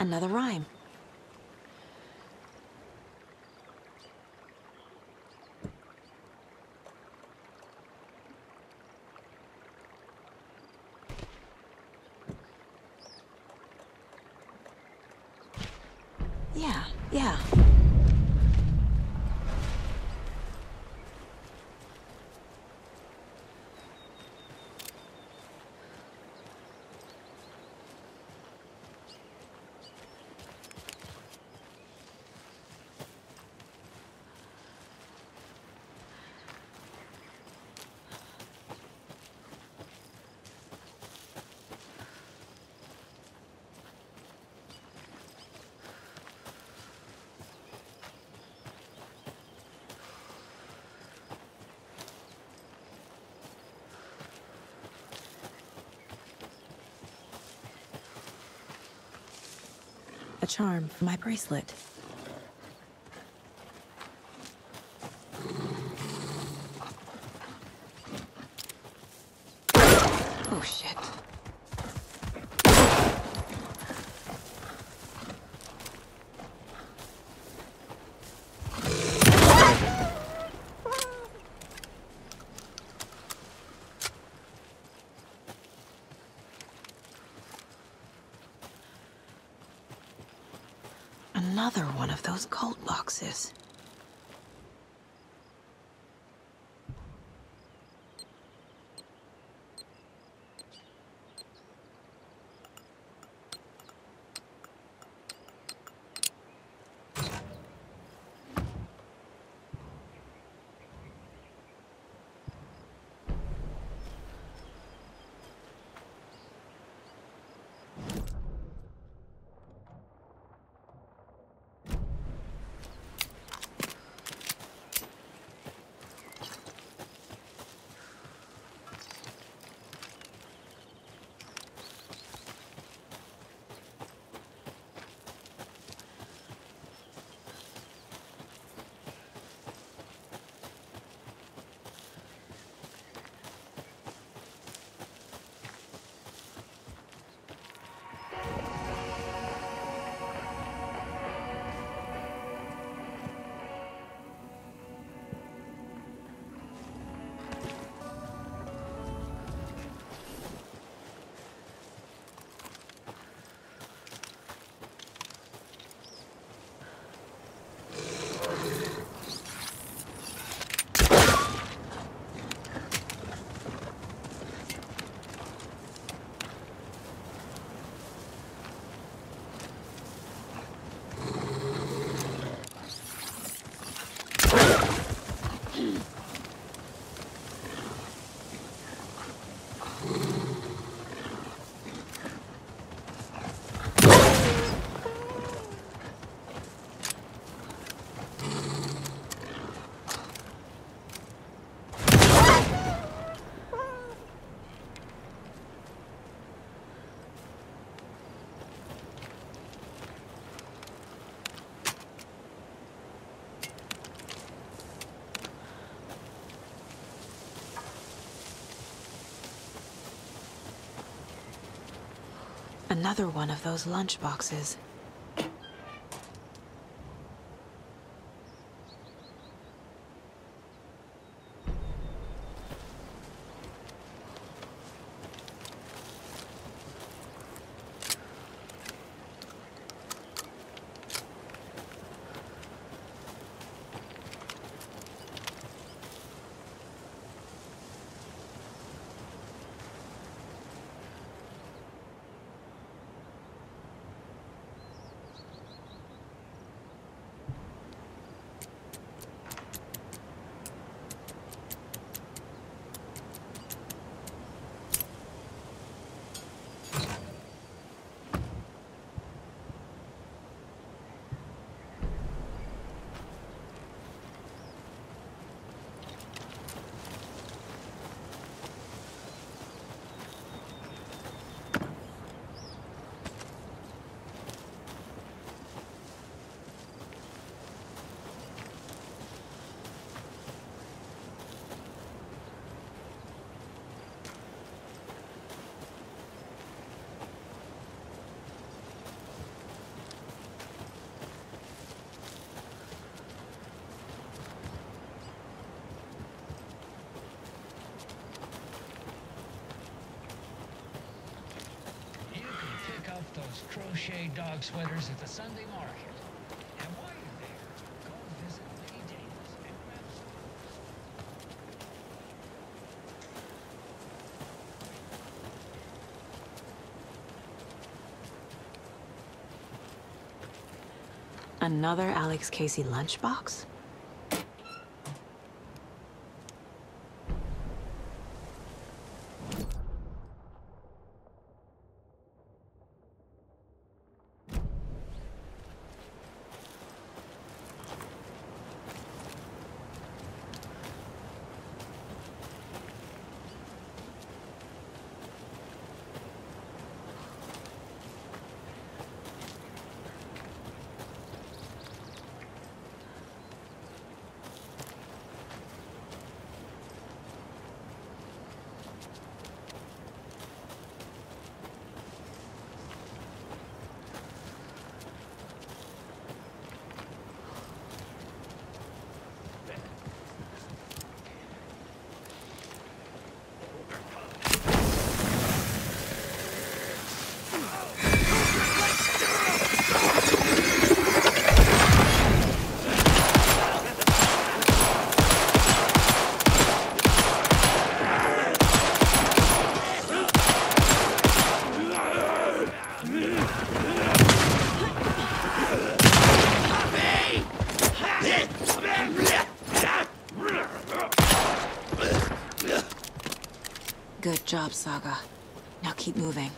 Another rhyme. Yeah. A charm for my bracelet. Oh, shit. Another one of those cult boxes. Another one of those lunch boxes. crochet dog sweaters at the Sunday market. And while you're there, go visit Lady Davis and grab some. Another Alex Casey lunchbox? Good job, Saga. Now keep moving.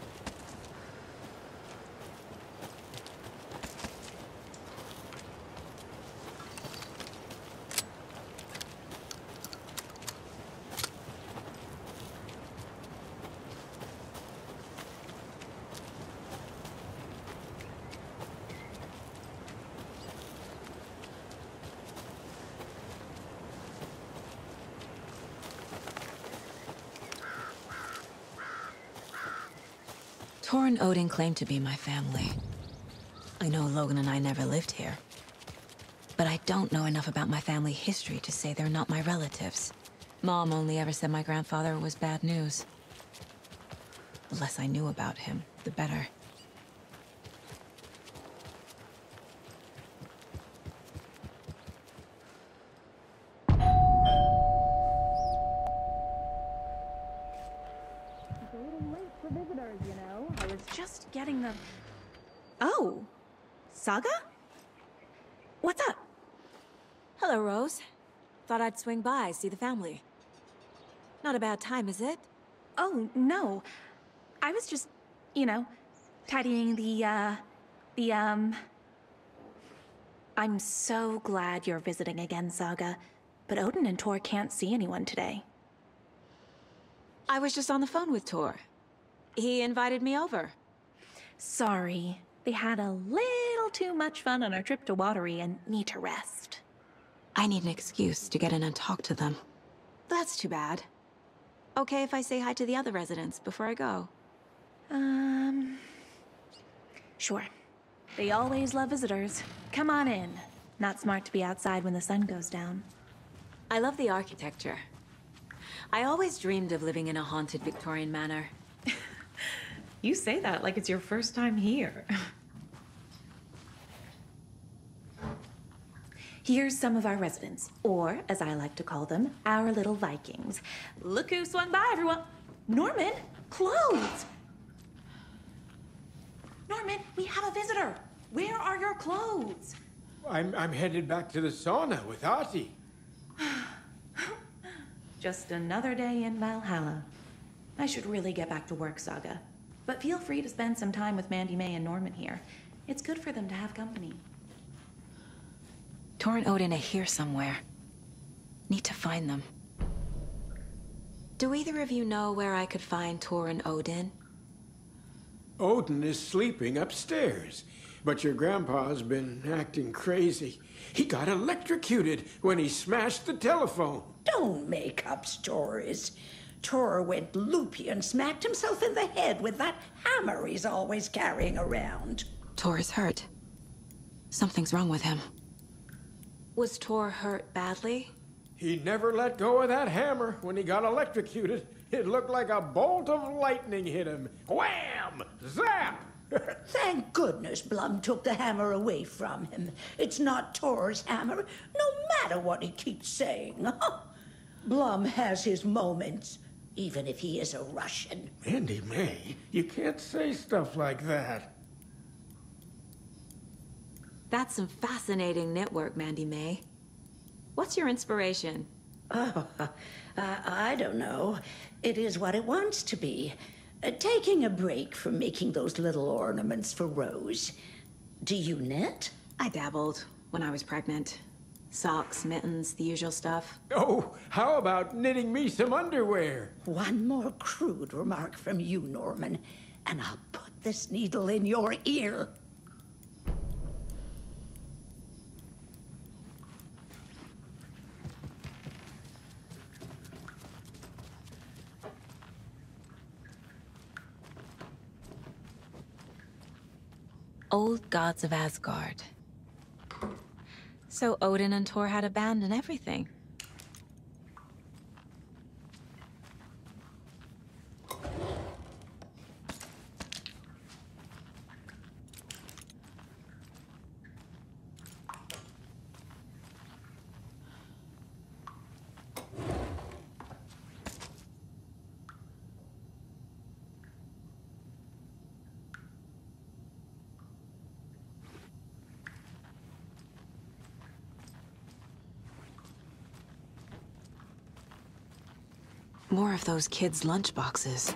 Tor and Odin claim to be my family. I know Logan and I never lived here. But I don't know enough about my family history to say they're not my relatives. Mom only ever said my grandfather was bad news. The less I knew about him, the better. It's a little late for visitors, you know. I was just getting the... Oh, Saga? What's up? Hello, Rose. Thought I'd swing by, see the family. Not a bad time, is it? Oh, no. I was just, you know, tidying I'm so glad you're visiting again, Saga. But Odin and Tor can't see anyone today. I was just on the phone with Tor. He invited me over. Sorry. They had a little too much fun on our trip to Watery and need to rest. I need an excuse to get in and talk to them. That's too bad. Okay if I say hi to the other residents before I go? Sure. They always love visitors. Come on in. Not smart to be outside when the sun goes down. I love the architecture. I always dreamed of living in a haunted Victorian manor. You say that like it's your first time here. Here's some of our residents, or as I like to call them, our little Vikings. Look who swung by, everyone. Norman, clothes! Norman, we have a visitor. Where are your clothes? I'm headed back to the sauna with Artie. Just another day in Valhalla. I should really get back to work, Saga. But feel free to spend some time with Mandy May and Norman here. It's good for them to have company. Tor and Odin are here somewhere. Need to find them. Do either of you know where I could find Tor and Odin? Odin is sleeping upstairs, but your grandpa's been acting crazy. He got electrocuted when he smashed the telephone. Don't make up stories. Tor went loopy and smacked himself in the head with that hammer he's always carrying around. Tor is hurt. Something's wrong with him. Was Tor hurt badly? He never let go of that hammer when he got electrocuted. It looked like a bolt of lightning hit him. Wham! Zap! Thank goodness Blum took the hammer away from him. It's not Tor's hammer, no matter what he keeps saying. Blum has his moments, even if he is a Russian. Mandy May, you can't say stuff like that. That's some fascinating knitwork, Mandy May. What's your inspiration? Oh, I don't know. It is what it wants to be. Taking a break from making those little ornaments for Rose. Do you knit? I dabbled when I was pregnant. Socks, mittens, the usual stuff. Oh, how about knitting me some underwear? One more crude remark from you, Norman, and I'll put this needle in your ear. Old gods of Asgard. So Odin and Thor had a band and everything. More of those kids' lunchboxes.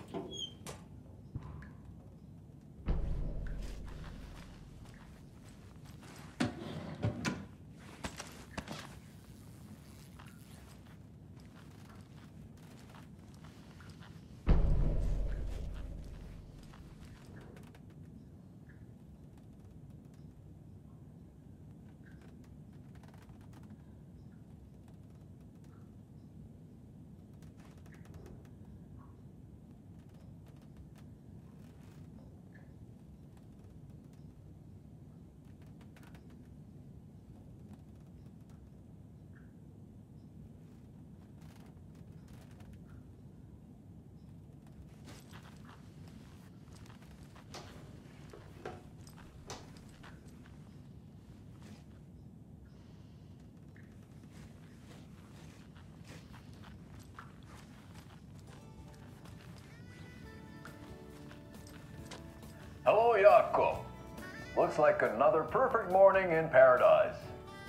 Hello, Jaakko. Looks like another perfect morning in paradise.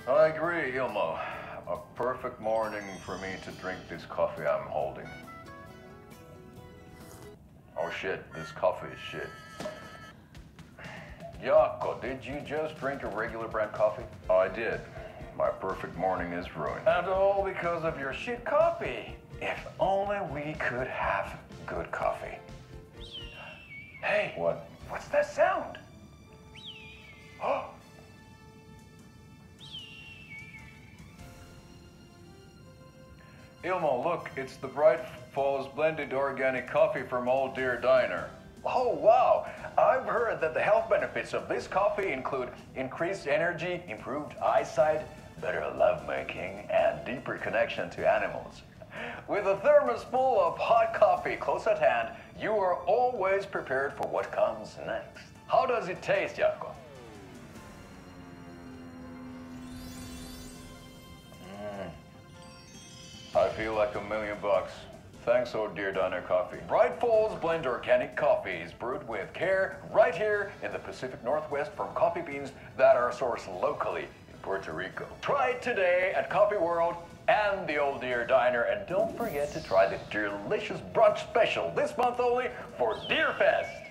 I agree, Ilmo. A perfect morning for me to drink this coffee I'm holding. Oh shit, this coffee is shit. Jaakko, did you just drink a regular brand coffee? I did. My perfect morning is ruined. And all because of your shit coffee. If only we could have good coffee. Hey. What? What's that sound? Oh. Ilmo, look, it's the Bright Falls blended organic coffee from Old Deer Diner. Oh, wow. I've heard that the health benefits of this coffee include increased energy, improved eyesight, better lovemaking, and deeper connection to animals. With a thermos full of hot coffee close at hand, you are always prepared for what comes next. How does it taste, Jaakko? I feel like $1,000,000. Thanks, Old Deer Diner Coffee. Bright Falls Blend Organic Coffee is brewed with care right here in the Pacific Northwest from coffee beans that are sourced locally in Puerto Rico. Try it today at Coffee World and the Old Deer Diner, and don't forget to try the delicious brunch special this month only for Deerfest.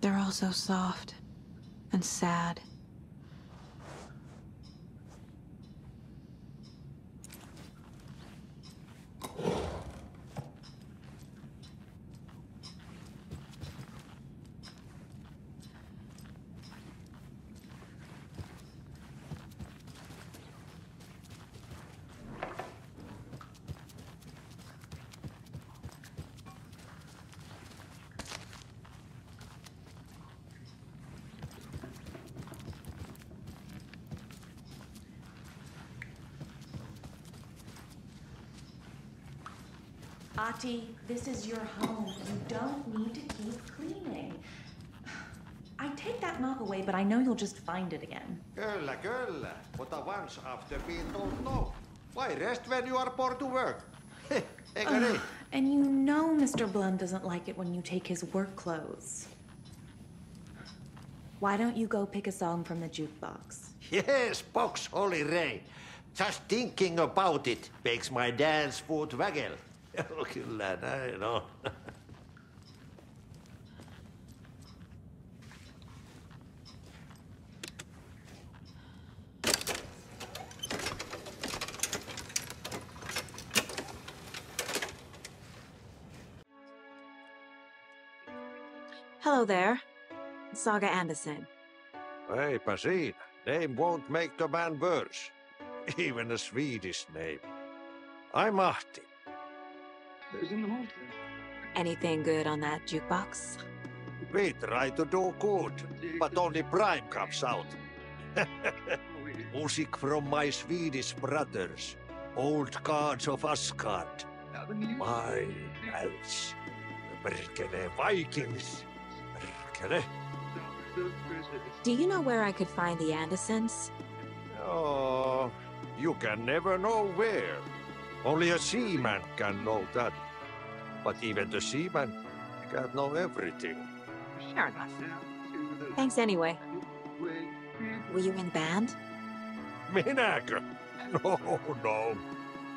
They're all so soft and sad. Ati, this is your home. You don't need to keep cleaning. I take that mop away, but I know you'll just find it again. Kyllä, kyllä. Mutta once after being told no. Why rest when you are born to work? Eikö niin? And you know Mr. Blum doesn't like it when you take his work clothes. Why don't you go pick a song from the jukebox? Yes, box Holy Ray. Just thinking about it makes my dance foot waggle. Kyllä näin on. Hello there. Saga Anderson. Eipä siinä. Name won't make the man worse. Even a Swedish name. I'm Ahti. Anything good on that jukebox? We try to do good, but only Prime comes out. Music from my Swedish brothers, old gods of Asgard. My elves. Perkele Vikings. Perkele. Do you know where I could find the Andersons? Oh, you can never know where. Only a seaman can know that. But even the seaman can't know everything. Fair enough. Thanks anyway. Were you in band? Minäkö? No.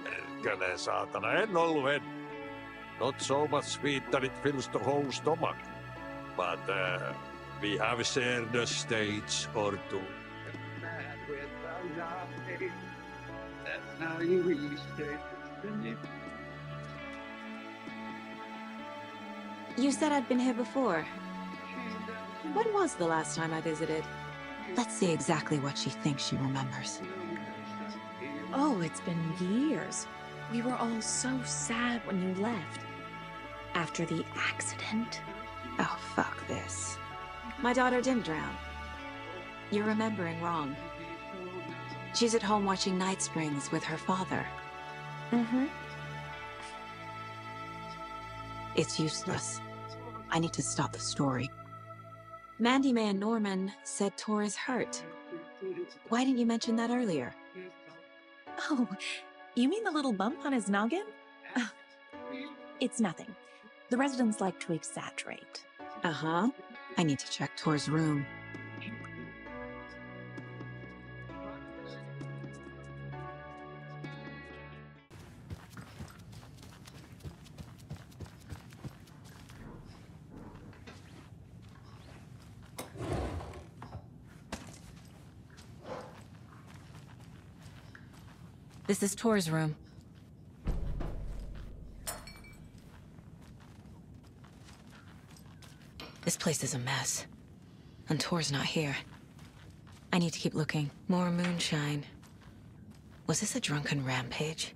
Perkele saatana, en ollut en. Not so much sweet that it fills the whole stomach. But we have shared a stage or two. That's how you reach it. You said I'd been here before. When was the last time I visited? Let's see exactly what she thinks she remembers. Oh, it's been years. We were all so sad when you left. After the accident. Oh, fuck this. My daughter didn't drown. You're remembering wrong. She's at home watching Night Springs with her father. Mm-hmm. It's useless. I need to stop the story. Mandy May and Norman said Tor is hurt. Why didn't you mention that earlier? Oh, you mean the little bump on his noggin? It's nothing. The residents like to exaggerate. Uh-huh. I need to check Tor's room. This is Tor's room. This place is a mess. And Tor's not here. I need to keep looking. More moonshine. Was this a drunken rampage?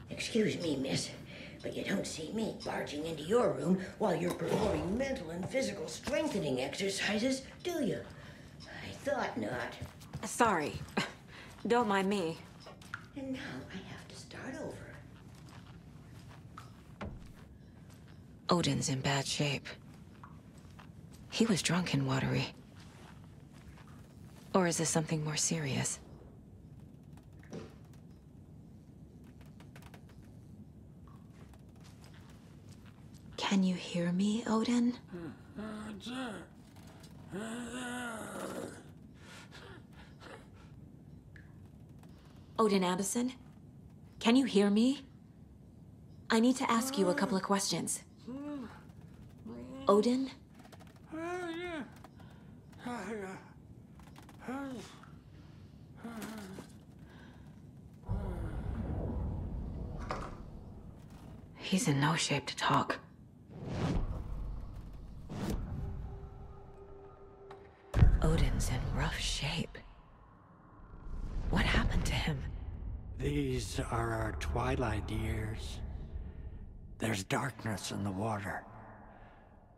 Excuse me, miss, but you don't see me barging into your room while you're performing mental and physical strengthening exercises, do you? I thought not. Sorry. Don't mind me. And now I have to start over. Odin's in bad shape. He was drunk and watery. Or is this something more serious? Can you hear me, Odin? Odin Addison? Can you hear me? I need to ask you a couple of questions. Odin? He's in no shape to talk. Odin's in rough shape. What happened to him? These are our twilight years. There's darkness in the water.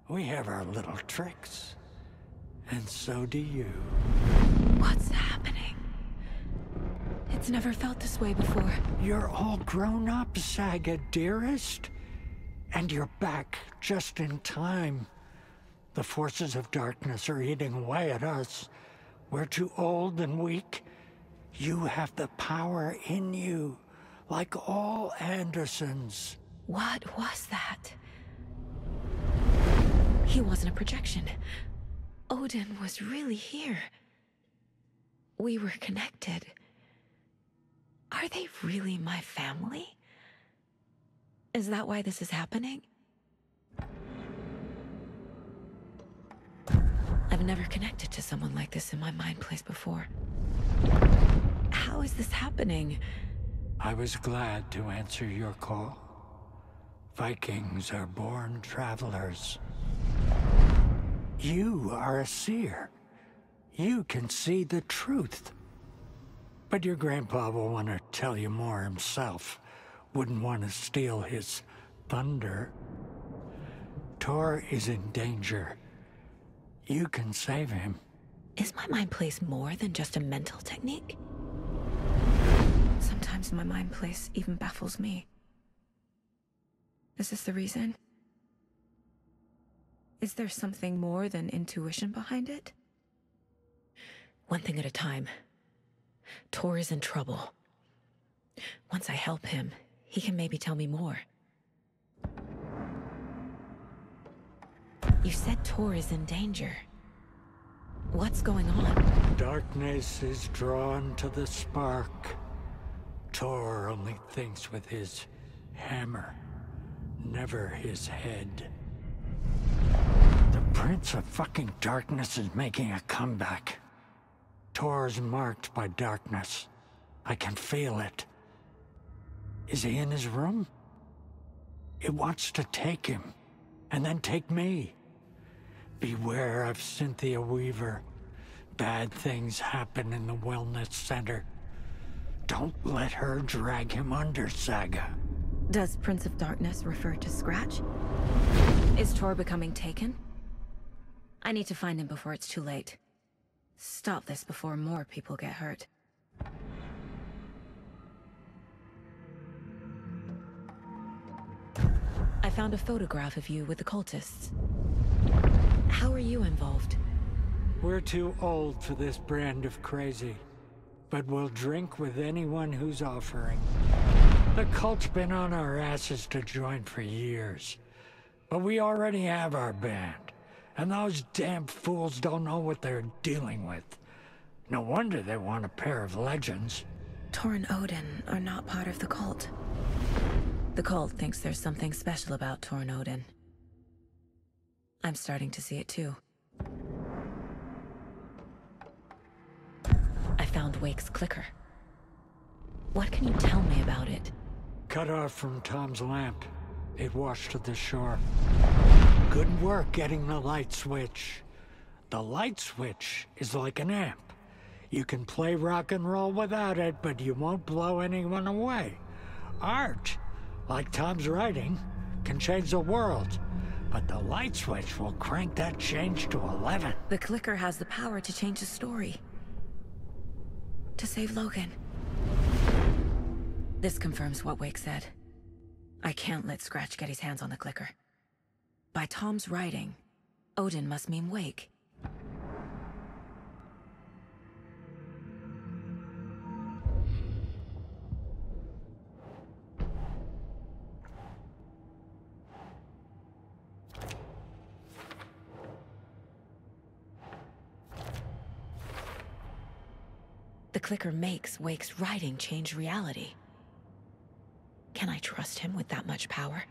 We have our little tricks. And so do you. What's happening? It's never felt this way before. You're all grown up, Saga, dearest. And you're back just in time. The forces of darkness are eating away at us. We're too old and weak. You have the power in you, like all Andersons. What was that? He wasn't a projection. Odin was really here. We were connected. Are they really my family? Is that why this is happening? I've never connected to someone like this in my mind place before. How is this happening? I was glad to answer your call. Vikings are born travelers. You are a seer. You can see the truth. But your grandpa will want to tell you more himself. Wouldn't want to steal his thunder. Tor is in danger. You can save him. Is my mind place more than just a mental technique? Sometimes my mind place even baffles me. Is this the reason? Is there something more than intuition behind it? One thing at a time. Tor is in trouble. Once I help him, he can maybe tell me more. You said Tor is in danger. What's going on? Darkness is drawn to the spark. Tor only thinks with his hammer, never his head. The Prince of fucking Darkness is making a comeback. Tor's marked by darkness. I can feel it. Is he in his room? It wants to take him, and then take me. Beware of Cynthia Weaver. Bad things happen in the wellness center. Don't let her drag him under, Saga. Does Prince of Darkness refer to Scratch? Is Tor becoming taken? I need to find him before it's too late. Stop this before more people get hurt. I found a photograph of you with the cultists. How are you involved? We're too old for this brand of crazy, but we'll drink with anyone who's offering. The cult's been on our asses to join for years, but we already have our band, and those damn fools don't know what they're dealing with. No wonder they want a pair of legends. Tor and Odin are not part of the cult. The cult thinks there's something special about Tor and Odin. I'm starting to see it too. I found Wake's clicker. What can you tell me about it? Cut off from Tom's lamp. It washed to the shore. Good work getting the light switch. The light switch is like an amp. You can play rock and roll without it, but you won't blow anyone away. Art, like Tom's writing, can change the world. But the light switch will crank that change to 11. The clicker has the power to change the story. To save Logan. This confirms what Wake said. I can't let Scratch get his hands on the clicker. By Tom's writing, Odin must mean Wake. The clicker makes Wake's writing change reality. Can I trust him with that much power?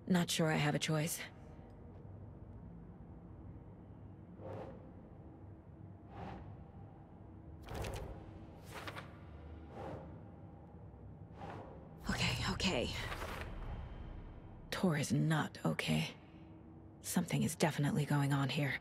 Not sure I have a choice. Okay. Tor is not okay. Something is definitely going on here.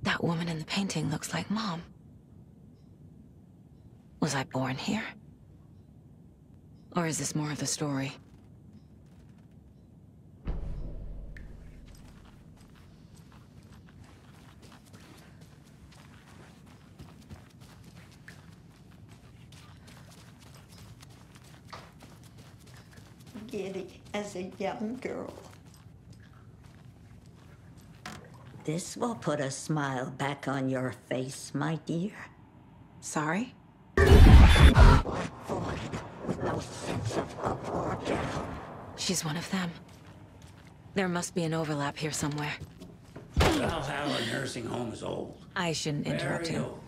That woman in the painting looks like Mom. Was I born here? Or is this more of the story? Giddy as a young girl. This will put a smile back on your face, my dear. Sorry? She's one of them. There must be an overlap here somewhere. Valhalla nursing home is old. I shouldn't interrupt Very you. old.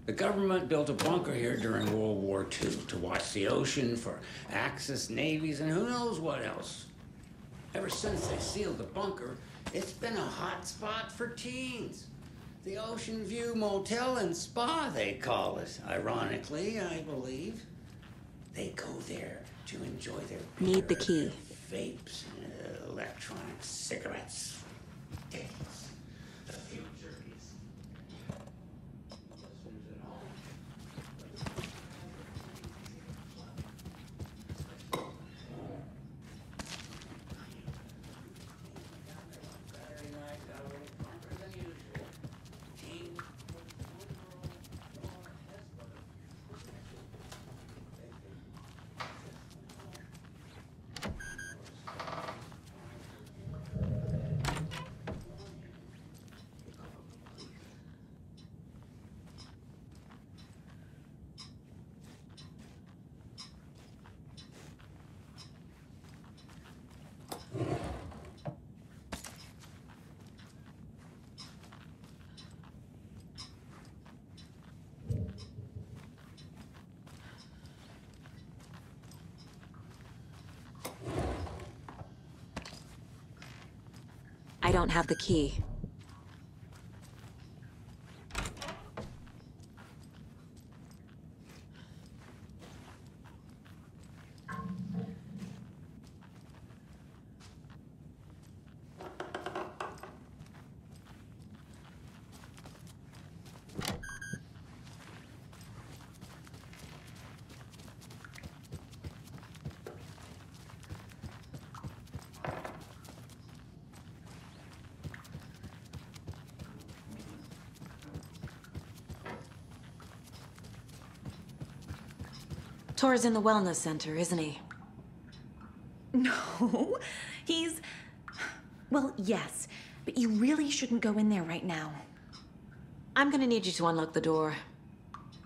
The government built a bunker here during World War II to watch the ocean for Axis navies and who knows what else. Ever since they sealed the bunker, it's been a hot spot for teens. The Ocean View Motel and Spa, they call it. Ironically, I believe. They go there to enjoy their Need the key. vapes and electronic cigarettes. Ridiculous. The future is... I don't have the key. Tor's in the wellness center, isn't he? No, he's... Well, yes, but you really shouldn't go in there right now. I'm gonna need you to unlock the door.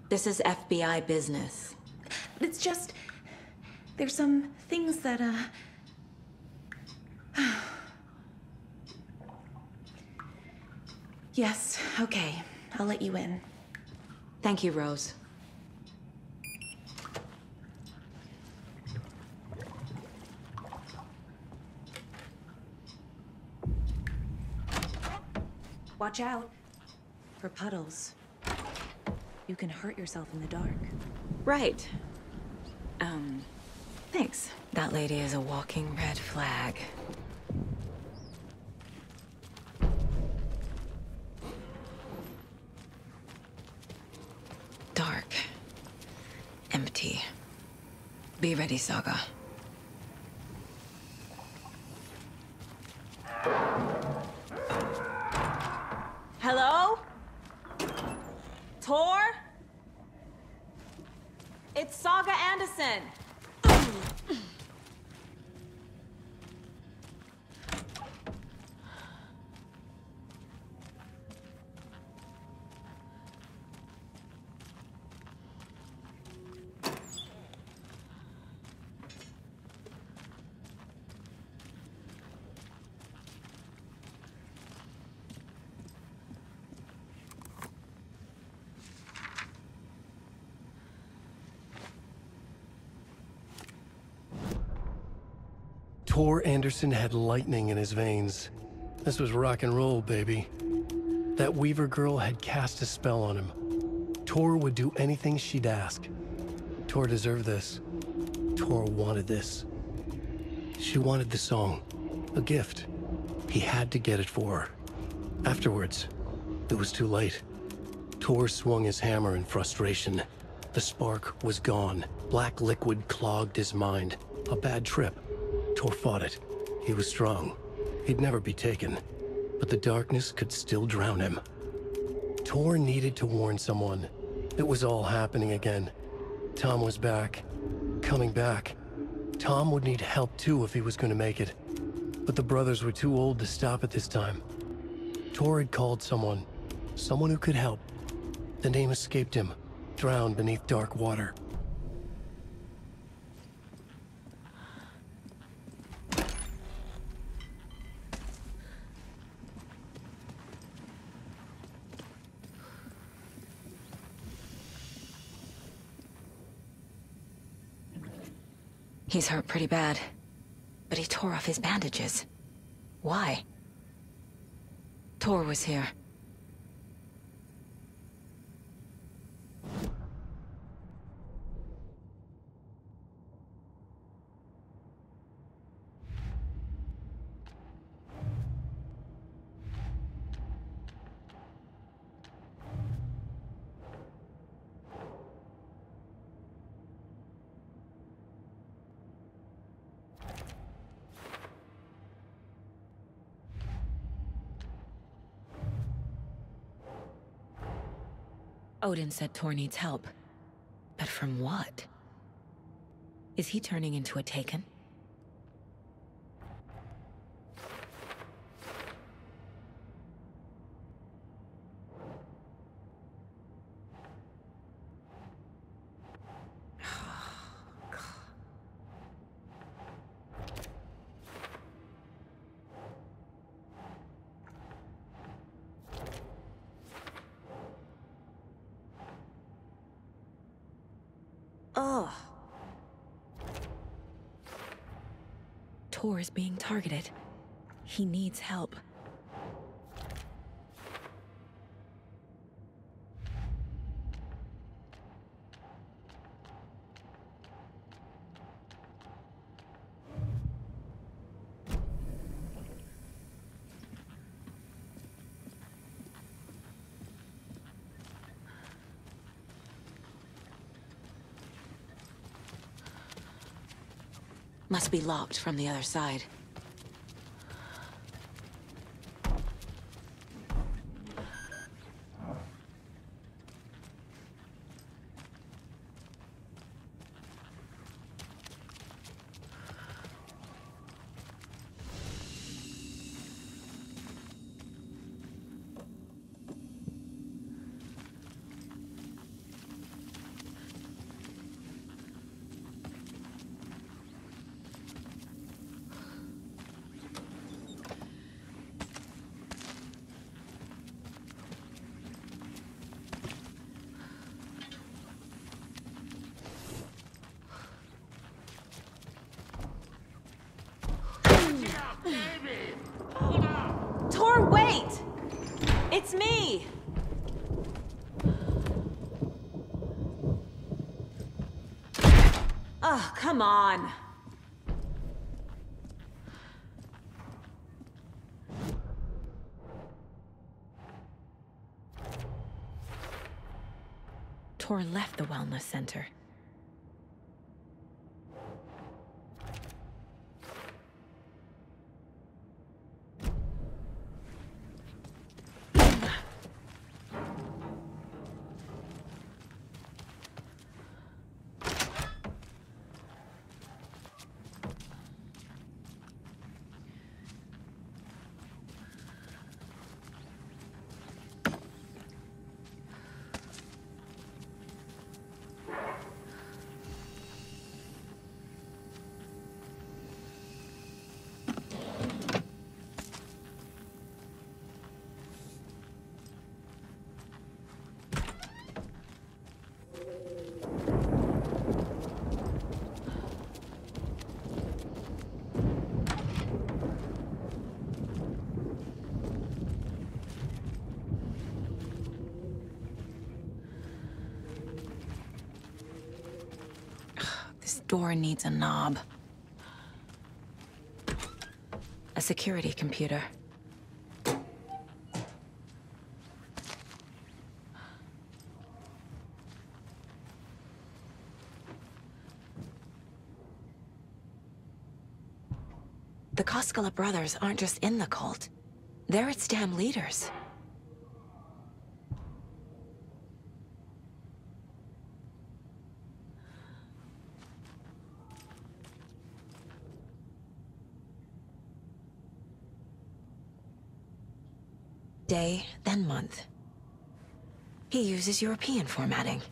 This is FBI business. It's just... There's some things that, Yes, okay. I'll let you in. Thank you, Rose. Watch out for puddles. You can hurt yourself in the dark. Right. Thanks. That lady is a walking red flag. Dark. Empty. Be ready, Saga. Hello? Tor? It's Saga Anderson. Tor Anderson had lightning in his veins. This was rock and roll, baby. That Weaver girl had cast a spell on him. Tor would do anything she'd ask. Tor deserved this. Tor wanted this. She wanted the song, a gift. He had to get it for her. Afterwards, it was too late. Tor swung his hammer in frustration. The spark was gone. Black liquid clogged his mind. A bad trip. Tor fought it. He was strong. He'd never be taken. But the darkness could still drown him. Tor needed to warn someone. It was all happening again. Tom was back. Coming back. Tom would need help too if he was going to make it. But the brothers were too old to stop at this time. Tor had called someone. Someone who could help. The name escaped him. Drowned beneath dark water. He's hurt pretty bad, but he tore off his bandages. Why? Tor was here. Odin said Tor needs help. But from what? Is he turning into a Taken? Ugh. Tor is being targeted. He needs help. Must be locked from the other side. it's me! Oh, come on. Tor left the wellness center. This door needs a knob. A security computer. The Koskela Brothers aren't just in the cult. They're its damn leaders. Day, then month. He uses European formatting.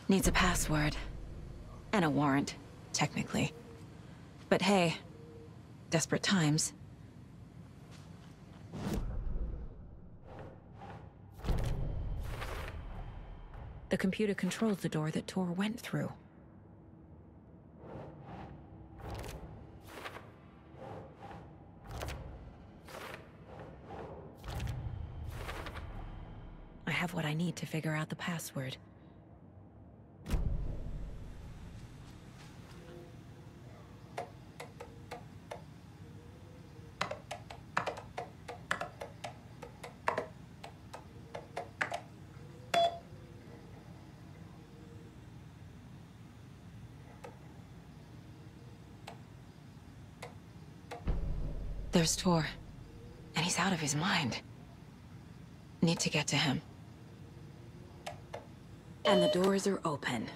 Needs a password. And a warrant, technically. But hey, desperate times. The computer controls the door that Tor went through. I have what I need to figure out the password. There's Tor, and he's out of his mind. Need to get to him. And the doors are open.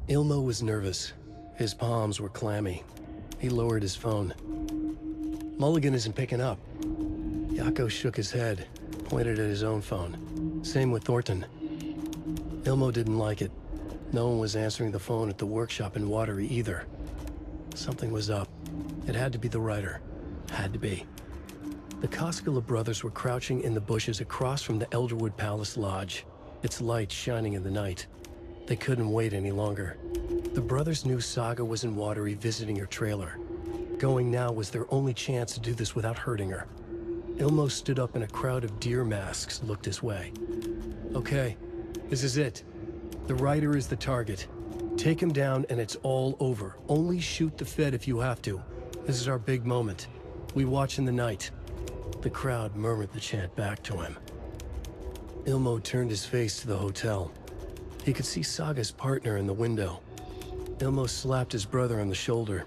Ilmo was nervous. His palms were clammy. He lowered his phone. Mulligan isn't picking up. Yako shook his head, pointed at his own phone. Same with Thornton. Ilmo didn't like it. No one was answering the phone at the workshop in Watery either. Something was up. It had to be the writer. Had to be. The Koskela brothers were crouching in the bushes across from the Elderwood Palace Lodge, its light shining in the night. They couldn't wait any longer. The brothers knew Saga was in Watery visiting her trailer. Going now was their only chance to do this without hurting her. Ilmo stood up and a crowd of deer masks looked his way. Okay, this is it. The rider is the target. Take him down and it's all over. Only shoot the Fed if you have to. This is our big moment. We watch in the night. The crowd murmured the chant back to him. Ilmo turned his face to the hotel. He could see Saga's partner in the window. Ilmo slapped his brother on the shoulder.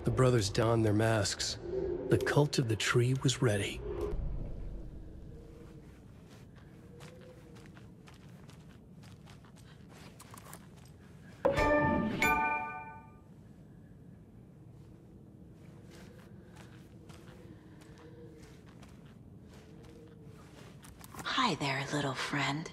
The brothers donned their masks. The cult of the tree was ready. Hi there, little friend.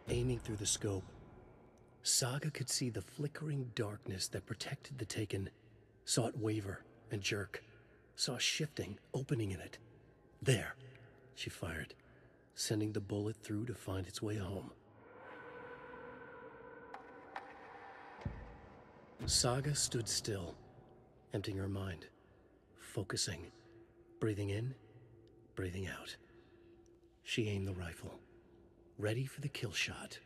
Aiming through the scope, Saga could see the flickering darkness that protected the Taken, saw it waver and jerk, saw a shifting opening in it. There, she fired, sending the bullet through to find its way home. Saga stood still, emptying her mind, focusing, breathing in, breathing out. She aimed the rifle, ready for the kill shot.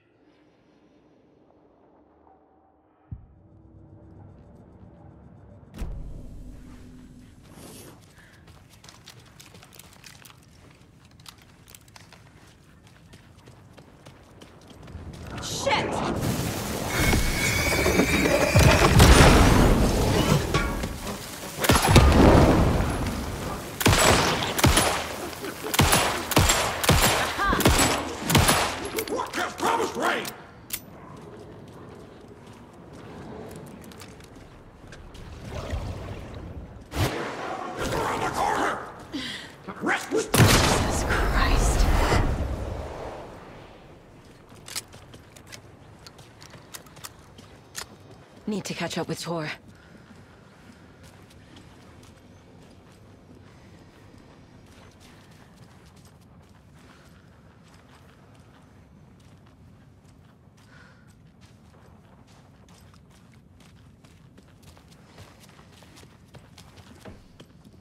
Need to catch up with Tor.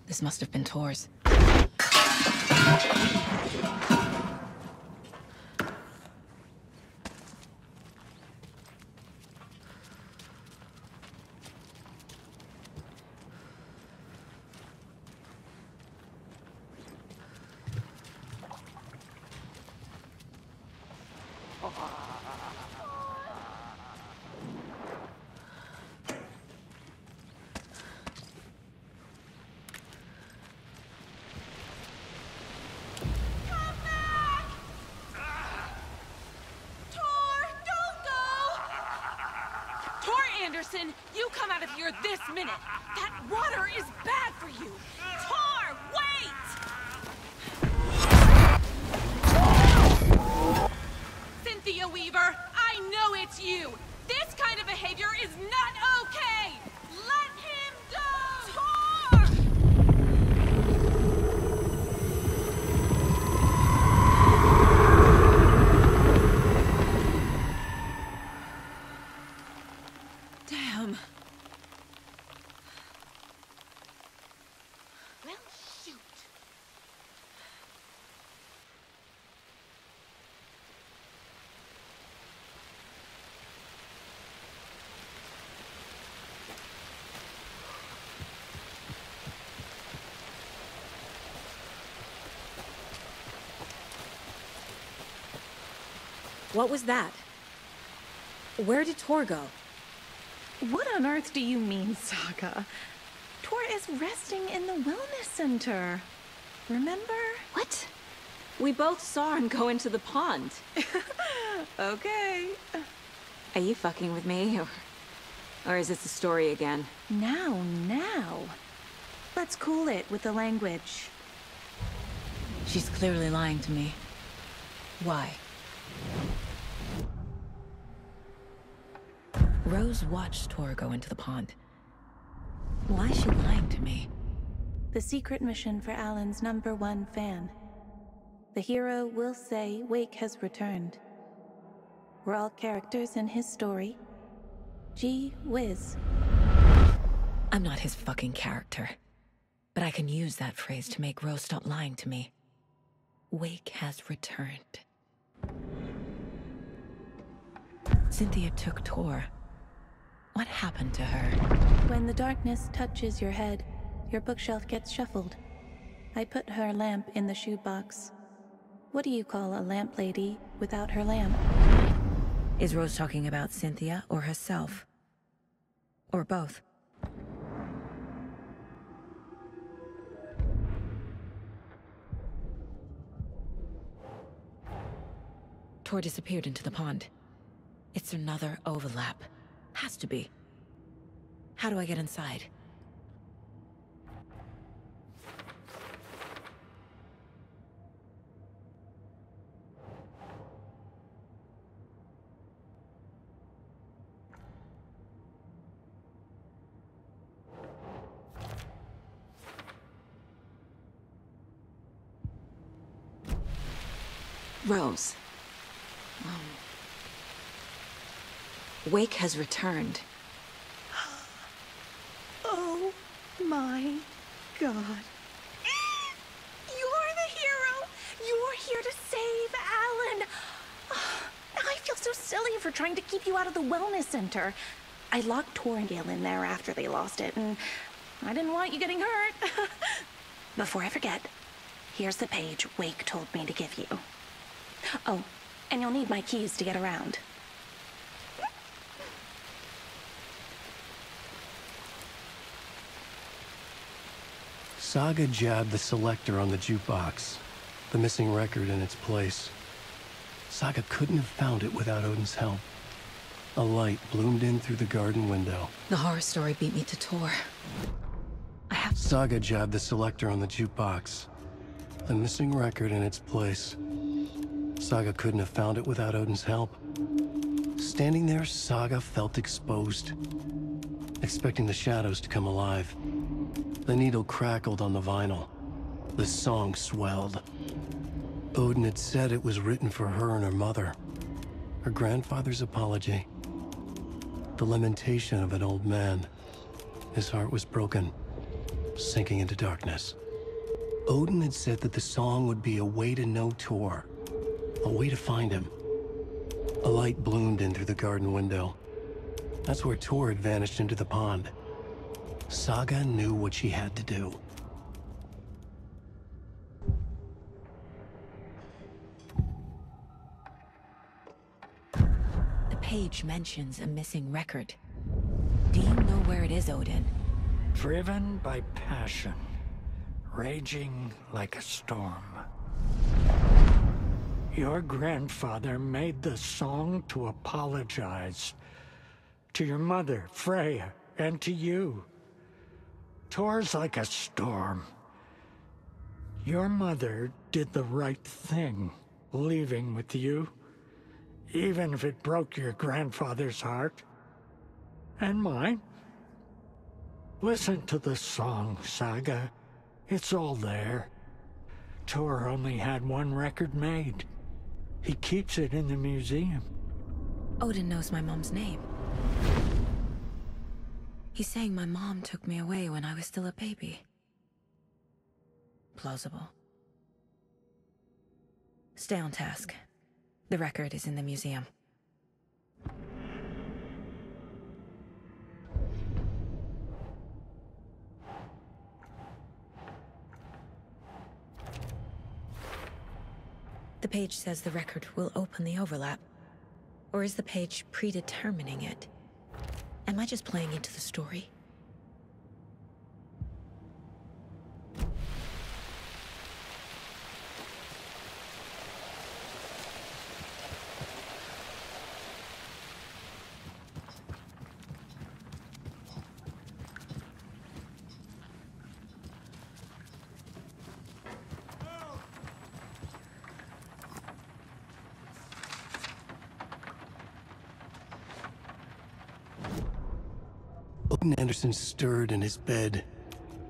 This must have been Tor's. Anderson, you come out of here this minute. That water is bad for you. Tor, wait! Cynthia Weaver, I know it's you. This kind of behavior is not okay. Let him go! Tor! Damn. Well, shoot. What was that? Where did Tor go? What on earth do you mean, Saga? Tor is resting in the wellness center. Remember? What? We both saw him go into the pond. Okay. Are you fucking with me, or is this a story again? Now. Let's cool it with the language. She's clearly lying to me. Why? Rose watched Tor go into the pond. Why is she lying to me? The secret mission for Alan's #1 fan. The hero will say Wake has returned. We're all characters in his story. Gee whiz. I'm not his fucking character. But I can use that phrase to make Rose stop lying to me. Wake has returned. Cynthia took Tor. What happened to her? When the darkness touches your head, your bookshelf gets shuffled. I put her lamp in the shoebox. What do you call a lamp lady without her lamp? Is Rose talking about Cynthia or herself? Or both? Tor disappeared into the pond. It's another overlap. Has to be. How do I get inside? Rose. Wake has returned. Oh my God. You're the hero! You're here to save Alan! I feel so silly for trying to keep you out of the wellness center. I locked Tor and Gale in there after they lost it, and I didn't want you getting hurt. Before I forget, here's the page Wake told me to give you. Oh, and you'll need my keys to get around. Saga jabbed the selector on the jukebox, the missing record in its place. Saga couldn't have found it without Odin's help. A light bloomed in through the garden window. The horror story beat me to Tor. Saga jabbed the selector on the jukebox, the missing record in its place. Saga couldn't have found it without Odin's help. Standing there, Saga felt exposed, expecting the shadows to come alive. The needle crackled on the vinyl. The song swelled. Odin had said it was written for her and her mother. Her grandfather's apology. The lamentation of an old man. His heart was broken, sinking into darkness. Odin had said that the song would be a way to know Tor, a way to find him. A light bloomed in through the garden window. That's where Tor had vanished into the pond. Saga knew what she had to do. The page mentions a missing record. Do you know where it is, Odin? Driven by passion, raging like a storm. Your grandfather made the song to apologize To your mother, Freya, and to you. Tor's like a storm. Your mother did the right thing, leaving with you, even if it broke your grandfather's heart. And mine. Listen to the song, Saga. It's all there. Tor only had one record made. He keeps it in the museum. Odin knows my mom's name. He's saying my mom took me away when I was still a baby. Plausible. Stay on task. The record is in the museum. The page says the record will open the overlap. Or is the page predetermining it? Am I just playing into the story? Odin Anderson stirred in his bed,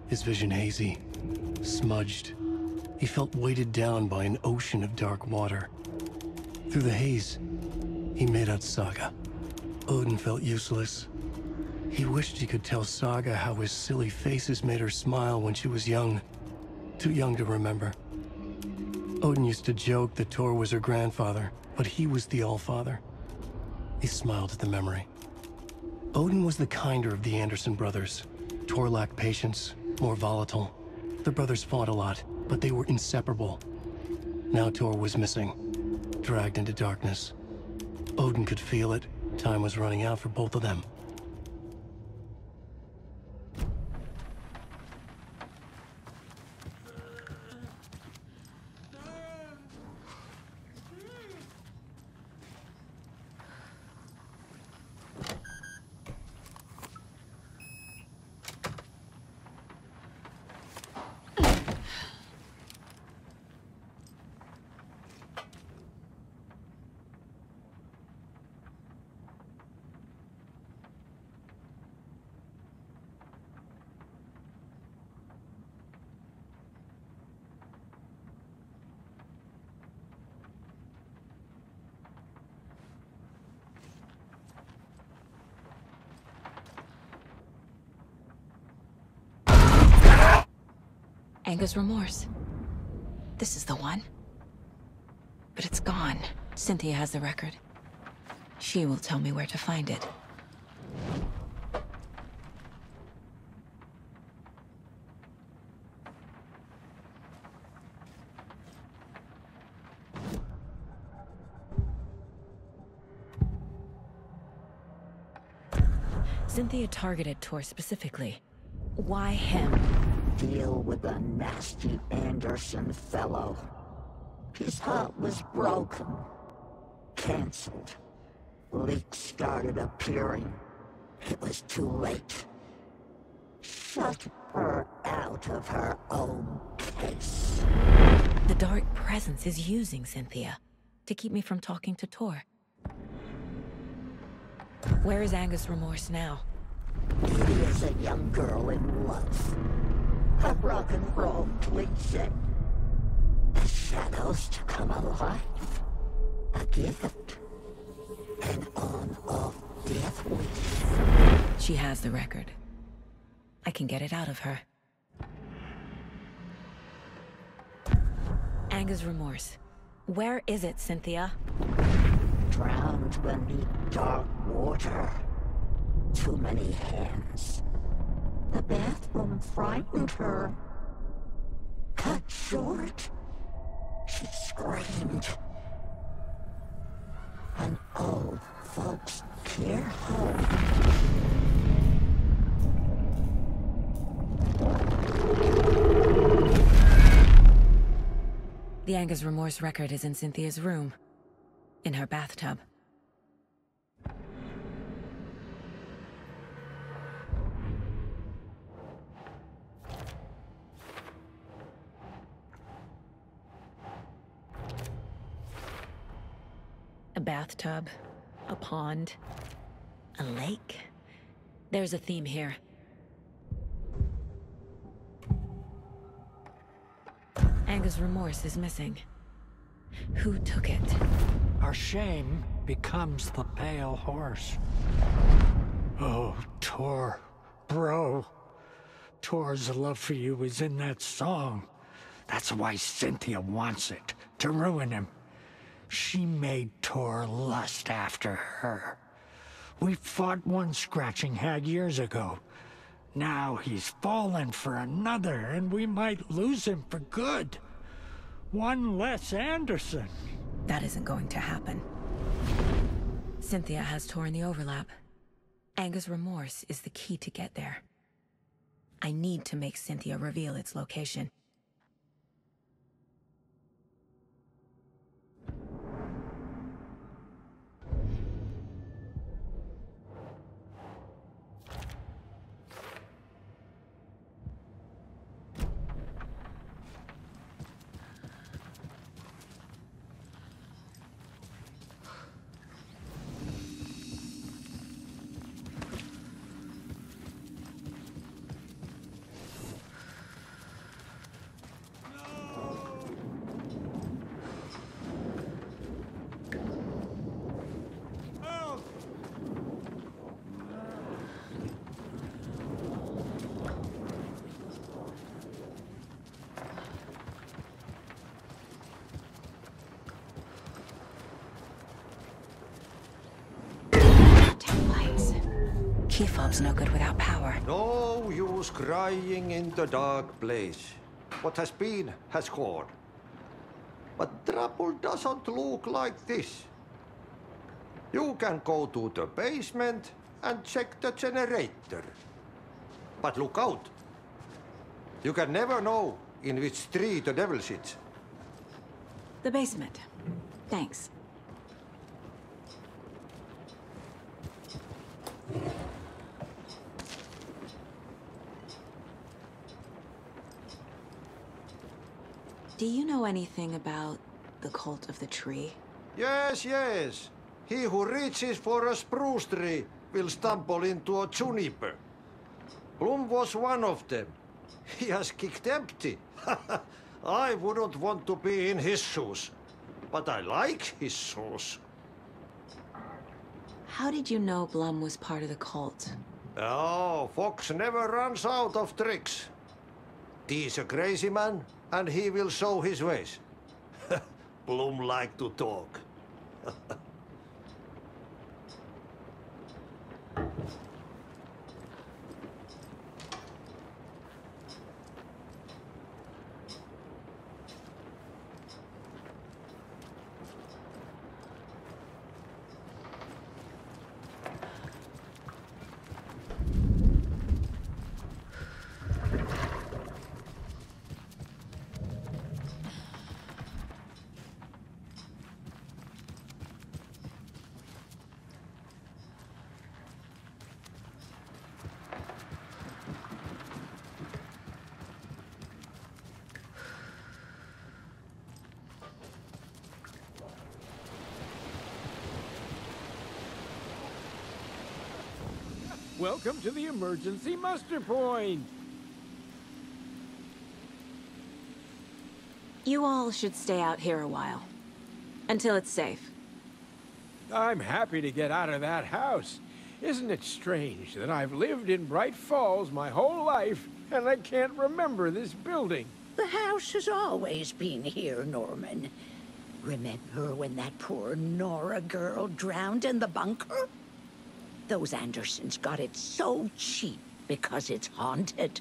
his vision hazy, smudged. He felt weighted down by an ocean of dark water. Through the haze, he made out Saga. Odin felt useless. He wished he could tell Saga how his silly faces made her smile when she was young. Too young to remember. Odin used to joke that Tor was her grandfather, but he was the Allfather. He smiled at the memory. Odin was the kinder of the Anderson brothers. Tor lacked patience, more volatile. The brothers fought a lot, but they were inseparable. Now Tor was missing, dragged into darkness. Odin could feel it. Time was running out for both of them. Anger's remorse. This is the one. But it's gone. Cynthia has the record. She will tell me where to find it. Cynthia targeted Tor specifically. Why him? Deal with the nasty Anderson fellow. His heart was broken. Cancelled. Leaks started appearing. It was too late. Shut her out of her own case. The dark presence is using Cynthia to keep me from talking to Tor. Where is Anger's remorse now? He is a young girl in love. A rock and roll cliche. The shadows to come alive. A gift. An on-off death wish. She has the record. I can get it out of her. Anger's remorse. Where is it, Cynthia? Drowned beneath dark water. Too many hands. The bathroom frightened her. Cut short. She screamed. An old folks' care home. The Anger's remorse record is in Cynthia's room. In her bathtub. A bathtub, a pond, a lake. There's a theme here. Anger's remorse is missing. Who took it? Our shame becomes the pale horse. Oh, Tor, bro. Tor's love for you is in that song. That's why Cynthia wants it, to ruin him. She made Tor lust after her. We fought one scratching hag years ago. Now he's fallen for another, and we might lose him for good. One less Anderson. That isn't going to happen. Cynthia has Tor in the overlap. Anger's remorse is the key to get there. I need to make Cynthia reveal its location. Key fob's no good without power. No use crying in the dark place. What has been has gone. But trouble doesn't look like this. You can go to the basement and check the generator. But look out. You can never know in which tree the devil sits. The basement. Thanks. Do you know anything about the cult of the tree? Yes, yes. He who reaches for a spruce tree will stumble into a juniper. Bloom was one of them. He has kicked empty. I wouldn't want to be in his shoes. But I like his shoes. How did you know Blum was part of the cult? Oh, Fox never runs out of tricks. He's a crazy man, and he will show his ways. Bloom like to talk. Welcome to the emergency muster point. You all should stay out here a while. Until it's safe. I'm happy to get out of that house. Isn't it strange that I've lived in Bright Falls my whole life and I can't remember this building? The house has always been here, Norman. Remember when that poor Nora girl drowned in the bunker? Those Andersons got it so cheap because it's haunted.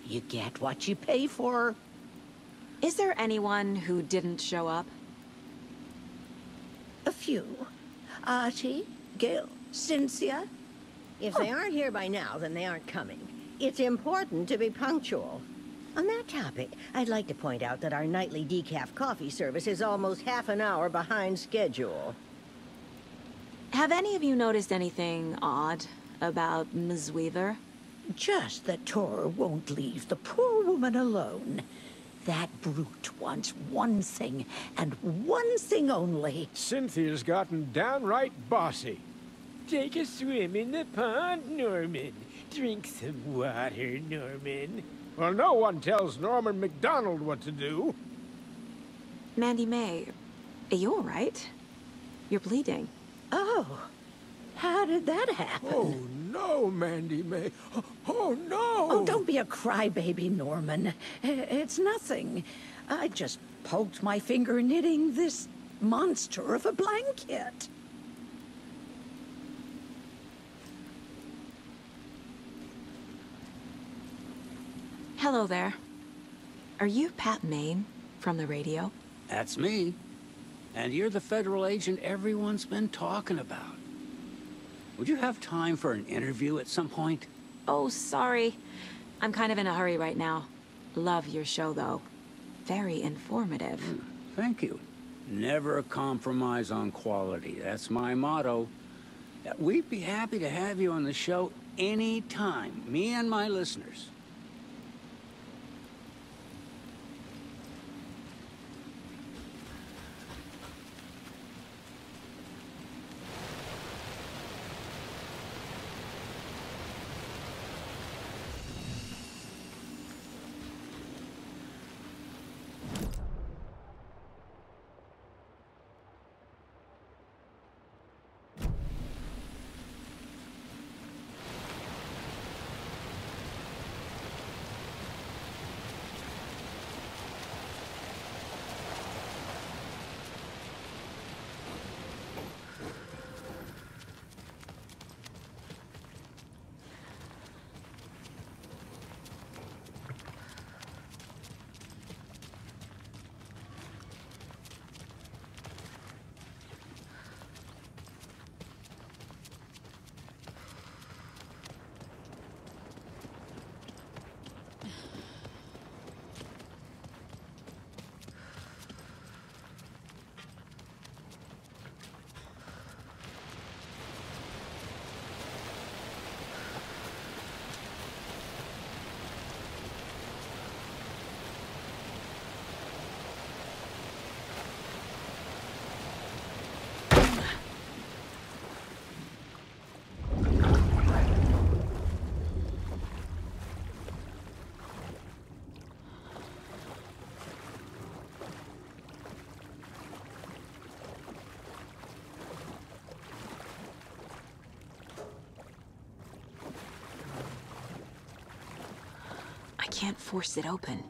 You get what you pay for. Is there anyone who didn't show up? A few. Artie, Gil, Cynthia. If they aren't here by now, then they aren't coming. It's important to be punctual. On that topic, I'd like to point out that our nightly decaf coffee service is almost half an hour behind schedule. Have any of you noticed anything odd about Ms. Weaver? Just that Tor won't leave the poor woman alone. That brute wants one thing, and one thing only. Cynthia's gotten downright bossy. Take a swim in the pond, Norman. Drink some water, Norman. Well, no one tells Norman McDonald what to do. Mandy May, are you all right? You're bleeding. Oh, how did that happen? Oh, no, Mandy May. Oh, no! Oh, don't be a crybaby, Norman. It's nothing. I just poked my finger knitting this monster of a blanket. Hello there. Are you Pat Maine from the radio? That's me. And you're the federal agent everyone's been talking about. Would you have time for an interview at some point? Oh, sorry. I'm kind of in a hurry right now. Love your show, though. Very informative. Thank you. Never compromise on quality. That's my motto. We'd be happy to have you on the show anytime, me and my listeners. I can't force it open.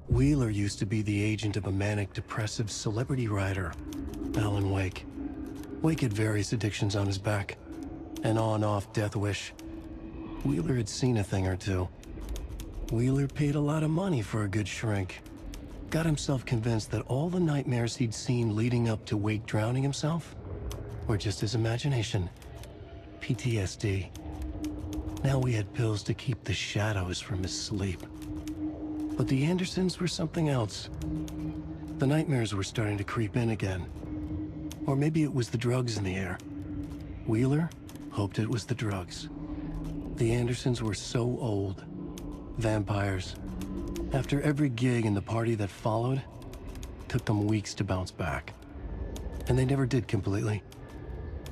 Wheeler used to be the agent of a manic-depressive celebrity writer, Alan Wake. Wake had various addictions on his back. An on-off death wish. Wheeler had seen a thing or two. Wheeler paid a lot of money for a good shrink. Got himself convinced that all the nightmares he'd seen leading up to Wake drowning himself were just his imagination. PTSD. Now we had pills to keep the shadows from his sleep. But the Andersons were something else. The nightmares were starting to creep in again. Or maybe it was the drugs in the air. Wheeler hoped it was the drugs. The Andersons were so old. Vampires. After every gig and the party that followed, took them weeks to bounce back. And they never did completely.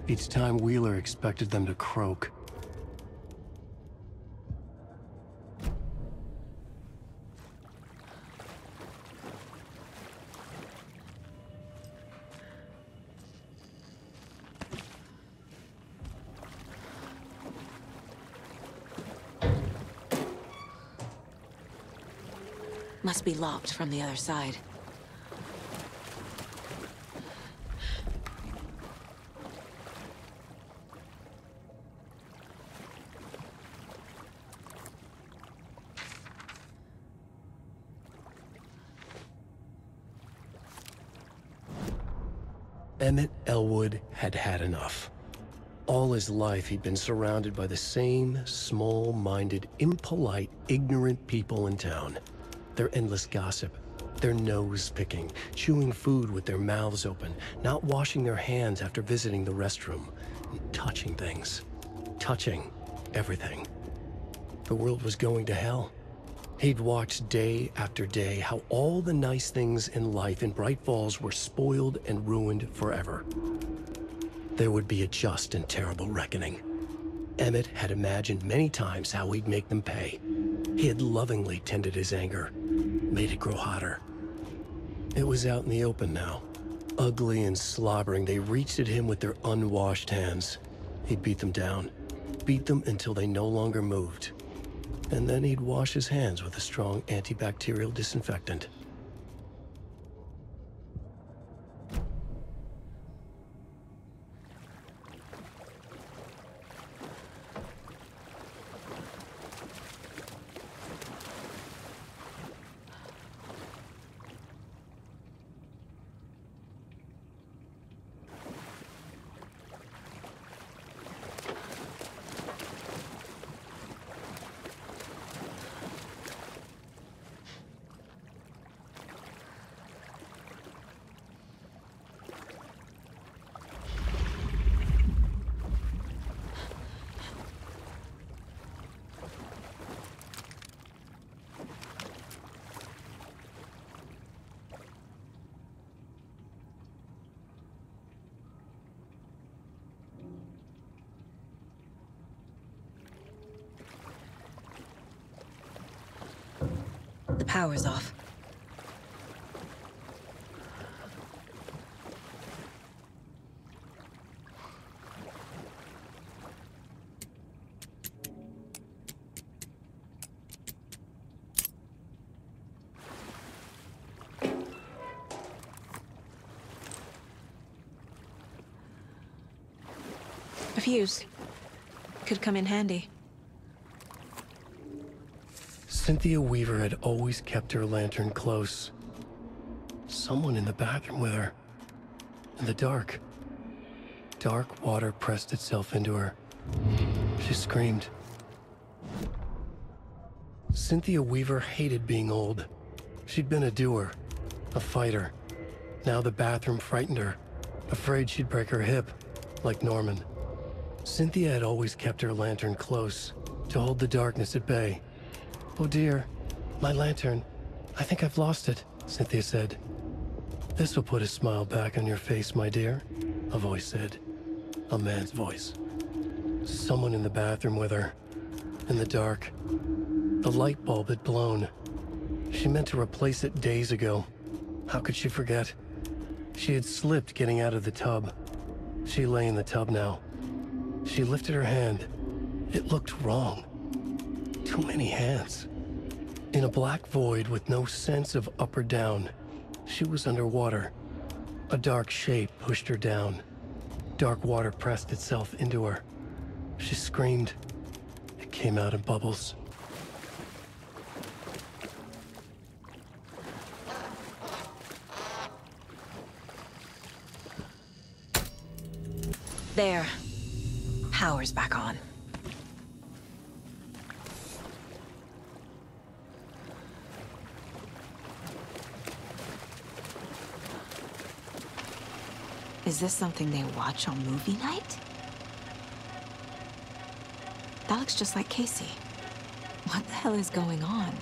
Each time Wheeler expected them to croak. Must be locked from the other side. Emmett Elwood had had enough. All his life, he'd been surrounded by the same small-minded, impolite, ignorant people in town. Their endless gossip, Their nose picking, chewing food with their mouths open, not washing their hands after visiting the restroom, and touching things. Touching everything. The world was going to hell. He'd watched day after day how all the nice things in life in Bright Falls were spoiled and ruined forever. There would be a just and terrible reckoning. Emmett had imagined many times how he'd make them pay. He had lovingly tended his anger, made it grow hotter. It was out in the open now. Ugly and slobbering, they reached at him with their unwashed hands. He'd beat them down, beat them until they no longer moved. And then he'd wash his hands with a strong antibacterial disinfectant. The power's off. A fuse. Could come in handy. Cynthia Weaver had always kept her lantern close. Someone in the bathroom with her. In the dark. Dark water pressed itself into her. She screamed. Cynthia Weaver hated being old. She'd been a doer, a fighter. Now the bathroom frightened her, afraid she'd break her hip, like Norman. Cynthia had always kept her lantern close, to hold the darkness at bay. "Oh dear, my lantern. I think I've lost it," Cynthia said. "This will put a smile back on your face, my dear," a voice said. A man's voice. Someone in the bathroom with her. In the dark. The light bulb had blown. She meant to replace it days ago. How could she forget? She had slipped getting out of the tub. She lay in the tub now. She lifted her hand. It looked wrong. Too many hands. In a black void with no sense of up or down, she was underwater. A dark shape pushed her down. Dark water pressed itself into her. She screamed. It came out in bubbles. There. Power's back on. Is this something they watch on movie night? That looks just like Casey. What the hell is going on?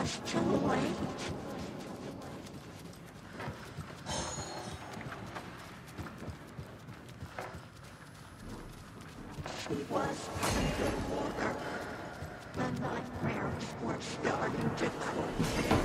was too late. She was underwater. The nightmares were starting to creep in.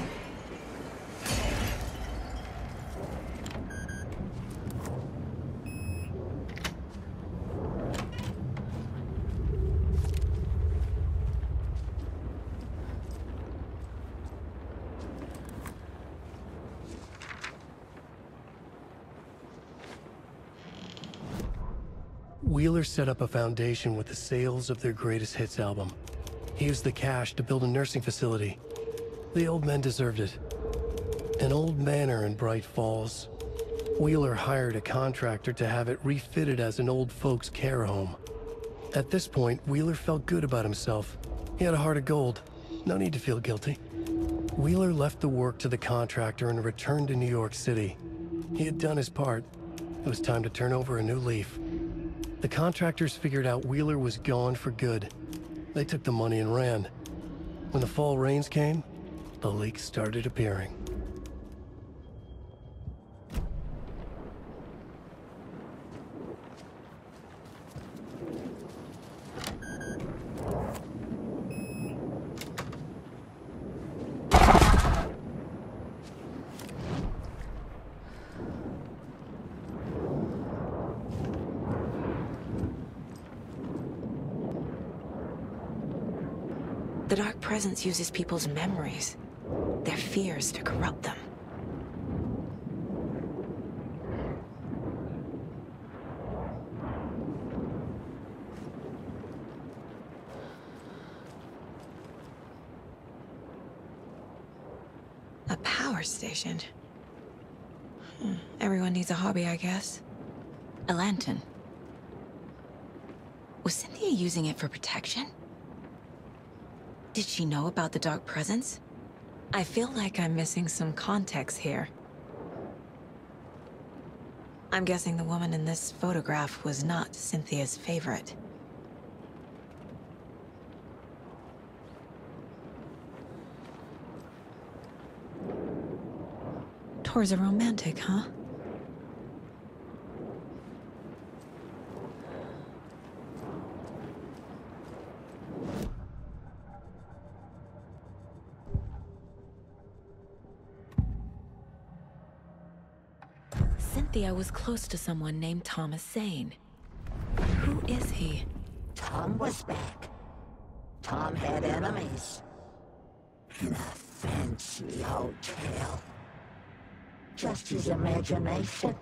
Wheeler set up a foundation with the sales of their greatest hits album. He used the cash to build a nursing facility. The old men deserved it. An old manor in Bright Falls. Wheeler hired a contractor to have it refitted as an old folks' care home. At this point, Wheeler felt good about himself. He had a heart of gold. No need to feel guilty. Wheeler left the work to the contractor and returned to New York City. He had done his part. It was time to turn over a new leaf. The contractors figured out Wheeler was gone for good. They took the money and ran. When the fall rains came, the leaks started appearing. The Dark Presence uses people's memories, their fears to corrupt them. A power station? Everyone needs a hobby, I guess. A lantern. Was Cynthia using it for protection? Did she know about the Dark Presence? I feel like I'm missing some context here. I'm guessing the woman in this photograph was not Cynthia's favorite. Tor's a romantic, huh? Cynthia was close to someone named Thomas Zane. Who is he? Tom was back. Tom had enemies. In a fancy hotel. Just his imagination.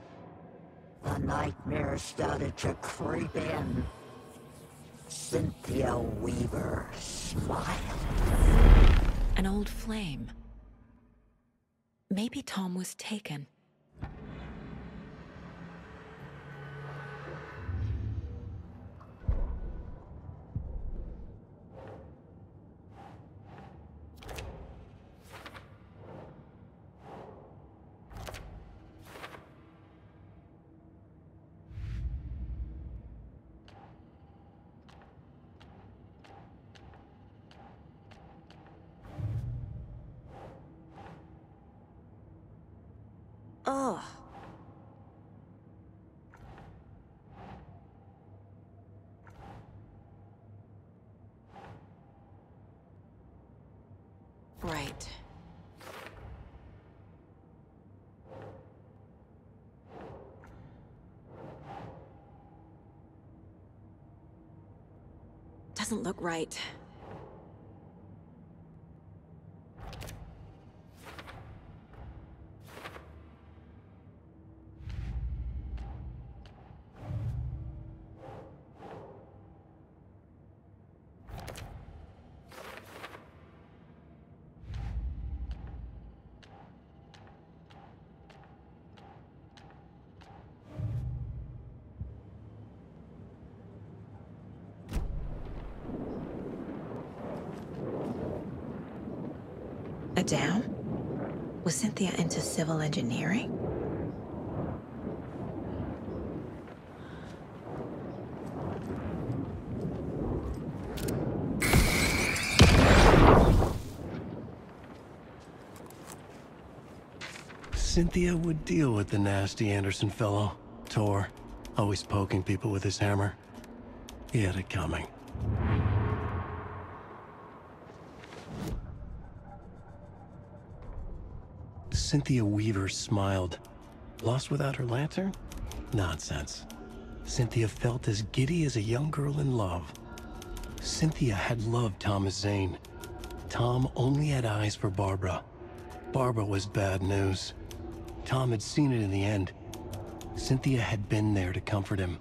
The nightmare started to creep in. Cynthia Weaver smiled. An old flame. Maybe Tom was taken. Oh. Right. Doesn't look right. A dam? Was Cynthia into civil engineering? Cynthia would deal with the nasty Anderson fellow, Tor, always poking people with his hammer. He had it coming. Cynthia Weaver smiled. Lost without her lantern? Nonsense. Cynthia felt as giddy as a young girl in love. Cynthia had loved Thomas Zane. Tom only had eyes for Barbara. Barbara was bad news. Tom had seen it in the end. Cynthia had been there to comfort him.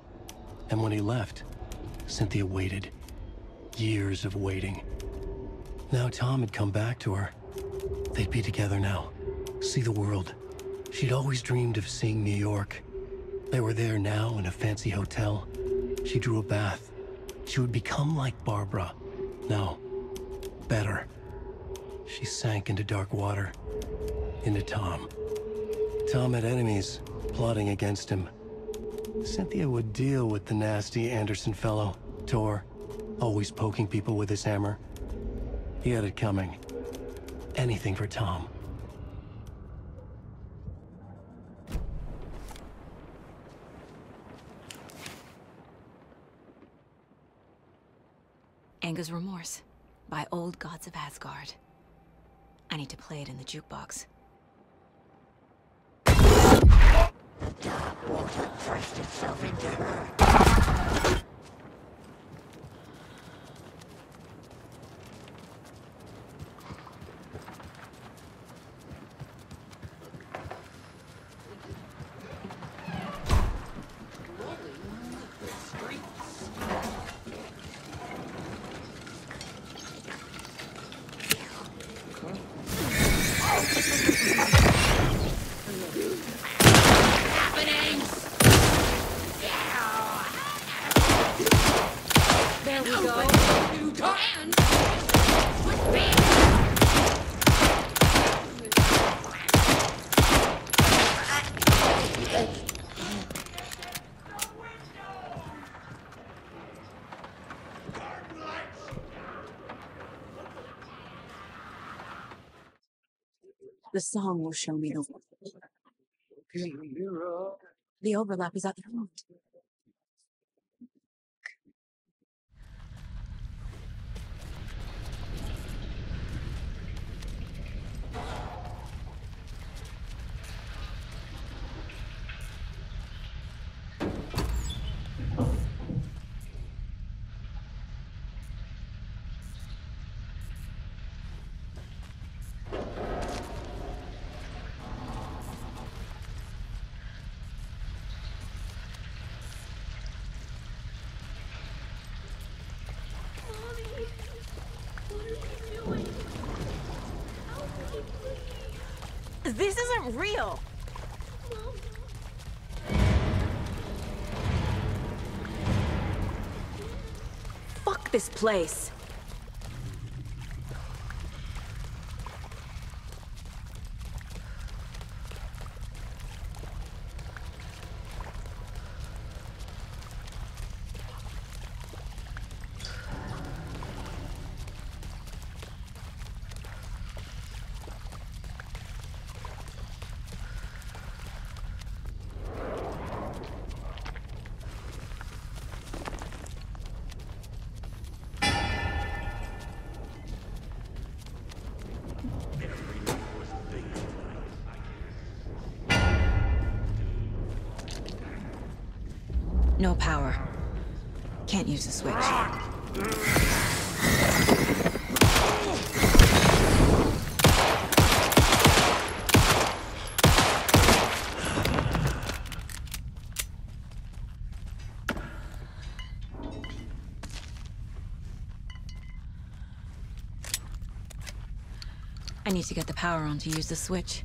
And when he left, Cynthia waited. Years of waiting. Now Tom had come back to her. They'd be together now. See the world. She'd always dreamed of seeing New York. They were there now in a fancy hotel. She drew a bath. She would become like Barbara. No, better. She sank into dark water. Into Tom. Tom had enemies plotting against him. Cynthia would deal with the nasty Anderson fellow, Tor, always poking people with his hammer. He had it coming. Anything for Tom. Anger's Remorse by Old Gods of Asgard. I need to play it in the jukebox. The dark water thrust itself into her. The song will show me the overlap is at the front. This isn't real! Fuck this place! No power. Can't use the switch. I need to get the power on to use the switch.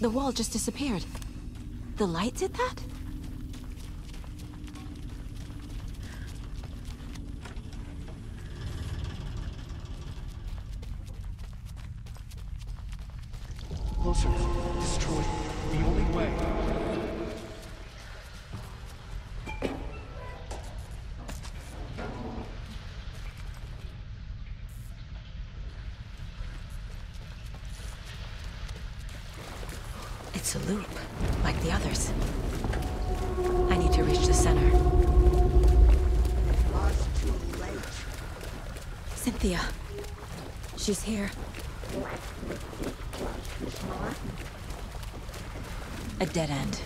The wall just disappeared. The light did that? Closer. Destroy the only way. It's a loop, like the others. I need to reach the center. Was too late. Cynthia. She's here. A dead end.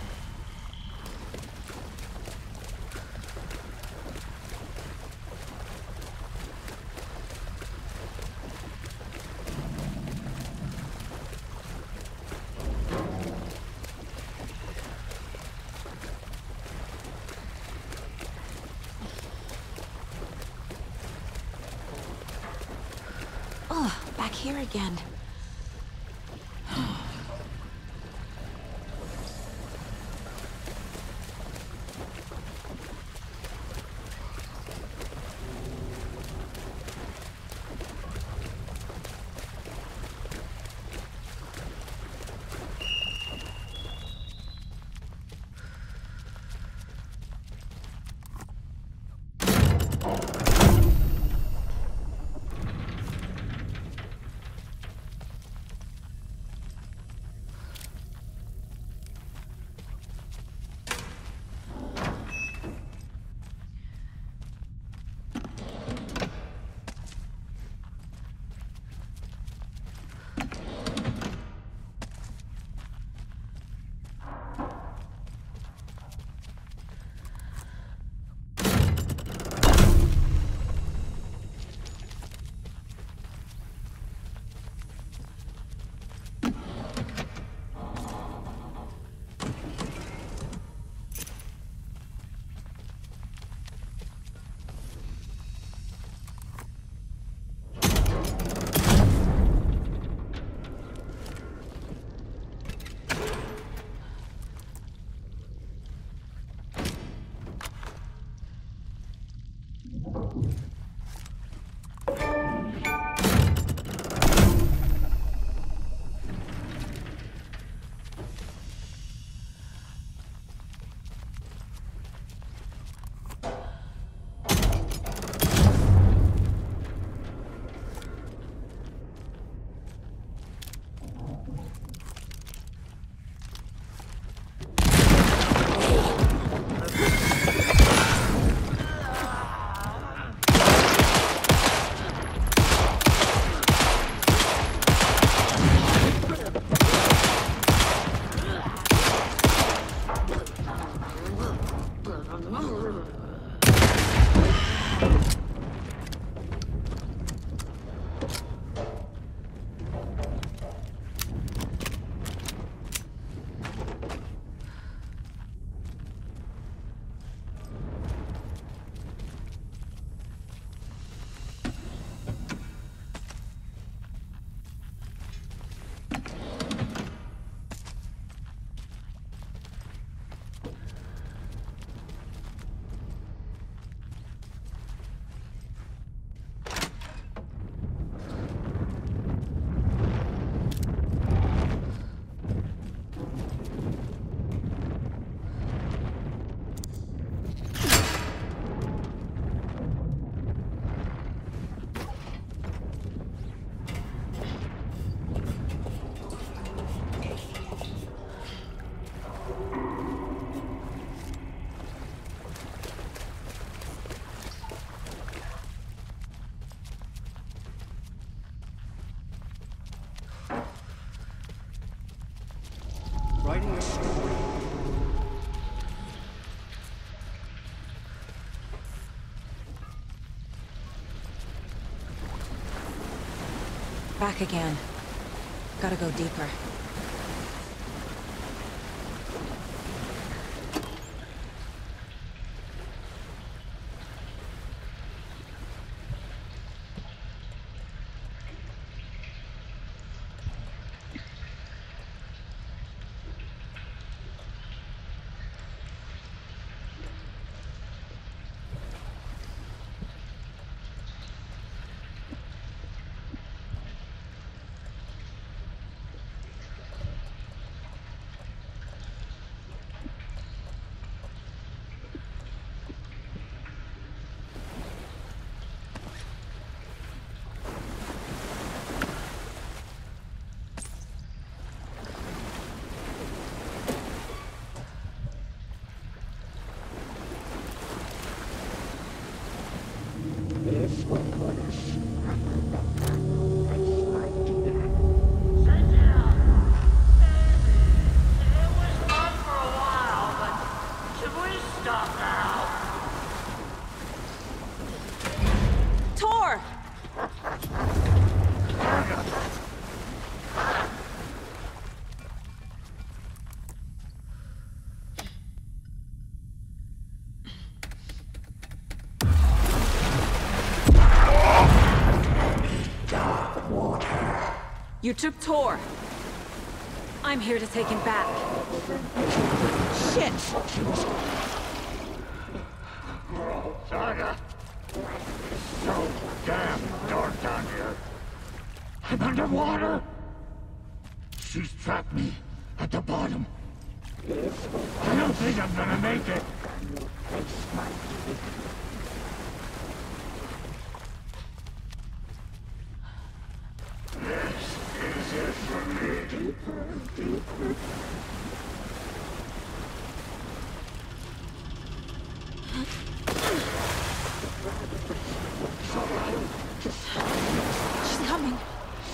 Oh, back here again. Writing a story. Back again. Gotta go deeper. You took Tor. I'm here to take him back. Shit! Saga! So damn dark down here. I'm underwater. She's trapped me at the bottom. I don't think I'm gonna make it. This is it for me. She's coming.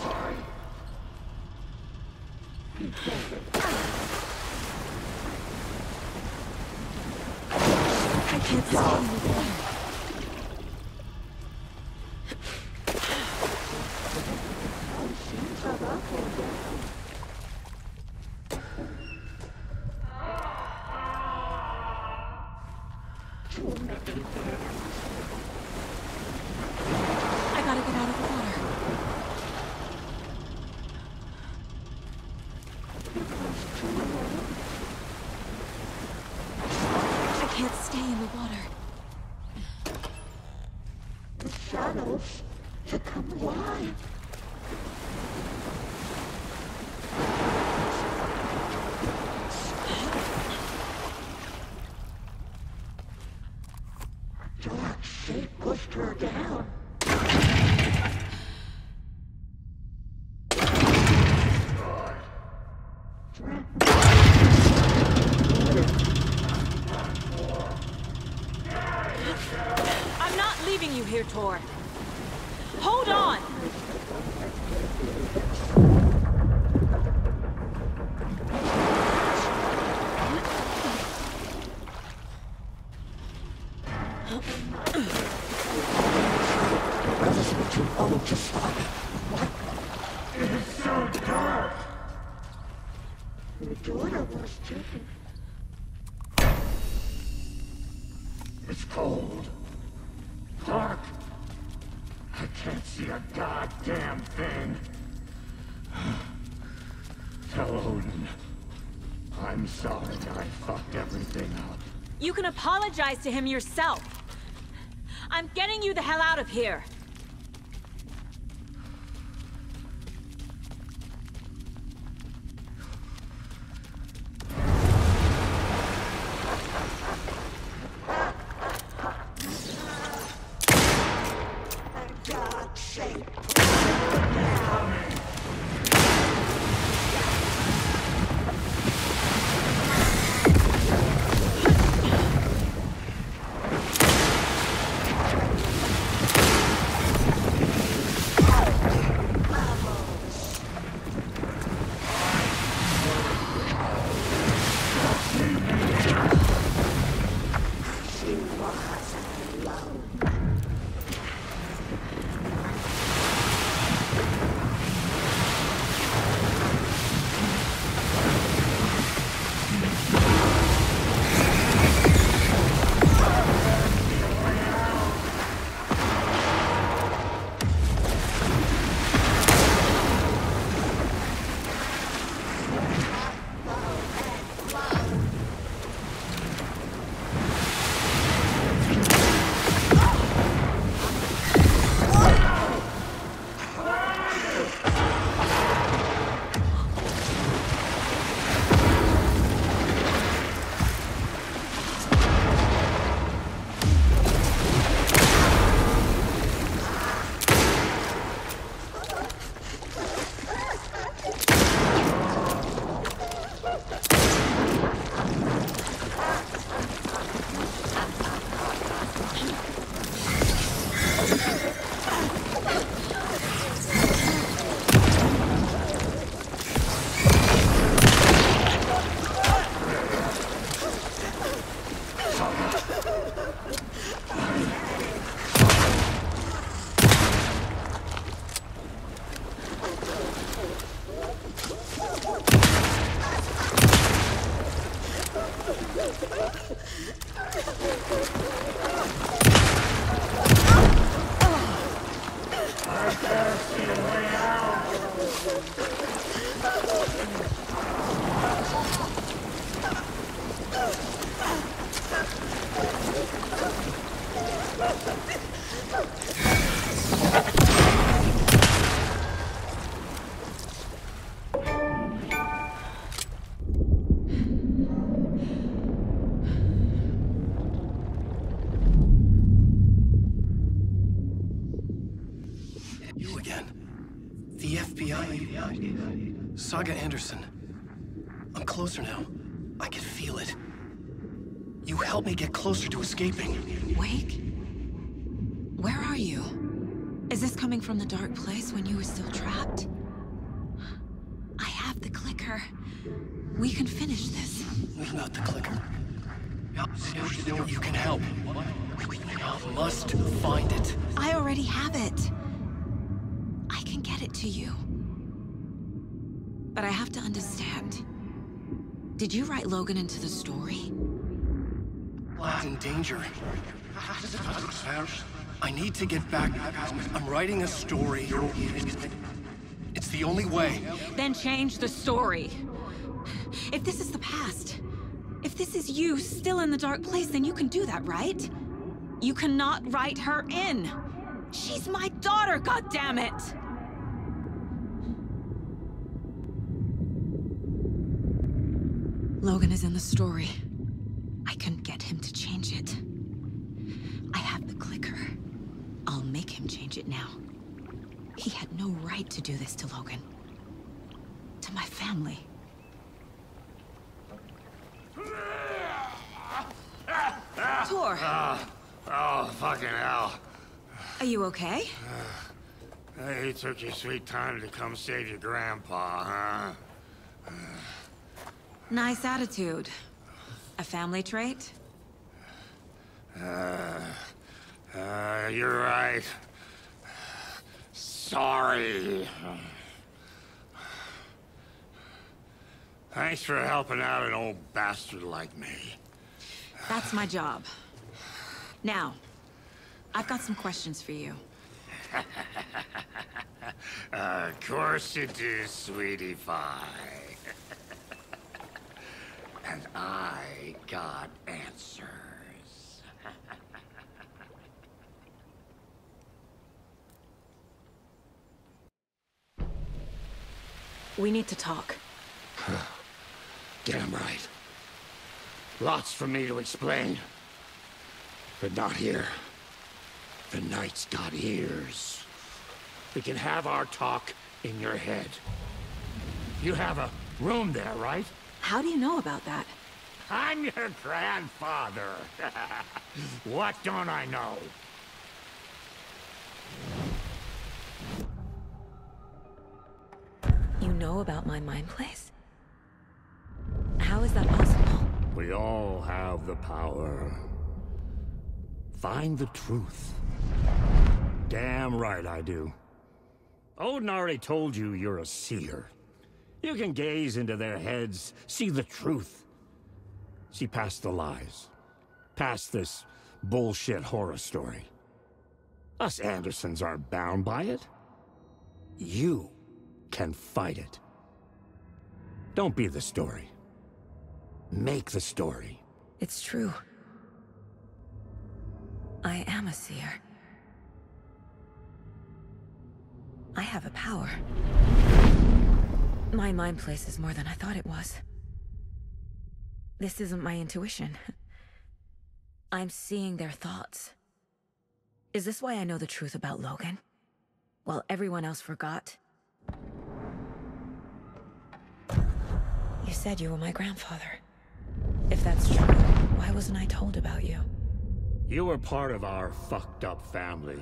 Sorry. I can't stay in the water. I gotta get out of the water. I can't stay in the water. The shadows to come alive. Dark shape pushed her down. I'm not leaving you here, Tor. Hold on! It's so dark. The daughter was taken. It's cold. Dark. I can't see a goddamn thing. Tell Odin. I'm sorry I fucked everything up. You can apologize to him yourself. I'm getting you the hell out of here. You again. The FBI. Saga Anderson. I'm closer now. I can feel it. You helped me get closer to escaping. Wake? Where are you? Is this coming from the dark place when you were still trapped? I have the clicker. We can finish this. We've got the clicker. You can help. We must find it. I already have it. I can get it to you. But I have to understand. Did you write Logan into the story? Lad's in danger. I need to get back. I'm writing a story. It's the only way. Then change the story. If this is the past, if this is you still in the dark place, then you can do that, right? You cannot write her in. She's my daughter, goddammit! Logan is in the story. I can get him to change it. I have the clicker. I'll make him change it now. He had no right to do this to Logan. To my family. Tor! Oh, fucking hell. Are you okay? You took your sweet time to come save your grandpa, huh? Nice attitude. A family trait? You're right. Sorry. Thanks for helping out an old bastard like me. That's my job. Now, I've got some questions for you. Of course you do, sweetie pie. And I got answers. We need to talk. Damn right. Lots for me to explain. But not here. The night's got ears. We can have our talk in your head. You have a room there, right? How do you know about that? I'm your grandfather. What don't I know? You know about my mind place? How is that possible? We all have the power. Find the truth. Damn right I do. Odin already told you you're a seer. You can gaze into their heads, see the truth. See past the lies. Past this bullshit horror story. Us Andersons aren't bound by it. You can fight it. Don't be the story. Make the story. It's true. I am a seer. I have a power. My mind place is more than I thought it was. This isn't my intuition. I'm seeing their thoughts. Is this why I know the truth about Logan? While everyone else forgot? You said you were my grandfather. If that's true, why wasn't I told about you? You were part of our fucked up family,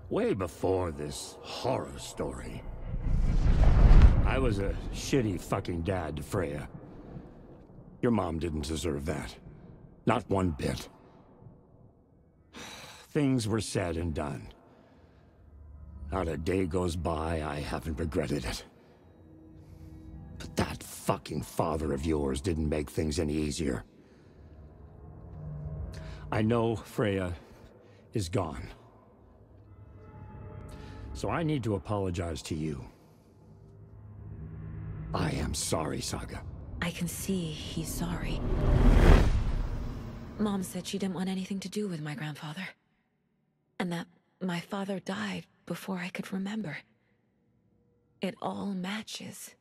way before this horror story. I was a shitty fucking dad to Freya. Your mom didn't deserve that. Not one bit. Things were said and done. Not a day goes by I haven't regretted it. But that fucking father of yours didn't make things any easier. I know Freya is gone. So I need to apologize to you. I am sorry, Saga. I can see he's sorry. Mom said she didn't want anything to do with my grandfather. And that my father died before I could remember. It all matches.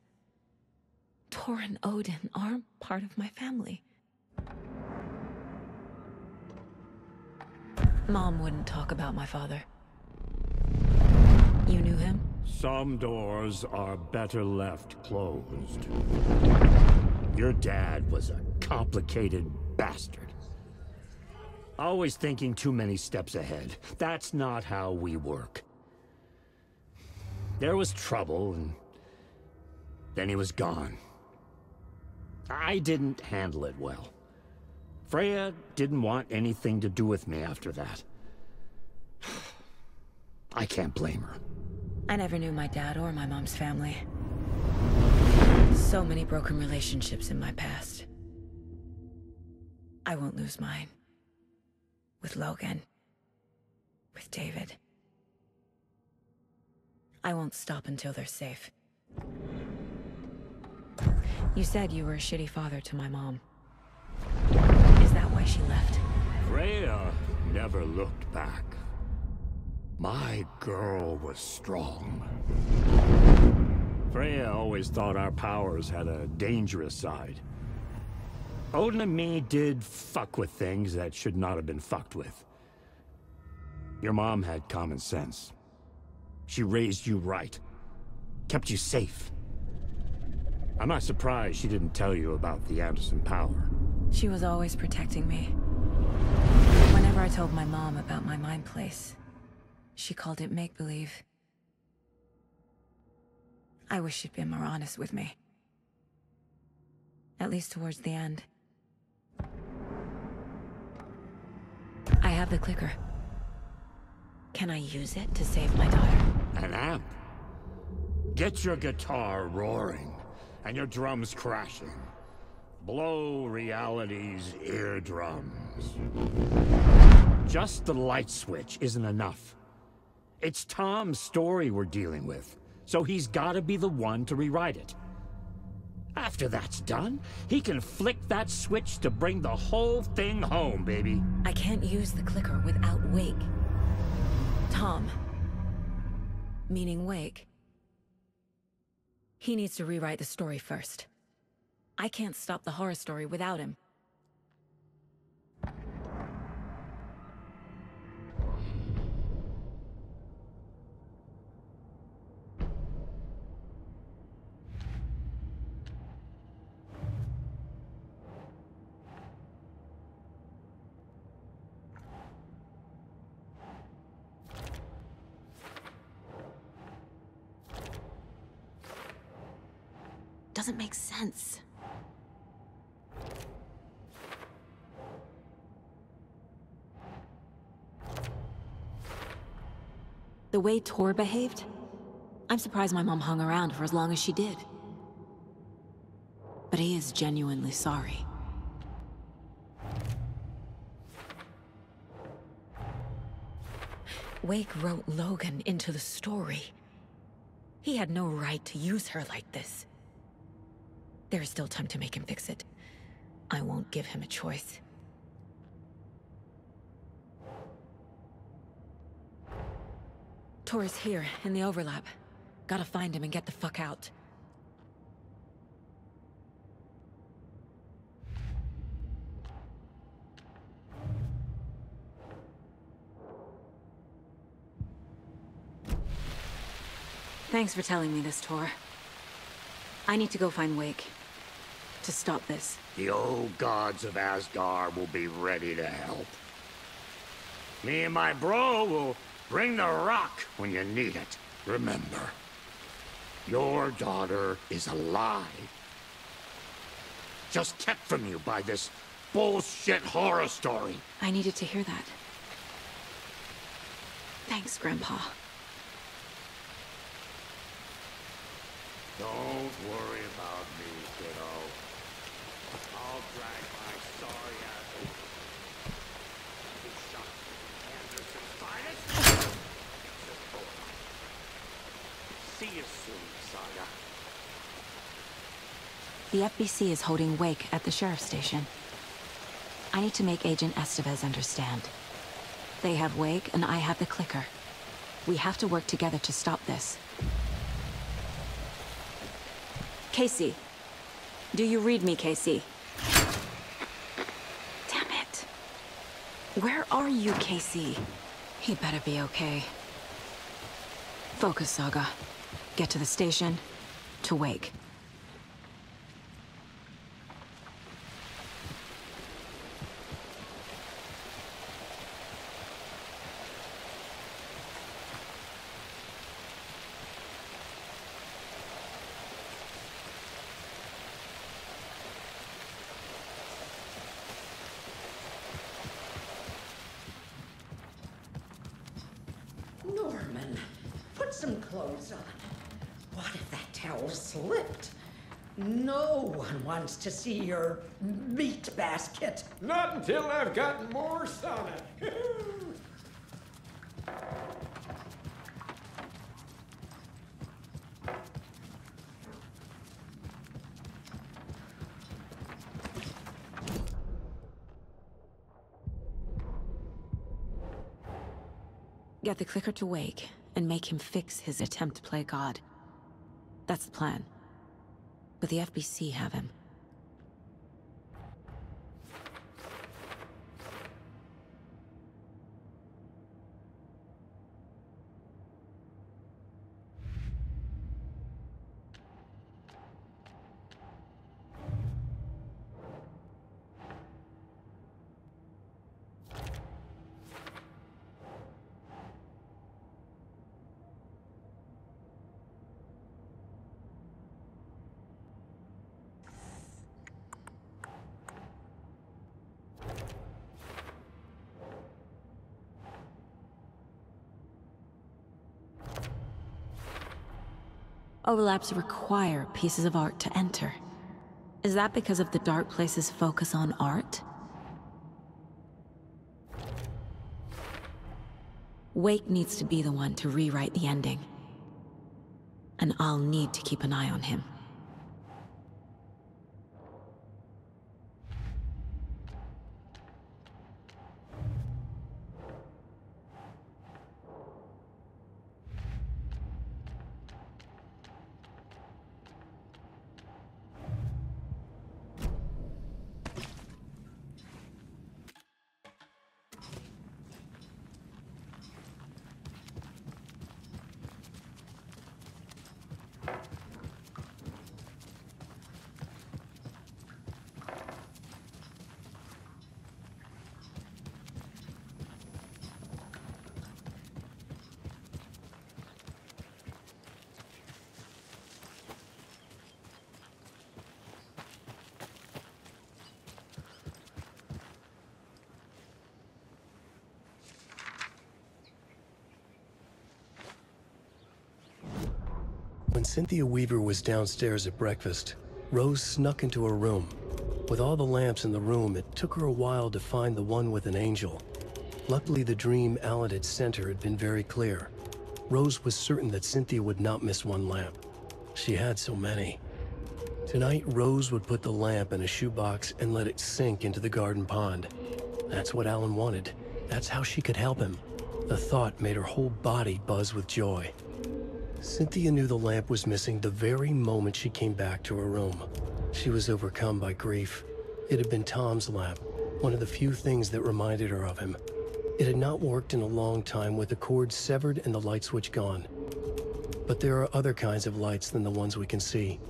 Tor and Odin aren't part of my family. Mom wouldn't talk about my father. You knew him? Some doors are better left closed. Your dad was a complicated bastard. Always thinking too many steps ahead. That's not how we work. There was trouble, and then he was gone. I didn't handle it well. Freya didn't want anything to do with me after that. I can't blame her. I never knew my dad or my mom's family. So many broken relationships in my past. I won't lose mine. With Logan. With David. I won't stop until they're safe. You said you were a shitty father to my mom. Is that why she left? Freya never looked back. My girl was strong. Freya always thought our powers had a dangerous side. Odin and me did fuck with things that should not have been fucked with. Your mom had common sense. She raised you right. Kept you safe. I'm not surprised she didn't tell you about the Anderson power. She was always protecting me. Whenever I told my mom about my mind place, she called it make-believe. I wish she'd been more honest with me. At least towards the end. I have the clicker. Can I use it to save my daughter? An amp? Get your guitar roaring, and your drums crashing. Blow reality's eardrums. Just the light switch isn't enough. It's Tom's story we're dealing with, so he's gotta be the one to rewrite it. After that's done, he can flick that switch to bring the whole thing home, baby. I can't use the clicker without Wake. Tom. Meaning Wake. He needs to rewrite the story first. I can't stop the horror story without him. Doesn't make sense. The way Tor behaved? I'm surprised my mom hung around for as long as she did. But he is genuinely sorry. Wake wrote Logan into the story. He had no right to use her like this. There is still time to make him fix it. I won't give him a choice. Tor is here, in the overlap. Gotta find him and get the fuck out. Thanks for telling me this, Tor. I need to go find Wake. To stop this. The old gods of Asgard will be ready to help. Me and my bro will bring the rock when you need it. Remember, your daughter is alive. Just kept from you by this bullshit horror story. I needed to hear that. Thanks, Grandpa. Don't worry about me, kiddo. I'll drag my sorry ass to shot Anderson's finest. Saga. The FBC is holding wake at the sheriff's station. I need to make Agent Estevez understand. They have wake and I have the clicker. We have to work together to stop this. Casey. Do you read me, Casey? Damn it. Where are you, Casey? He better be okay. Focus, Saga. Get to the station, to wake. Norman, put some clothes on. What if that towel slipped? No one wants to see your meat basket. Not until I've gotten more sauna. Get the clicker to wake, and make him fix his attempt to play God. That's the plan. But the FBC have him. Overlaps require pieces of art to enter. Is that because of the Dark Place's focus on art? Wake needs to be the one to rewrite the ending. And I'll need to keep an eye on him. When Cynthia Weaver was downstairs at breakfast, Rose snuck into her room. With all the lamps in the room, it took her a while to find the one with an angel. Luckily, the dream Alan had sent her had been very clear. Rose was certain that Cynthia would not miss one lamp. She had so many. Tonight, Rose would put the lamp in a shoebox and let it sink into the garden pond. That's what Alan wanted. That's how she could help him. The thought made her whole body buzz with joy. Cynthia knew the lamp was missing the very moment she came back to her room. She was overcome by grief. It had been Tom's lamp, one of the few things that reminded her of him. It had not worked in a long time with the cord severed and the light switch gone. But there are other kinds of lights than the ones we can see.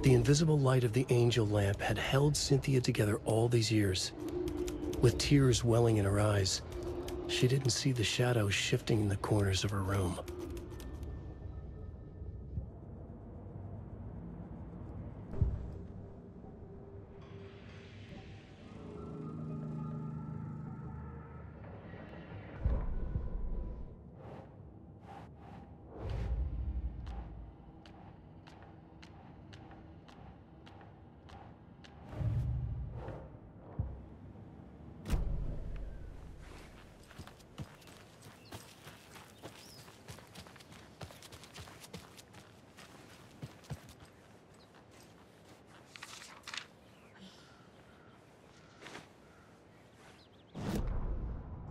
The invisible light of the angel lamp had held Cynthia together all these years. With tears welling in her eyes, she didn't see the shadows shifting in the corners of her room.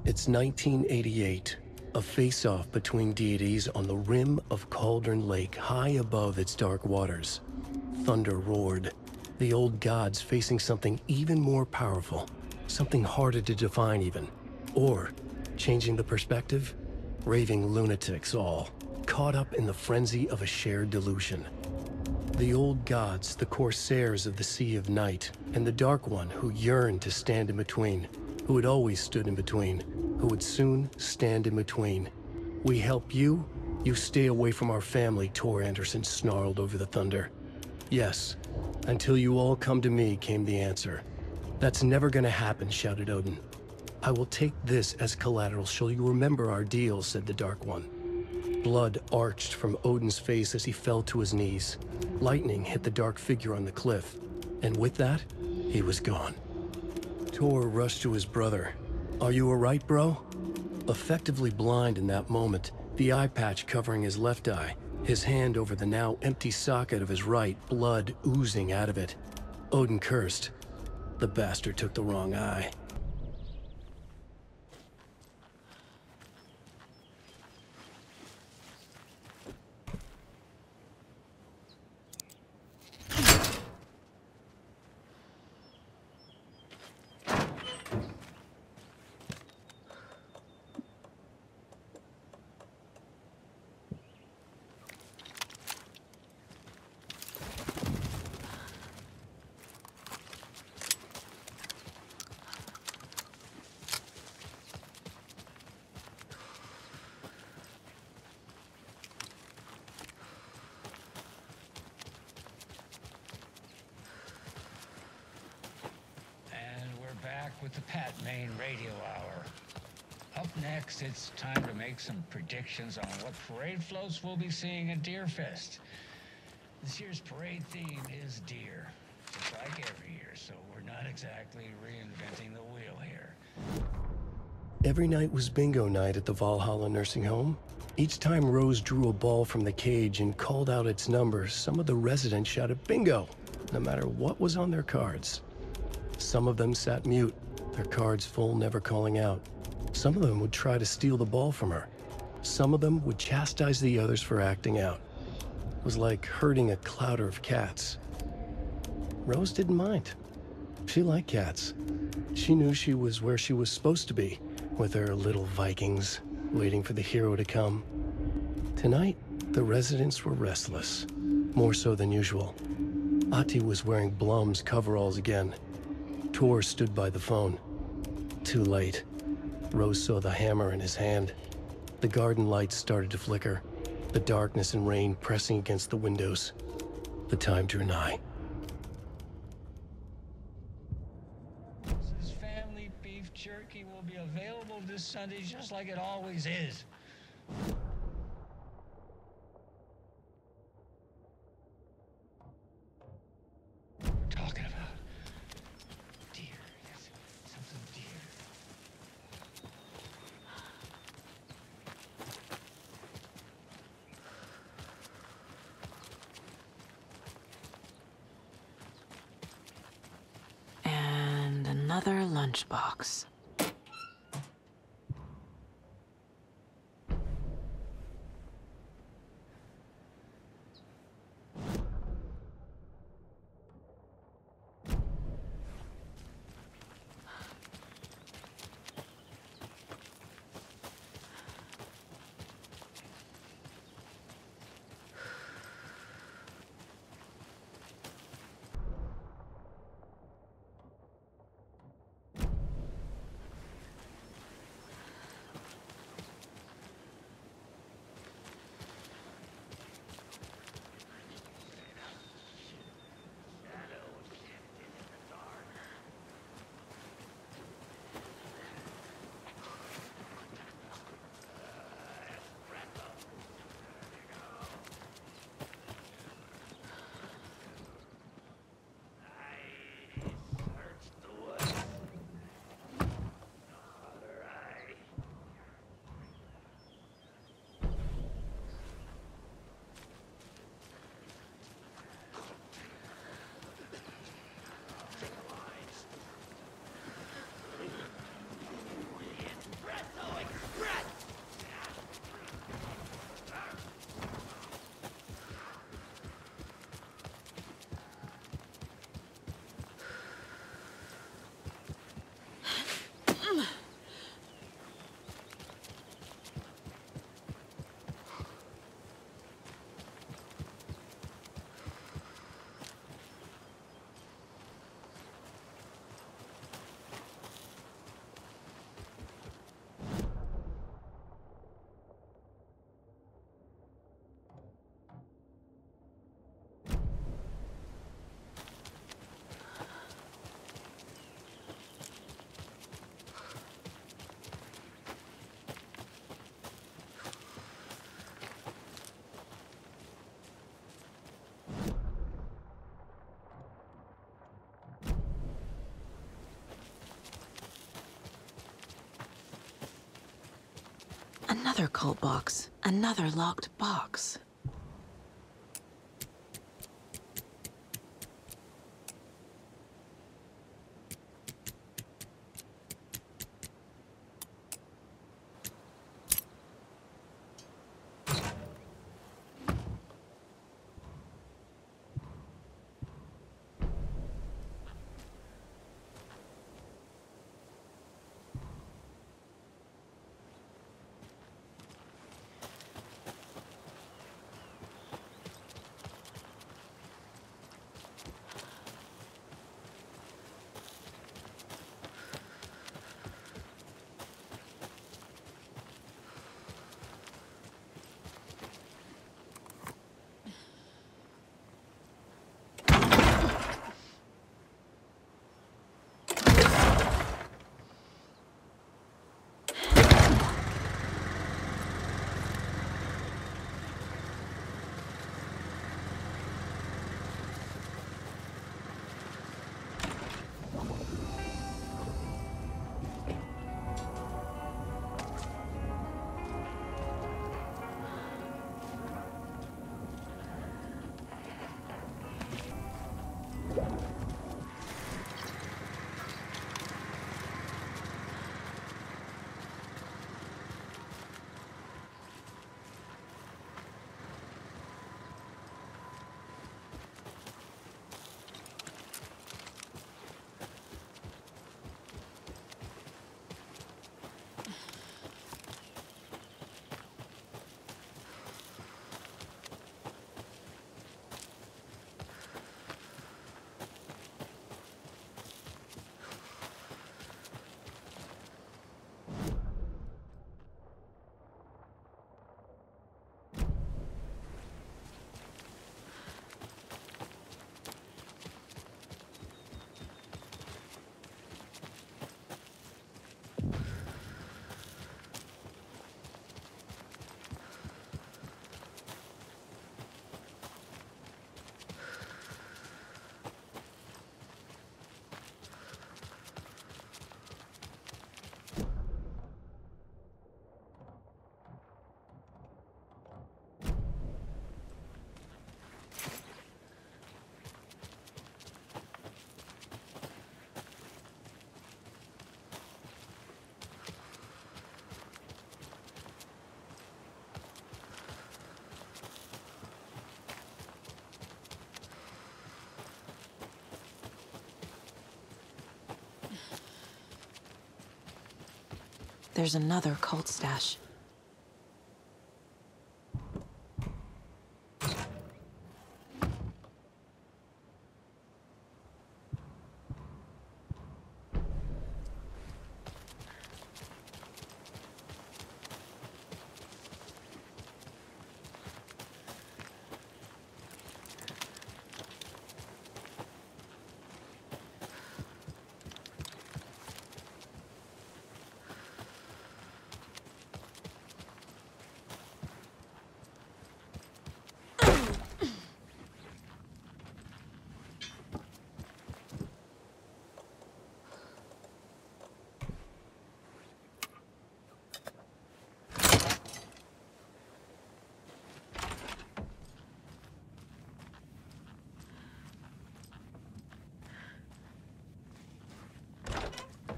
It's 1988, a face-off between deities on the rim of Cauldron Lake, high above its dark waters. Thunder roared, the old gods facing something even more powerful, something harder to define even. Or, changing the perspective, raving lunatics all, caught up in the frenzy of a shared delusion. The old gods, the corsairs of the Sea of Night, and the Dark One who yearned to stand in between, who had always stood in between, who would soon stand in between. We help you, you stay away from our family, Tor Anderson snarled over the thunder. Yes, until you all come to me, came the answer. That's never gonna happen, shouted Odin. I will take this as collateral, shall you remember our deal, said the Dark One. Blood arched from Odin's face as he fell to his knees. Lightning hit the dark figure on the cliff, and with that, he was gone. Tor rushed to his brother. Are you alright, bro? Effectively blind in that moment, the eye patch covering his left eye, his hand over the now empty socket of his right, blood oozing out of it. Odin cursed. The bastard took the wrong eye. With the Pat Main Radio Hour. Up next, it's time to make some predictions on what parade floats we'll be seeing at Deerfest. This year's parade theme is deer, just like every year, so we're not exactly reinventing the wheel here. Every night was bingo night at the Valhalla nursing home. Each time Rose drew a ball from the cage and called out its number, some of the residents shouted bingo, no matter what was on their cards. Some of them sat mute, their cards full, never calling out. Some of them would try to steal the ball from her. Some of them would chastise the others for acting out. It was like herding a clouder of cats. Rose didn't mind. She liked cats. She knew she was where she was supposed to be, with her little Vikings, waiting for the hero to come. Tonight, the residents were restless, more so than usual. Ahti was wearing Blum's coveralls again. Tor stood by the phone. Too late. Rose saw the hammer in his hand. The garden lights started to flicker, the darkness and rain pressing against the windows. The time drew nigh. This family beef jerky will be available this Sunday just like it always is. Talking about deer. Yes, something deer. And another lunchbox. Another cult box. Another locked box. There's another cult stash.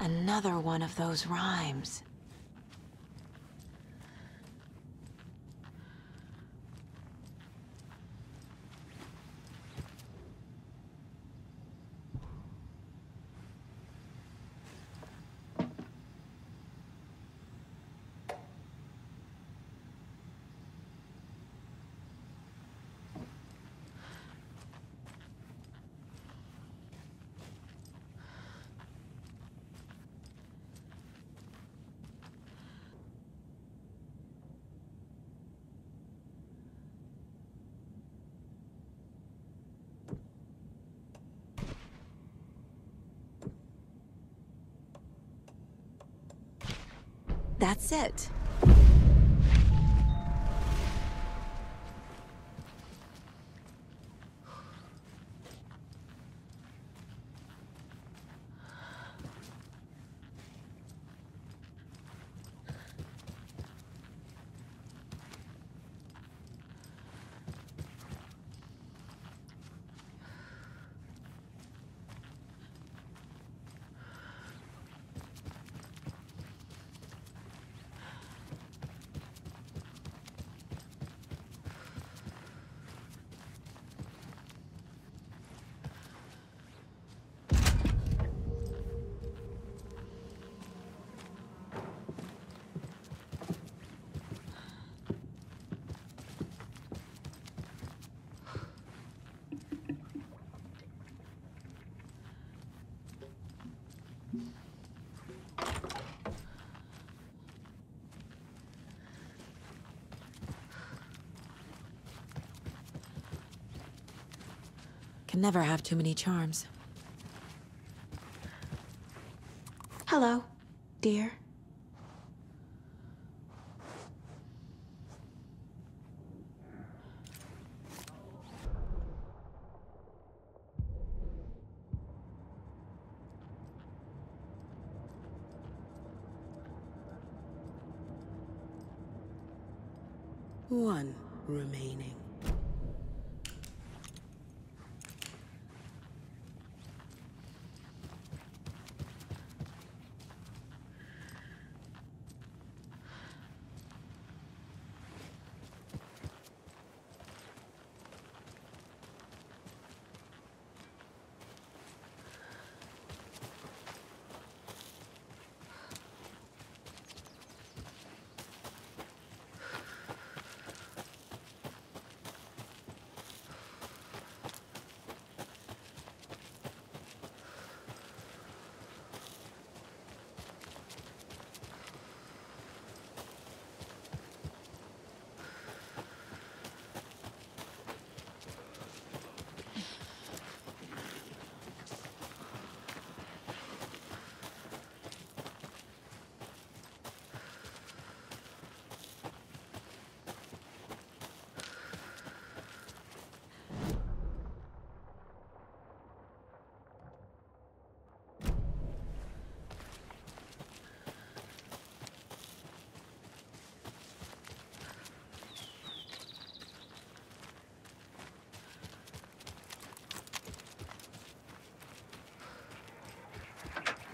Another one of those rhymes. That's it. Can never have too many charms. Hello, dear. One remaining.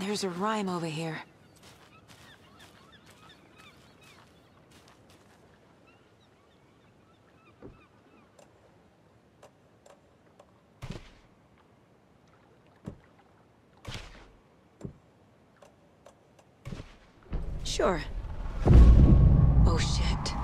There's a rhyme over here. Sure. Oh, shit.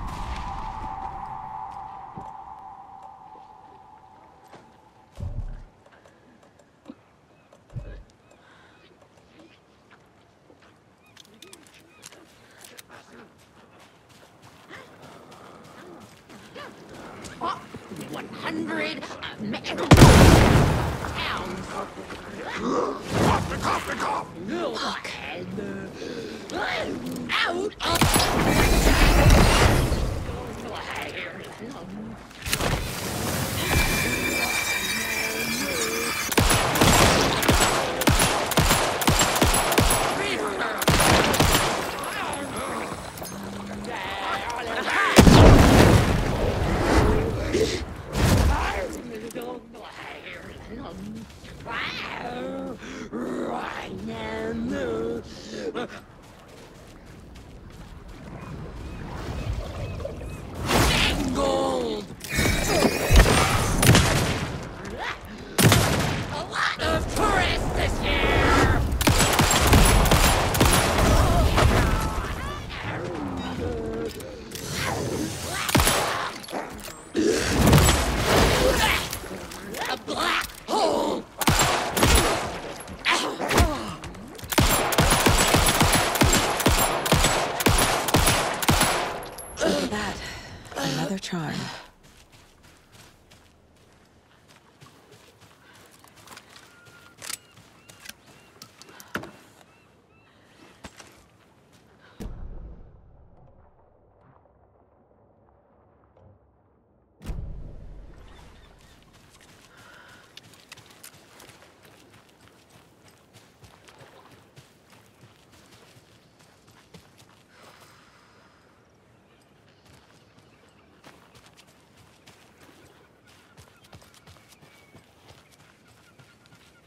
Charm.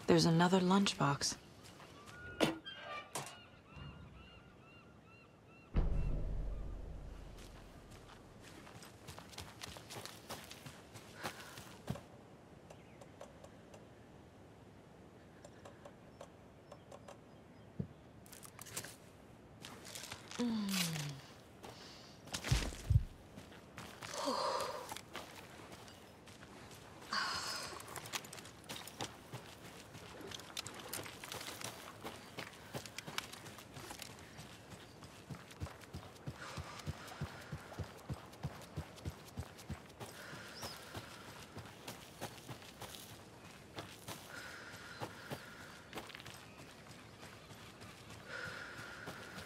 There's another lunchbox.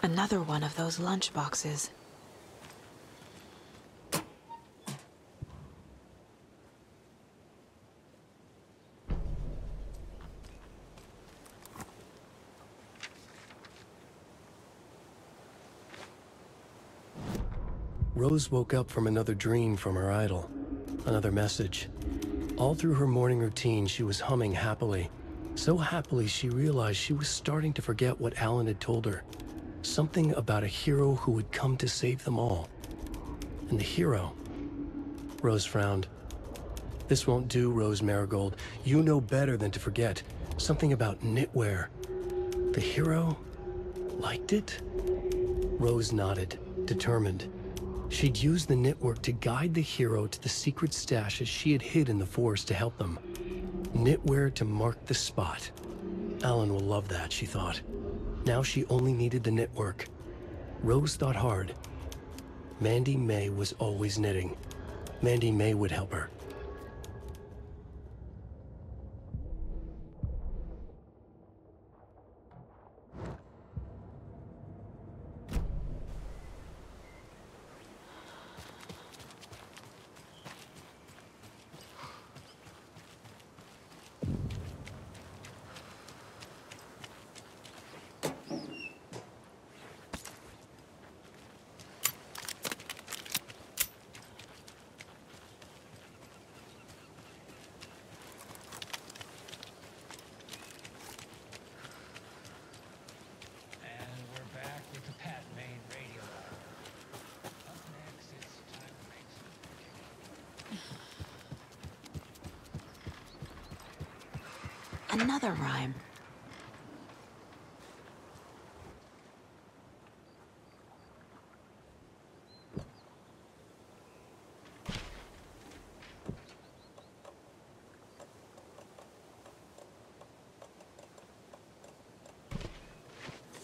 Another one of those lunch boxes. Rose woke up from another dream from her idol. Another message. All through her morning routine, she was humming happily. So happily, she realized she was starting to forget what Alan had told her. Something about a hero who would come to save them all. And the hero... Rose frowned. This won't do, Rose Marigold. You know better than to forget. Something about knitwear. The hero... liked it? Rose nodded, determined. She'd use the knitwork to guide the hero to the secret stashes she had hid in the forest to help them. Knitwear to mark the spot. Alan will love that, she thought. Now she only needed the knitwork. Rose thought hard. Mandy May was always knitting. Mandy May would help her. Another rhyme.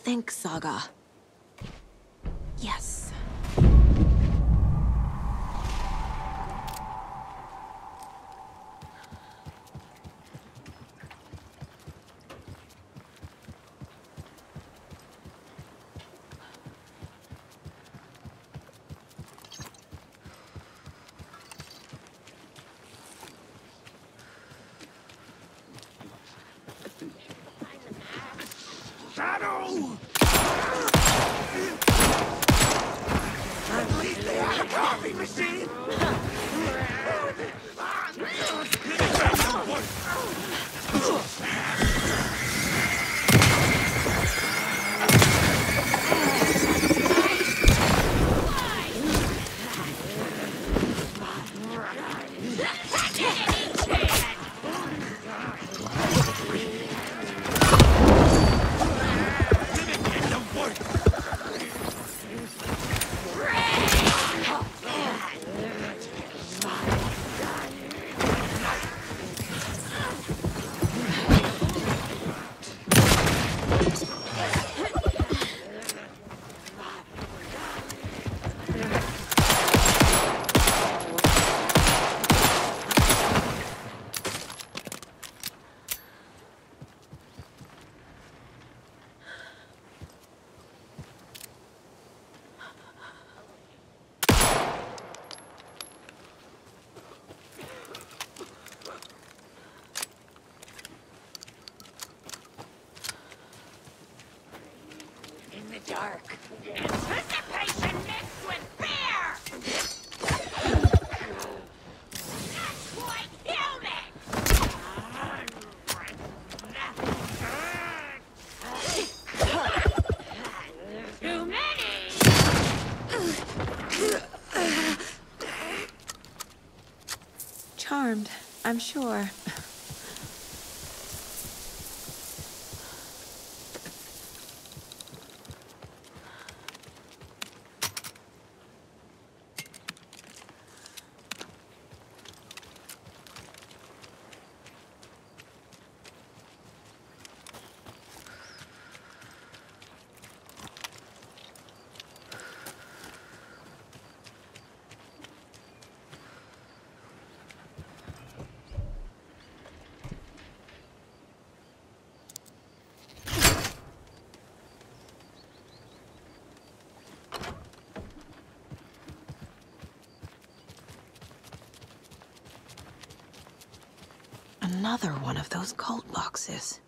Think, Saga. Yes. Shadow! At least they have a coffee machine! Dark. Anticipation mixed with fear! That's quite human! Too many! Charmed, I'm sure. Another one of those cult boxes.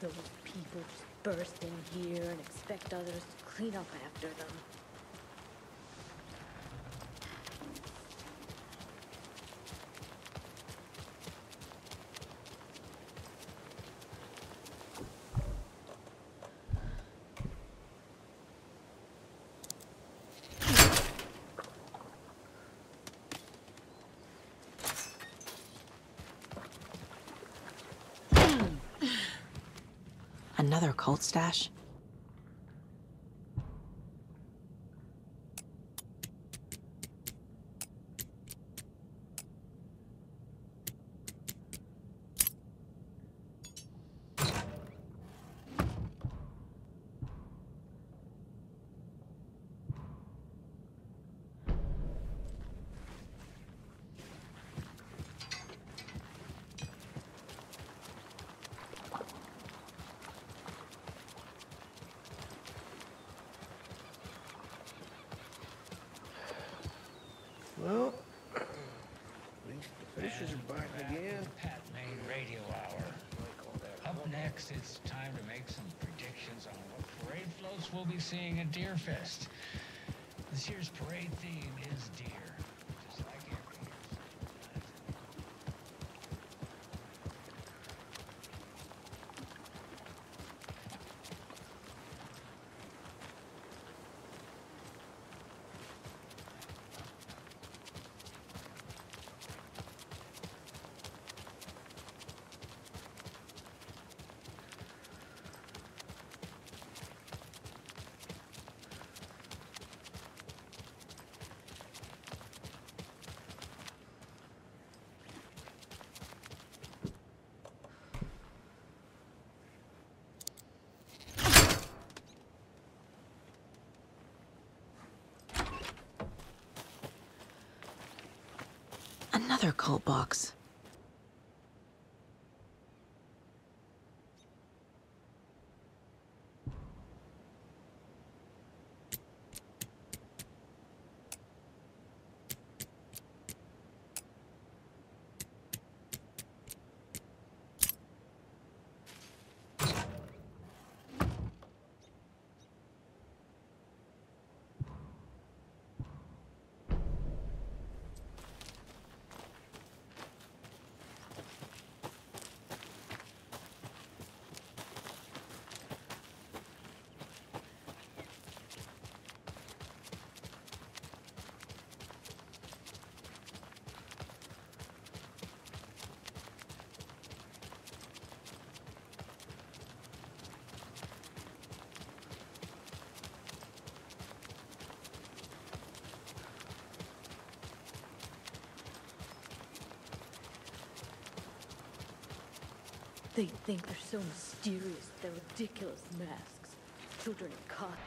Those people just burst in here and expect others to clean up after them. Another cult stash? Well, at least the fishes are biting again. Pat Main Radio Hour. Up next, it's time to make some predictions on what parade floats we'll be seeing at Deerfest. This year's parade theme is deer, just like every year. Another cult box. They think they're so mysterious, their ridiculous masks. Children in caught.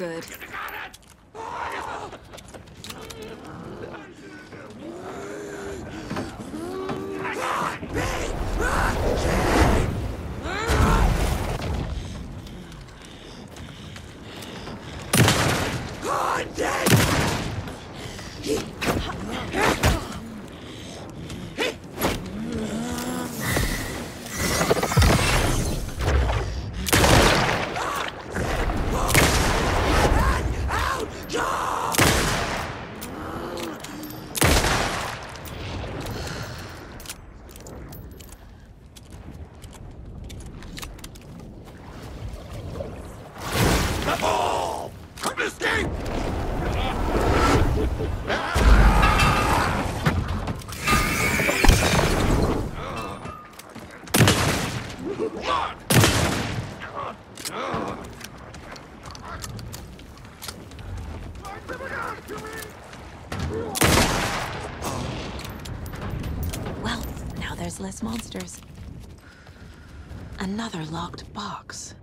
good. Well, now there's less monsters. Another locked box.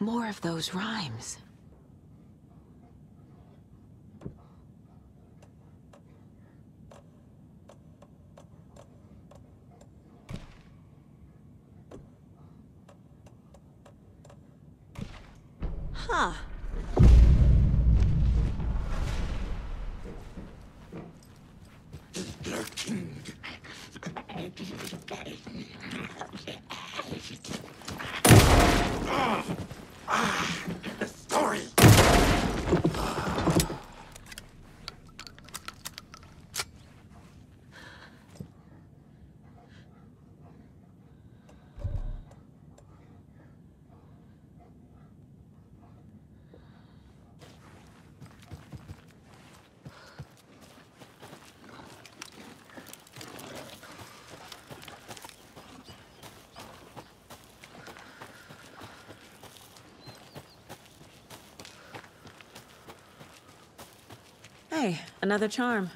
More of those rhymes. Huh. Story. Hey, another charm.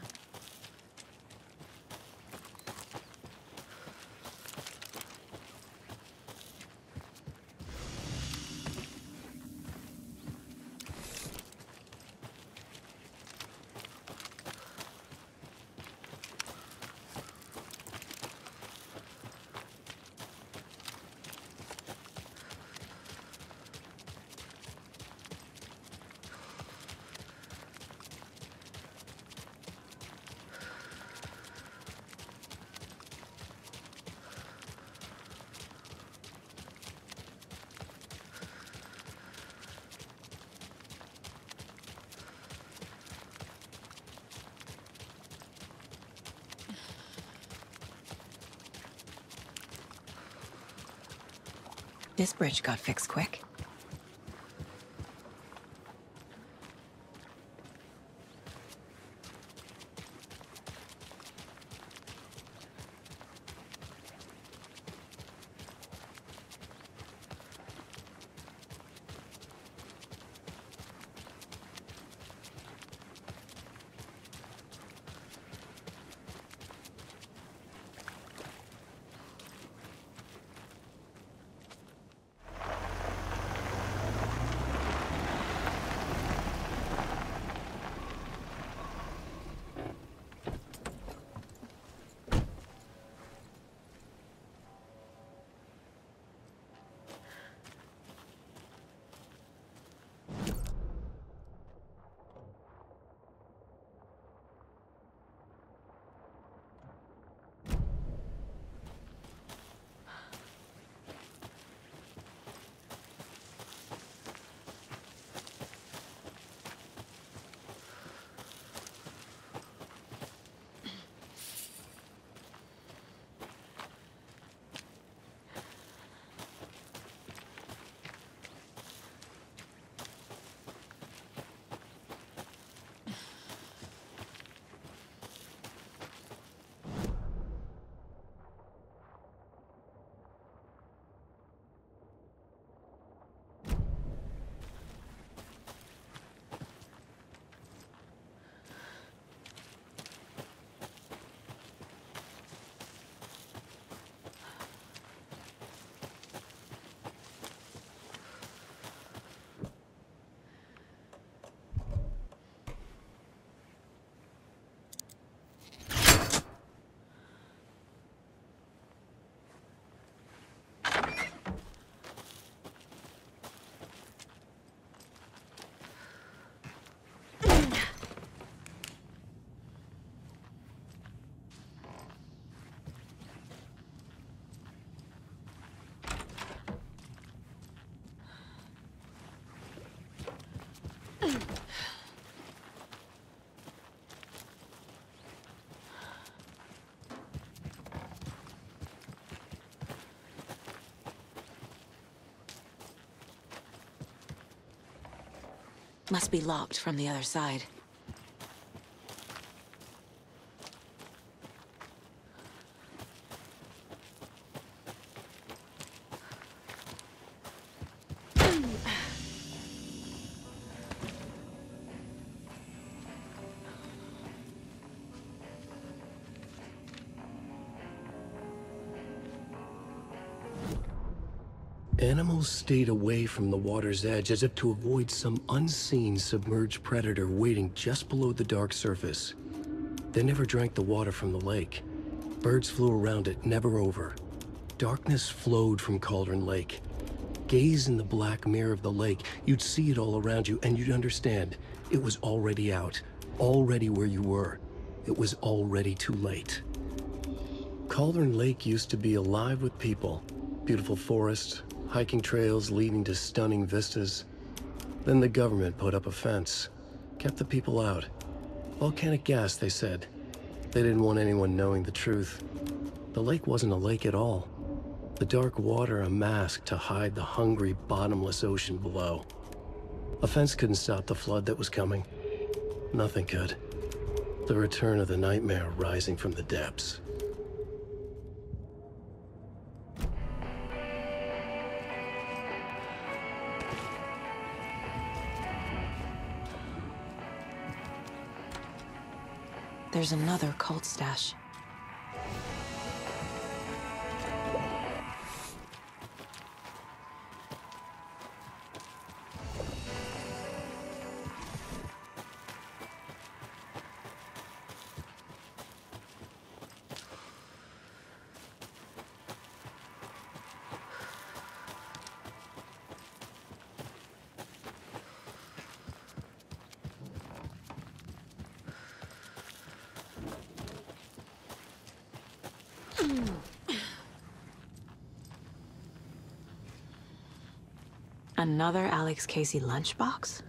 This bridge got fixed quick. Must be locked from the other side. Animals stayed away from the water's edge as if to avoid some unseen submerged predator waiting just below the dark surface. They never drank the water from the lake. Birds flew around it, never over. Darkness flowed from Cauldron Lake. Gaze in the black mirror of the lake, you'd see it all around you, and you'd understand. It was already out, already where you were. It was already too late. Cauldron Lake used to be alive with people. Beautiful forests, hiking trails leading to stunning vistas. Then the government put up a fence, kept the people out. Volcanic gas, they said. They didn't want anyone knowing the truth. The lake wasn't a lake at all. The dark water a mask to hide the hungry, bottomless ocean below. A fence couldn't stop the flood that was coming. Nothing could. The return of the nightmare rising from the depths. There's another cult stash. Another Alex Casey lunchbox?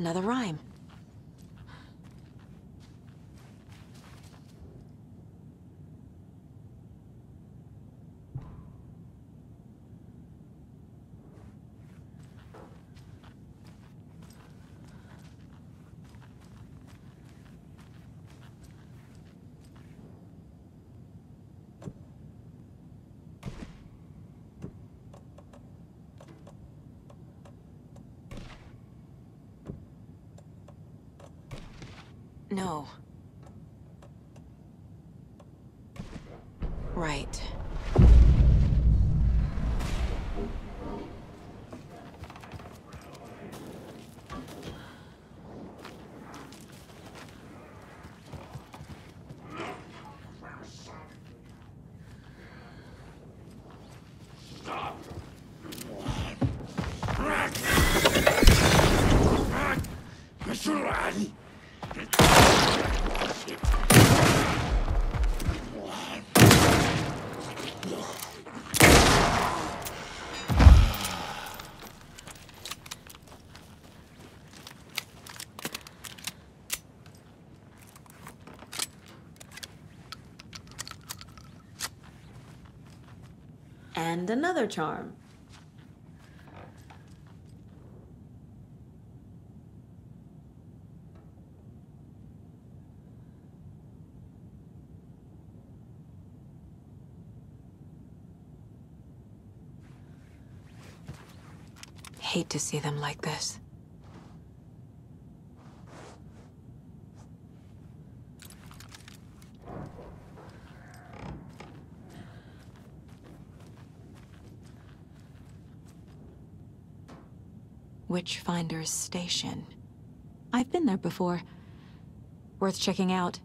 Another rhyme. No. Right. And another charm. Hate to see them like this. Witchfinder's Station. I've been there before. Worth checking out.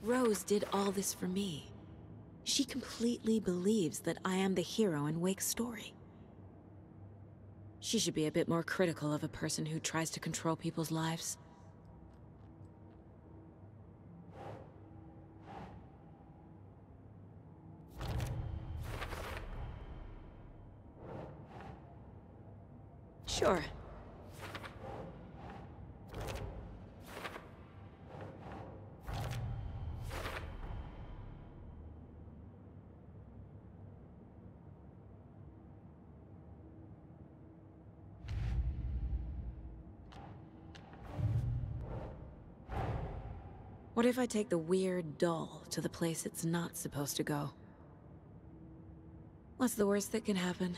Rose did all this for me. She completely believes that I am the hero in Wake's story. She should be a bit more critical of a person who tries to control people's lives. Sure. What if I take the weird doll to the place it's not supposed to go? What's the worst that can happen?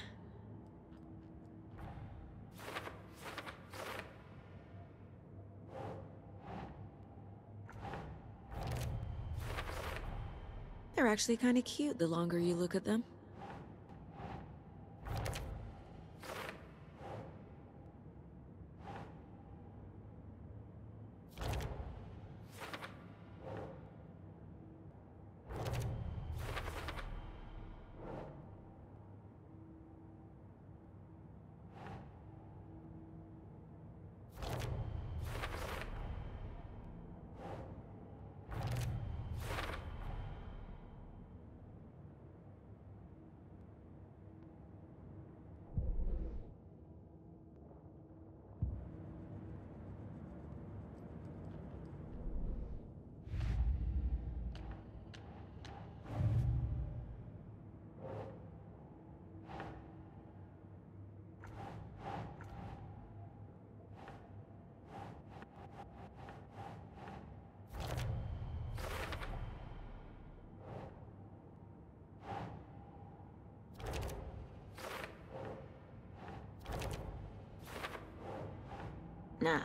They're actually kind of cute the longer you look at them. Nah.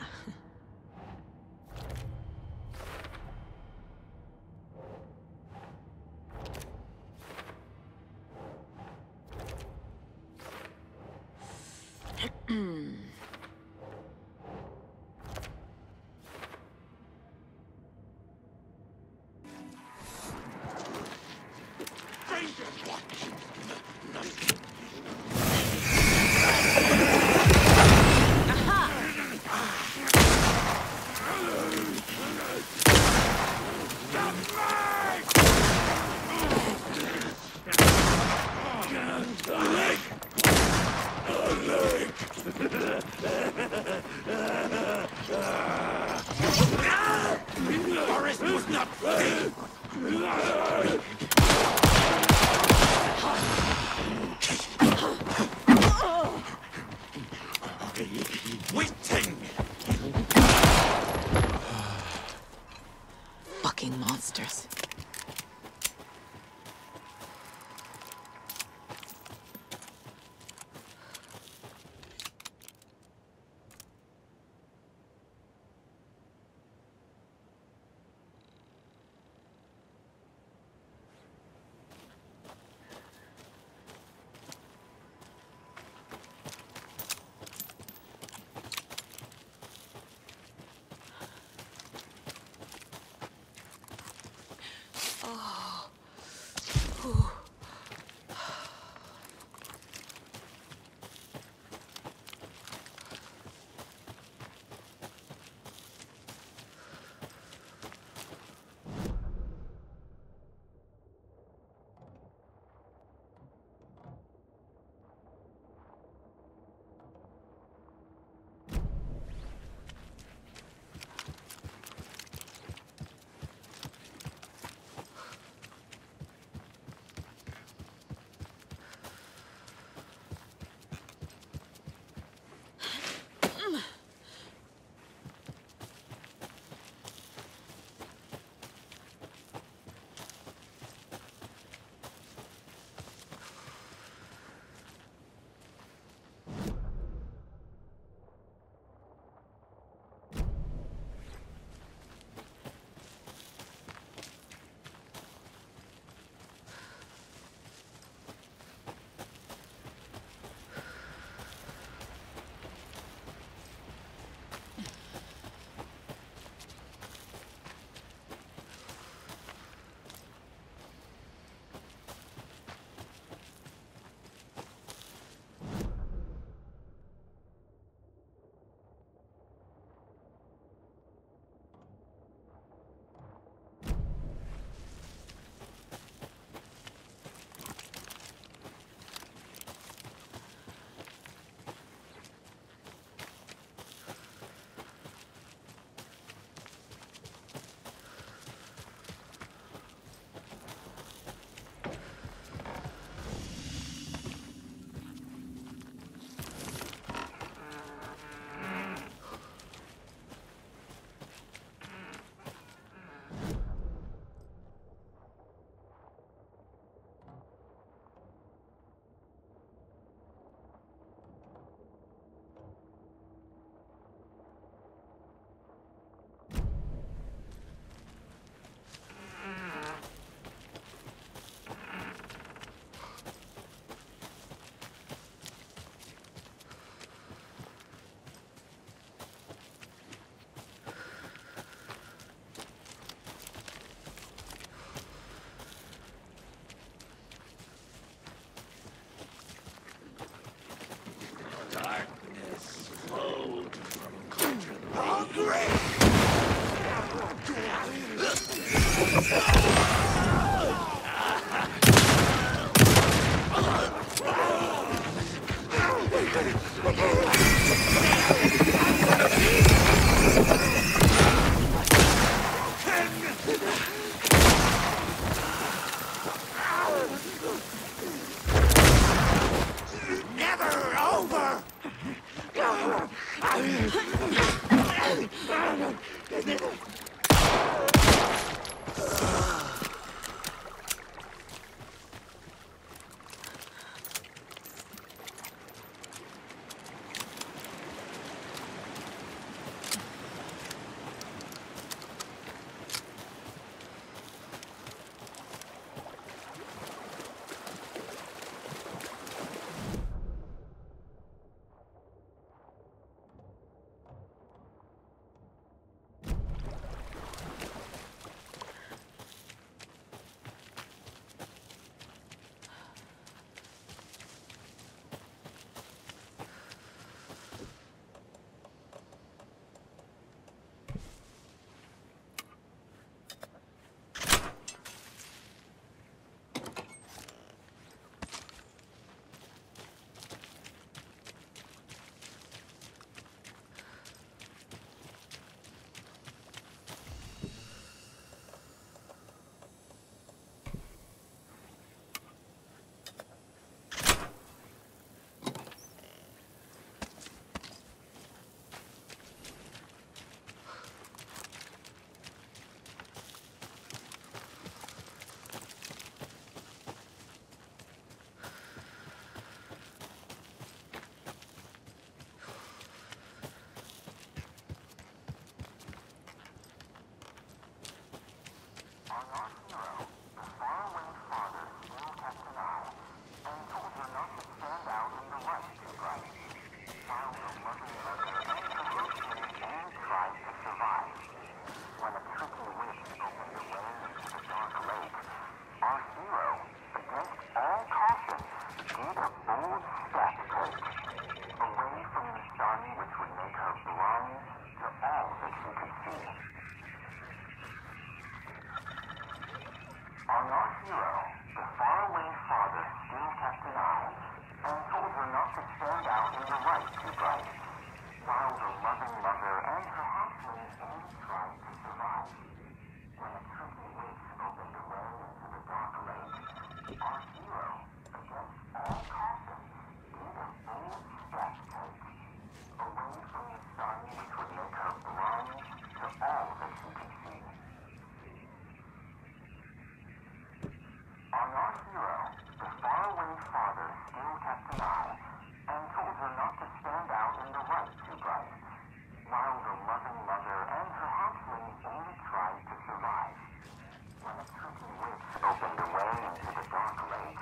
light too bright, while the loving mother and her hatchlings all tried to survive. When a tricky witch opened the way into the dark lake, our hero, against all caution, did a bold step take, away from the sun which would make her blind to all that she could see. On our hero, the faraway father still kept an eye, and told her not to stand out in the light too bright, while the loving mother and her hatchlings only tried to survive. When a tricky witch opened the way into the dark lake,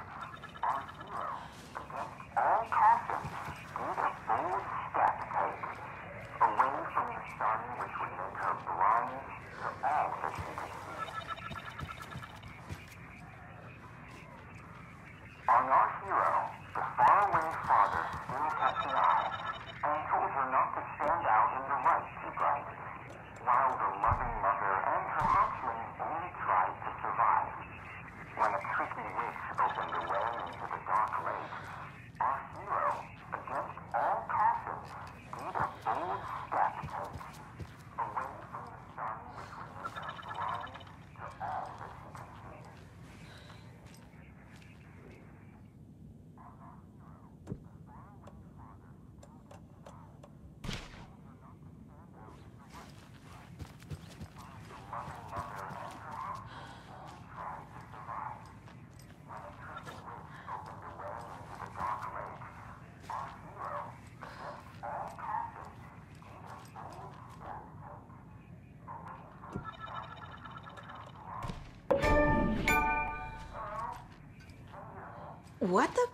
our hero, against all caution, did a bold step take, away from the sun which would make her blind to all that she could see. On our hero, the faraway father still kept an eye, and told her not to stand out in the light too bright, while the loving mother and her hatchlings only tried to survive. When a tricky witch opened the way into the dark lake, our hero, against all caution, did a bold step take, away from the sun which would make her blind to all that she could see. What the?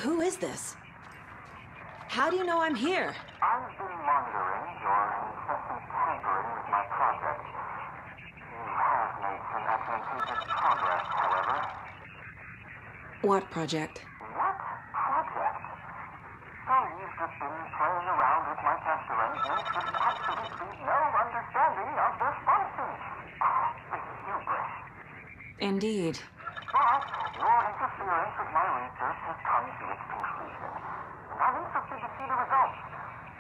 Who is this? How do you know I'm here? I've been monitoring your incessant tampering with my project. You have made some advantageous progress, however. What project? What project? So you've just been playing around with my test arrangements with absolutely no understanding of their functions. This is hubris. Indeed. But your interference with my research has come to its conclusion. I'm interested to see the results.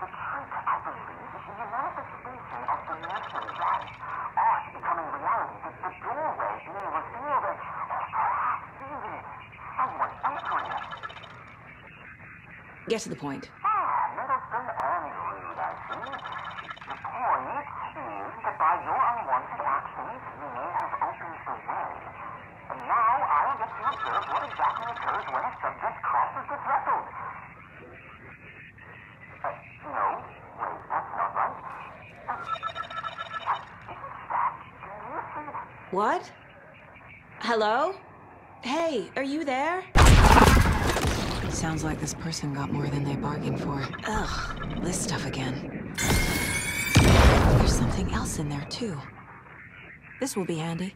The trick, I believe, is the manifestation of the nursery rhyme. Art becoming reality, the doorway being revealed, and perhaps even someone entering it. Get to the point. Middleton and rude, I see. The point is that by your unwanted actions, you may have opened the way. And now I'll get to observe what exactly occurs when a subject crosses the threshold. No, wait, that's not right. Do you see that? What? Hello? Hey, are you there? Sounds like this person got more than they bargained for. Ugh, this stuff again. There's something else in there, too. This will be handy.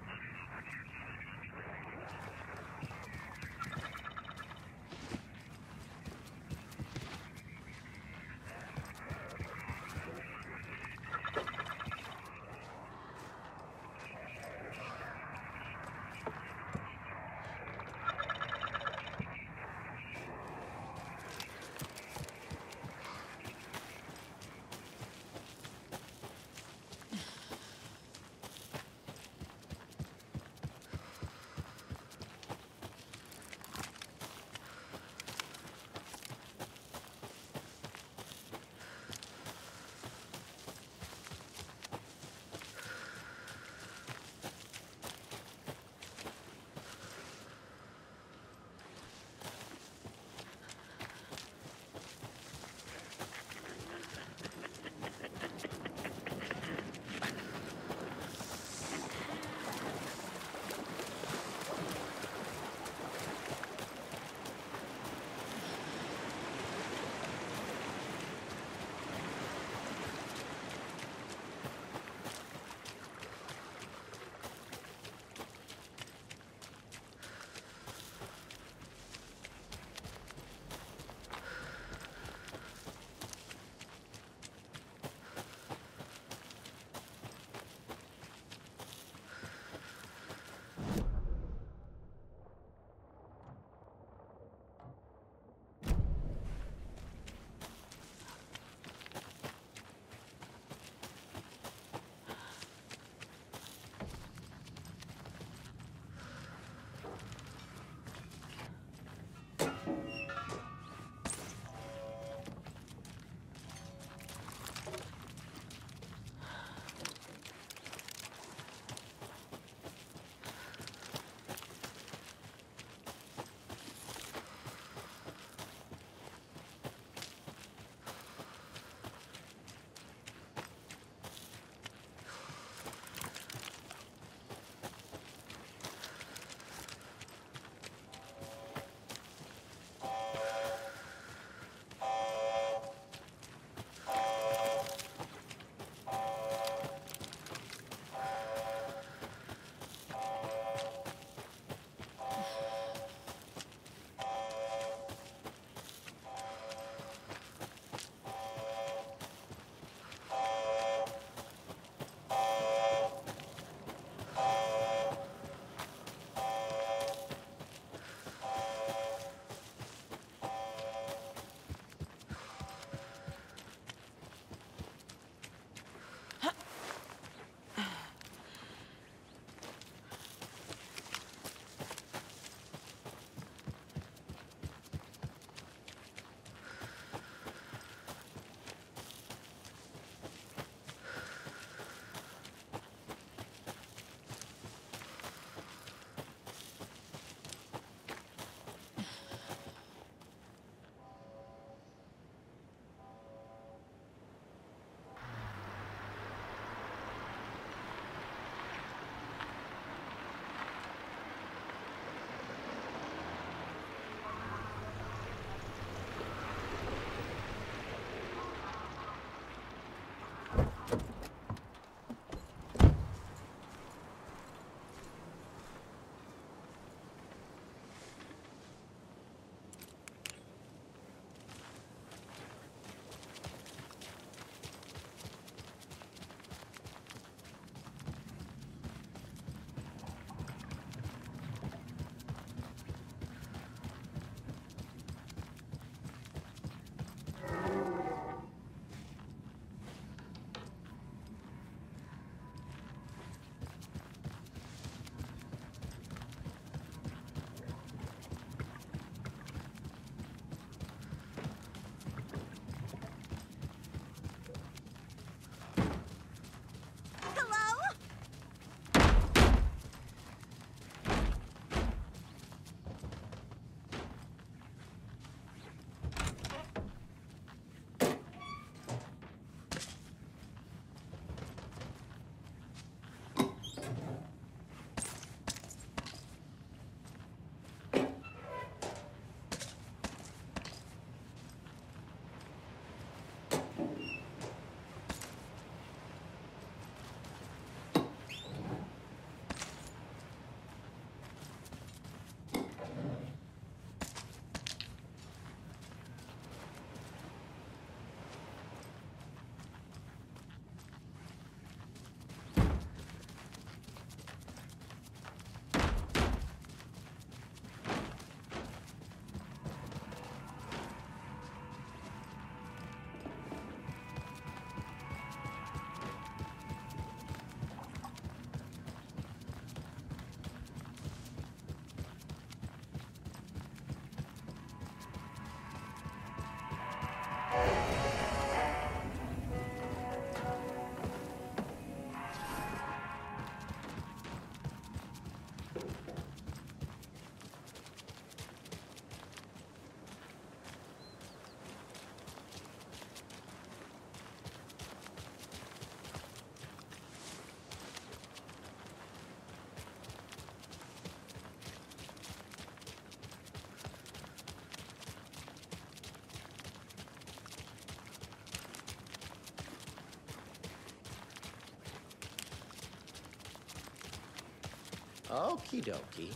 Okie dokie.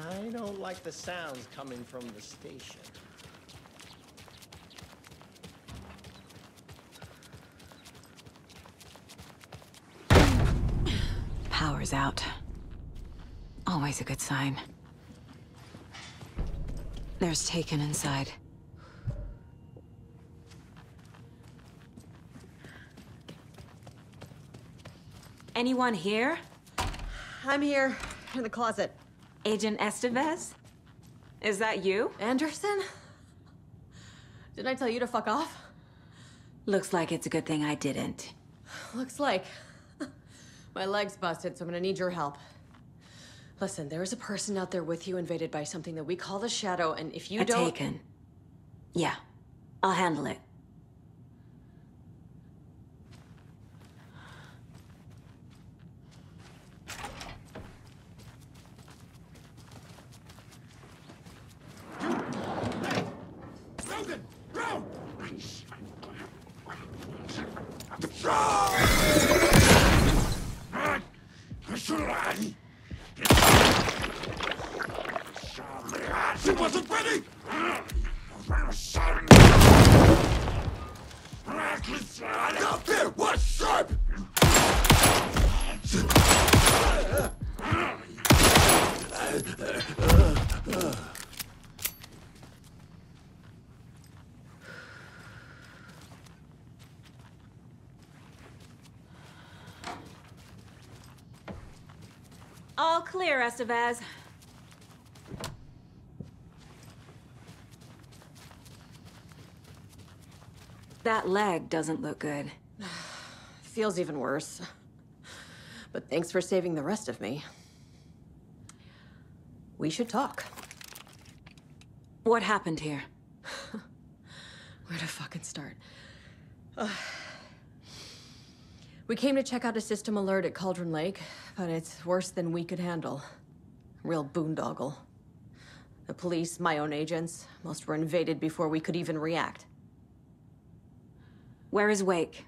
I don't like the sounds coming from the station. Power's out. Always a good sign. There's Taken inside. Anyone here? I'm here, in the closet. Agent Estevez? Is that you? Anderson? Didn't I tell you to fuck off? Looks like it's a good thing I didn't. Looks like. My leg's busted, so I'm gonna need your help. Listen, there is a person out there with you invaded by something that we call the Shadow, and if you don't... Taken. Yeah, I'll handle it. She wasn't ready! Up here, what's up? All clear, Estevez. That leg doesn't look good. Feels even worse. But thanks for saving the rest of me. We should talk. What happened here? Where to fucking start? We came to check out a system alert at Cauldron Lake, but it's worse than we could handle. Real boondoggle. The police, my own agents, most were invaded before we could even react. Where is Wake?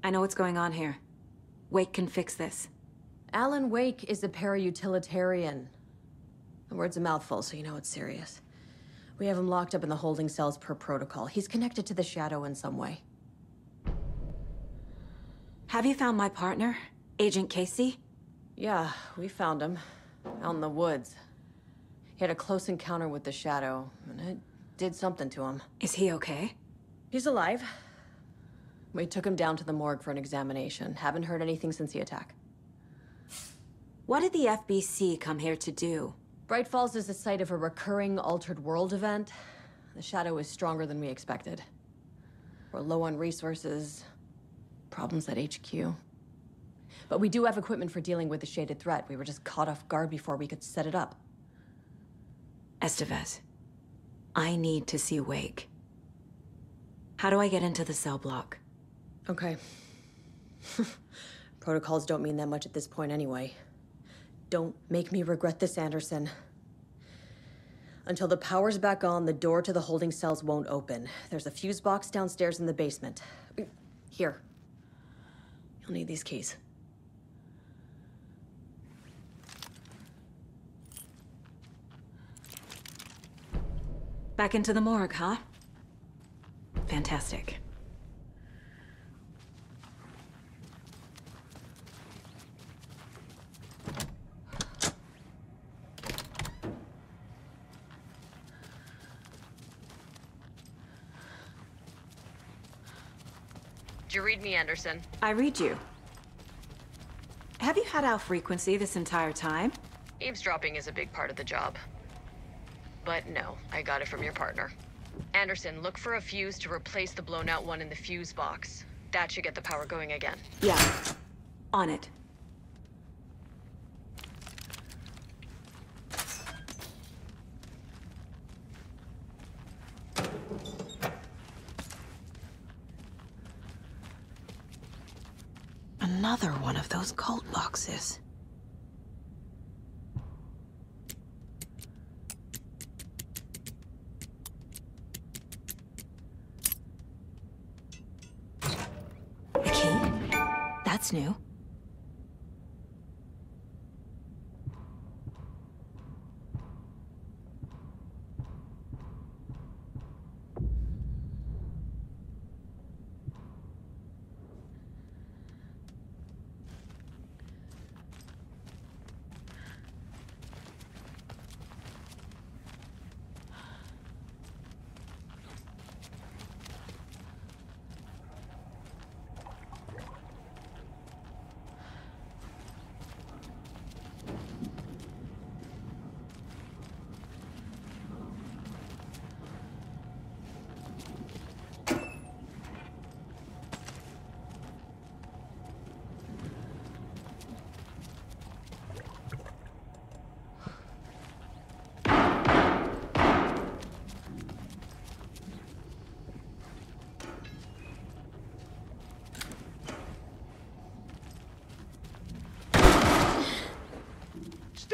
I know what's going on here. Wake can fix this. Alan Wake is a para-utilitarian. The word's a mouthful, so you know it's serious. We have him locked up in the holding cells per protocol. He's connected to the Shadow in some way. Have you found my partner, Agent Casey? Yeah, we found him. Out in the woods. He had a close encounter with the Shadow, and it did something to him. Is he okay? He's alive. We took him down to the morgue for an examination. Haven't heard anything since the attack. What did the FBC come here to do? Bright Falls is the site of a recurring altered world event. The Shadow is stronger than we expected. We're low on resources. Problems at HQ. But we do have equipment for dealing with the shaded threat. We were just caught off guard before we could set it up. Estevez, I need to see Wake. How do I get into the cell block? Okay. Protocols don't mean that much at this point anyway. Don't make me regret this, Anderson. Until the power's back on, the door to the holding cells won't open. There's a fuse box downstairs in the basement. Here. You'll need these keys. Back into the morgue, huh? Fantastic. Did you read me, Anderson? I read you. Have you had our frequency this entire time? Eavesdropping is a big part of the job. But no, I got it from your partner. Anderson, look for a fuse to replace the blown out one in the fuse box. That should get the power going again. Yeah. On it. Another one of those cult boxes. A key? That's new.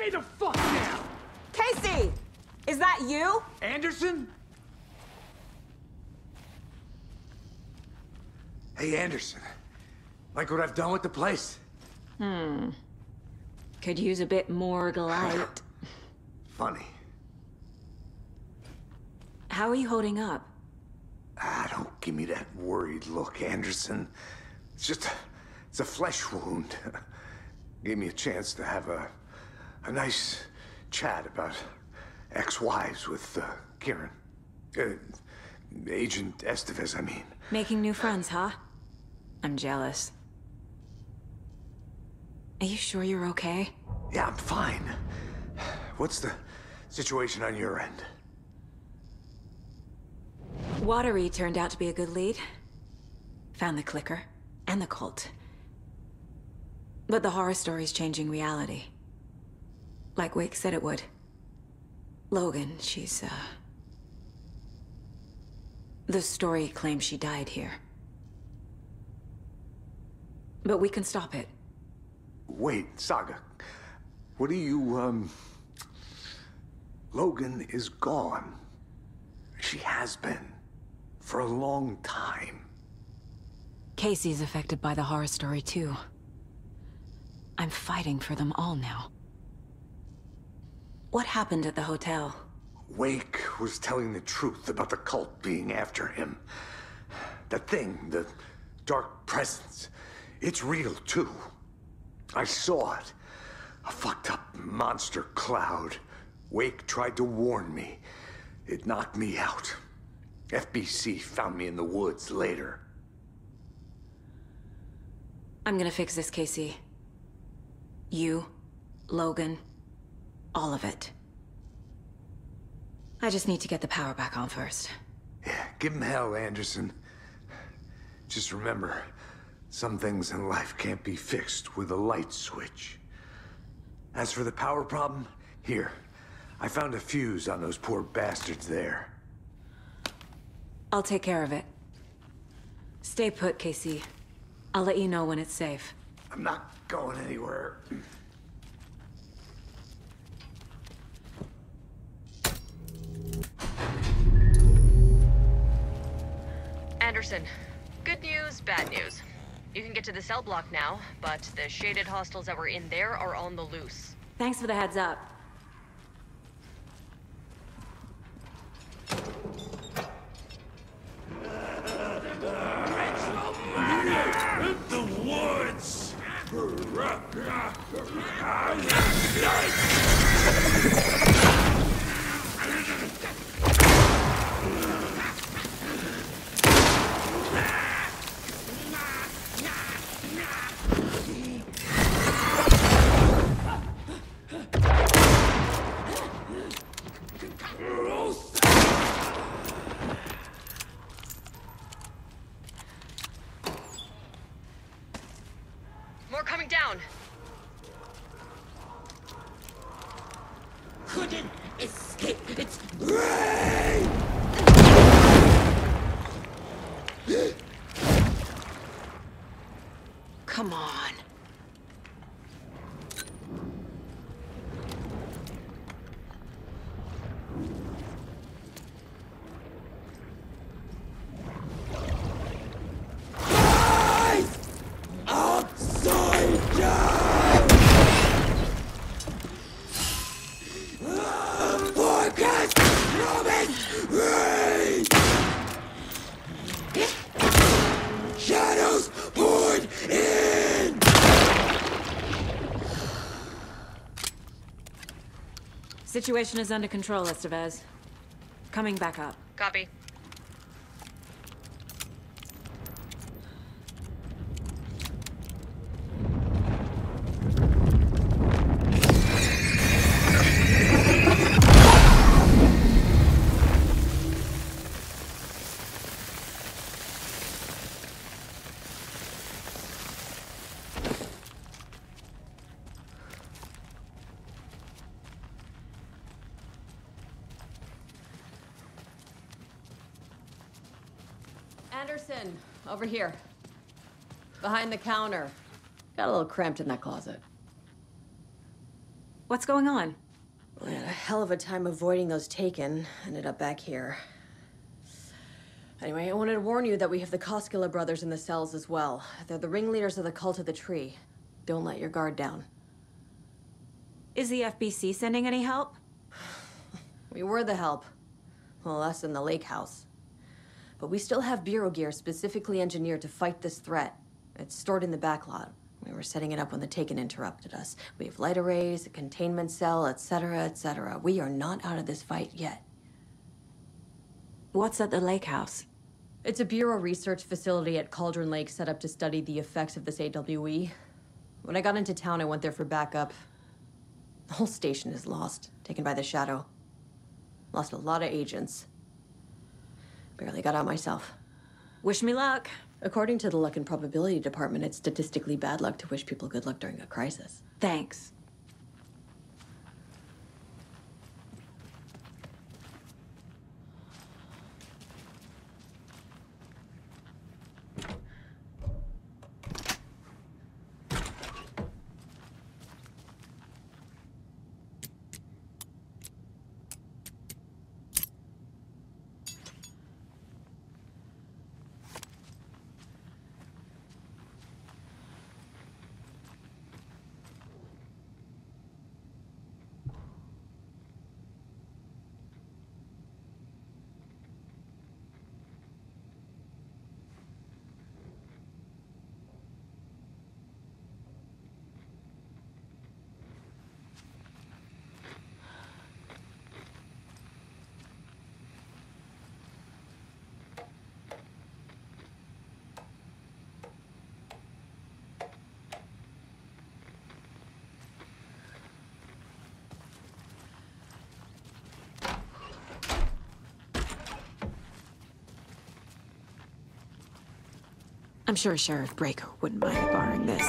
Lay the fuck down! Casey! Is that you? Anderson? Hey, Anderson. Like what I've done with the place? Could use a bit more light. Funny. How are you holding up? Don't give me that worried look, Anderson. It's a flesh wound. Gave me a chance to have a nice chat about ex-wives with Kieran. Agent Estevez, I mean. Making new friends, huh? I'm jealous. Are you sure you're okay? Yeah, I'm fine. What's the situation on your end? Watery turned out to be a good lead. Found the clicker and the cult. But the horror story's changing reality. Like Wake said it would. Logan, she's, the story claims she died here. But we can stop it. Wait, Saga. What do you, Logan is gone. She has been. For a long time. Casey's affected by the horror story, too. I'm fighting for them all now. What happened at the hotel? Wake was telling the truth about the cult being after him. That thing, the dark presence, it's real, too. I saw it. A fucked up monster cloud. Wake tried to warn me. It knocked me out. FBC found me in the woods later. I'm gonna fix this, Casey. You, Logan, all of it. I just need to get the power back on first. Yeah, give him hell, Anderson. Just remember, some things in life can't be fixed with a light switch. As for the power problem, here. I found a fuse on those poor bastards there. I'll take care of it. Stay put, Casey. I'll let you know when it's safe. I'm not going anywhere. Anderson, good news, bad news. You can get to the cell block now, but the shaded hostiles that were in there are on the loose. Thanks for the heads up. The woods! More coming down. Couldn't escape its rain! Come on. Upside down! Forecast promise rain! Shadows poured in! Situation is under control, Estevez. Coming back up. Copy. Anderson, over here. Behind the counter. Got a little cramped in that closet. What's going on? We had a hell of a time avoiding those taken. Ended up back here. Anyway, I wanted to warn you that we have the Koskela Brothers in the cells as well. They're the ringleaders of the Cult of the Tree. Don't let your guard down. Is the FBC sending any help? We were the help. Well, us in the lake house. But we still have bureau gear specifically engineered to fight this threat. It's stored in the backlot. We were setting it up when the Taken interrupted us. We have light arrays, a containment cell, etc., etc. We are not out of this fight yet. What's at the lake house? It's a bureau research facility at Cauldron Lake set up to study the effects of this AWE. When I got into town, I went there for backup. The whole station is lost, taken by the Shadow. Lost a lot of agents. Barely got out myself. Wish me luck. According to the Luck and Probability Department, it's statistically bad luck to wish people good luck during a crisis. Thanks. I'm sure Sheriff Breaker wouldn't mind borrowing this.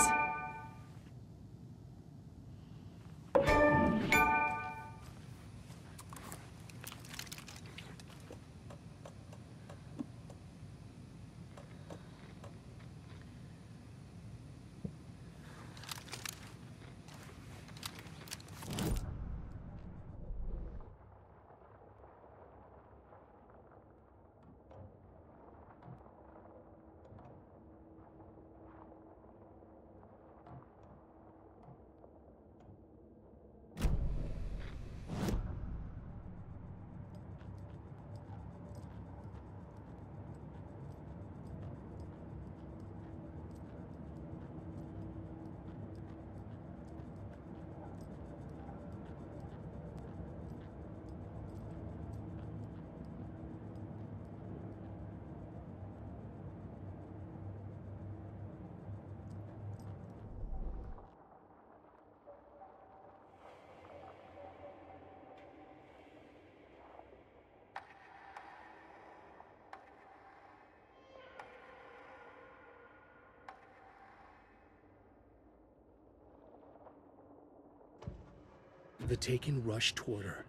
The Taken rushed toward her,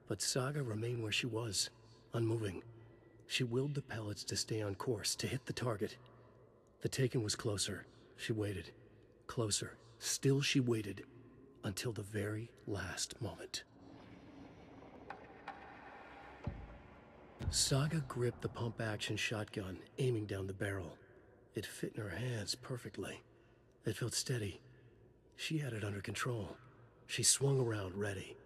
but Saga remained where she was, unmoving. She willed the pellets to stay on course, to hit the target. The Taken was closer. She waited. Closer. Still she waited, until the very last moment. Saga gripped the pump-action shotgun, aiming down the barrel. It fit in her hands perfectly. It felt steady. She had it under control. She swung around, ready.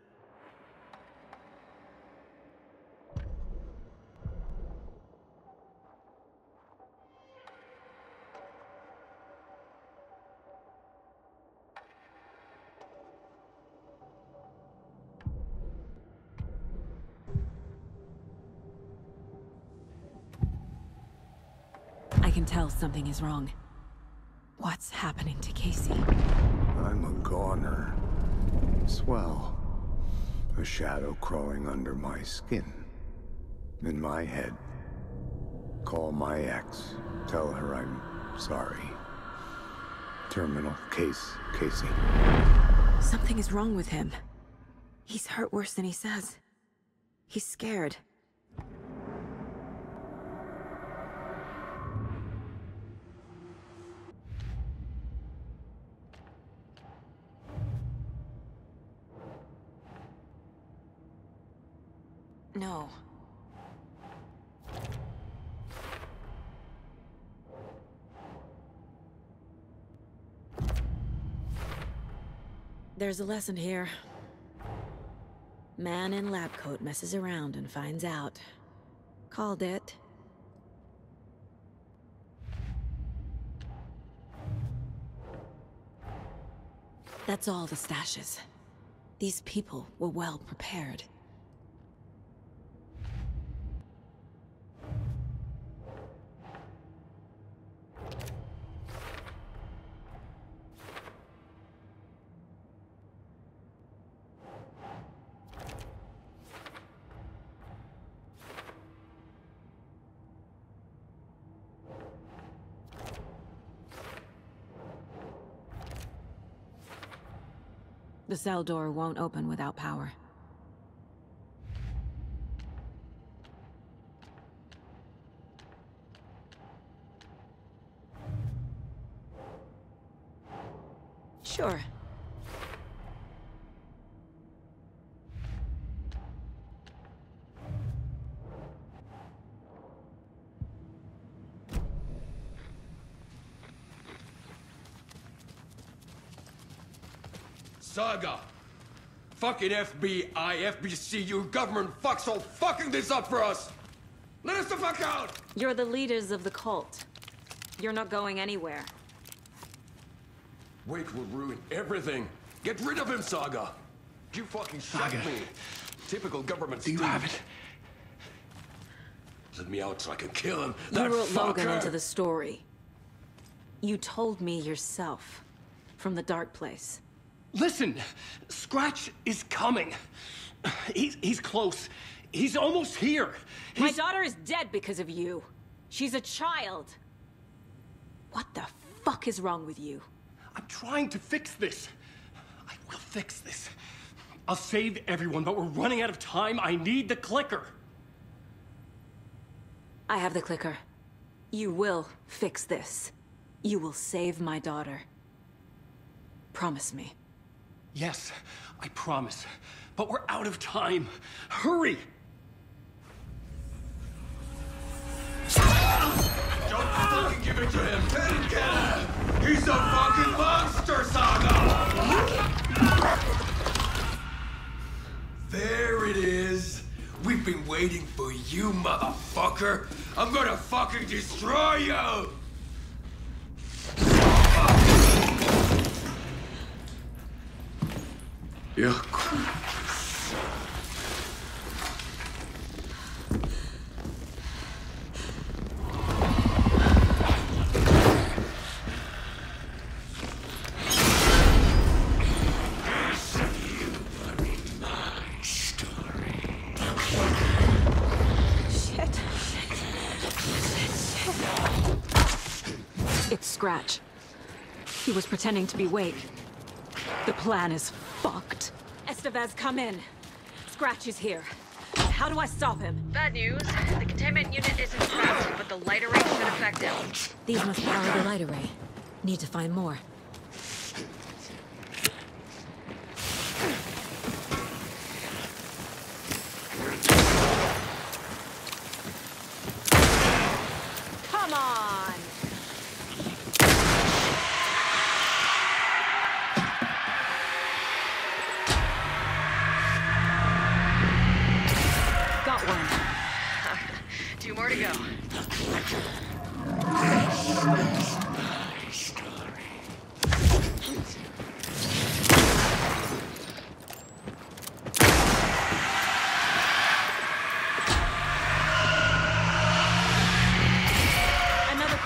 I can tell something is wrong. What's happening to Casey? I'm a goner. Swell. A shadow crawling under my skin. In my head. Call my ex. Tell her I'm sorry. Terminal case, Casey. Something is wrong with him. He's hurt worse than he says. He's scared. No. There's a lesson here. Man in lab coat messes around and finds out. Called it. That's all the stashes. These people were well prepared. The cell door won't open without power. Sure. Saga! Fucking FBI, FBC, you government fucks all fucking this up for us! Let us the fuck out! You're the leaders of the cult. You're not going anywhere. Wait will ruin everything. Get rid of him, Saga! You fucking shot me. Typical government Do you have it? Let me out so I can kill him. You That wrote Logan fucker! into the story. You told me yourself. From the dark place. Listen, Scratch is coming. He's close. He's almost here. My daughter is dead because of you. She's a child. What the fuck is wrong with you? I'm trying to fix this. I will fix this. I'll save everyone, but we're running out of time. I need the clicker. I have the clicker. You will fix this. You will save my daughter. Promise me. Yes, I promise. But we're out of time. Hurry! Don't fucking give it to him! Pen can! He's a fucking monster, Saga! There it is! We've been waiting for you, motherfucker! I'm gonna fucking destroy you! Yeah. It's Scratch. He was pretending to be Wake. The plan is fucked. Estevez, come in. Scratch is here. How do I stop him? Bad news. The containment unit isn't trapped, but the light array should affect him. These must power the light array. Need to find more. Come on! Got one. 2 more to go. Another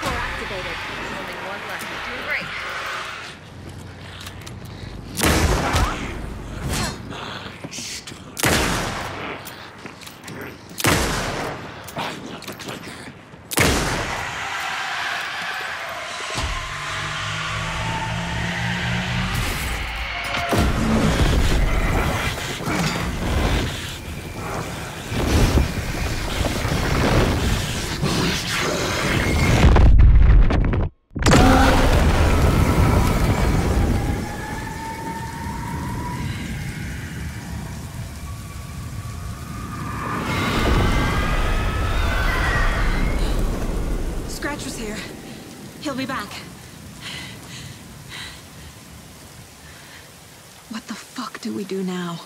He'll be back. What the fuck do we do now?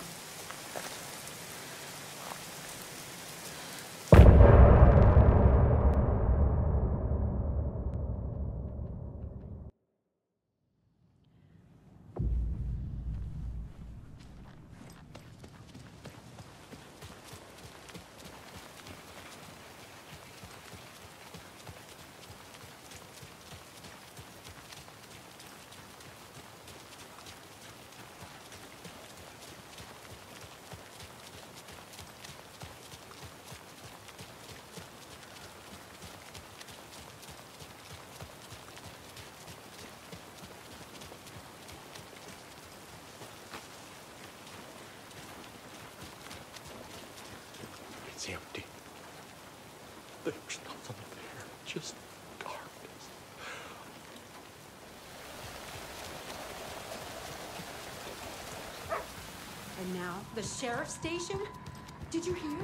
It's empty. There's nothing there, just darkness. And now, the sheriff's station? Did you hear?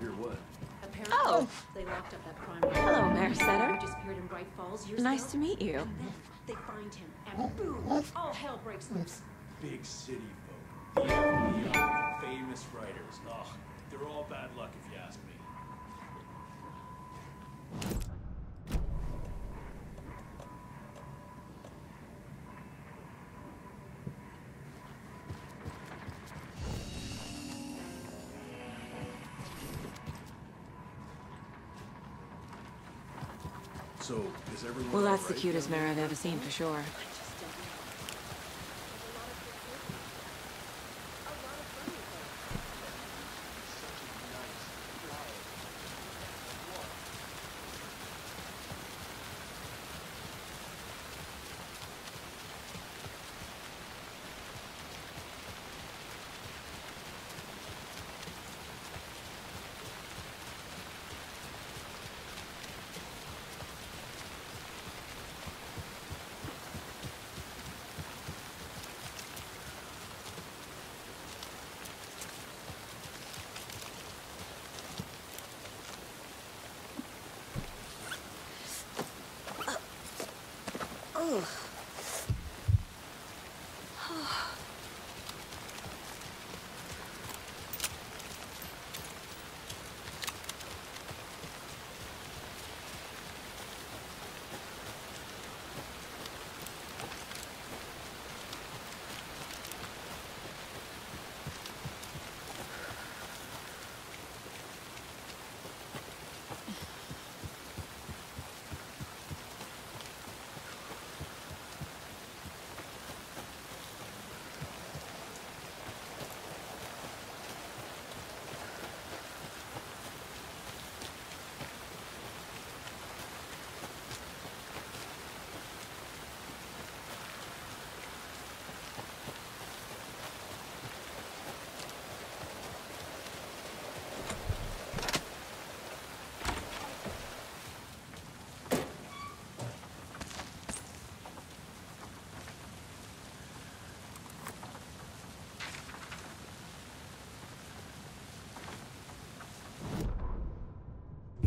Hear what? Apparently, they locked up that crime. Hello, Mayor Setter. Who disappeared in Bright Falls years Nice ago. to meet you. And then they find him, and boom, all hell breaks loose. Big city folk. The FBI, famous writers. Ugh, they're all bad luck if you ask me. So, is everyone Well, that's all the right? cutest mayor I've ever seen, for sure.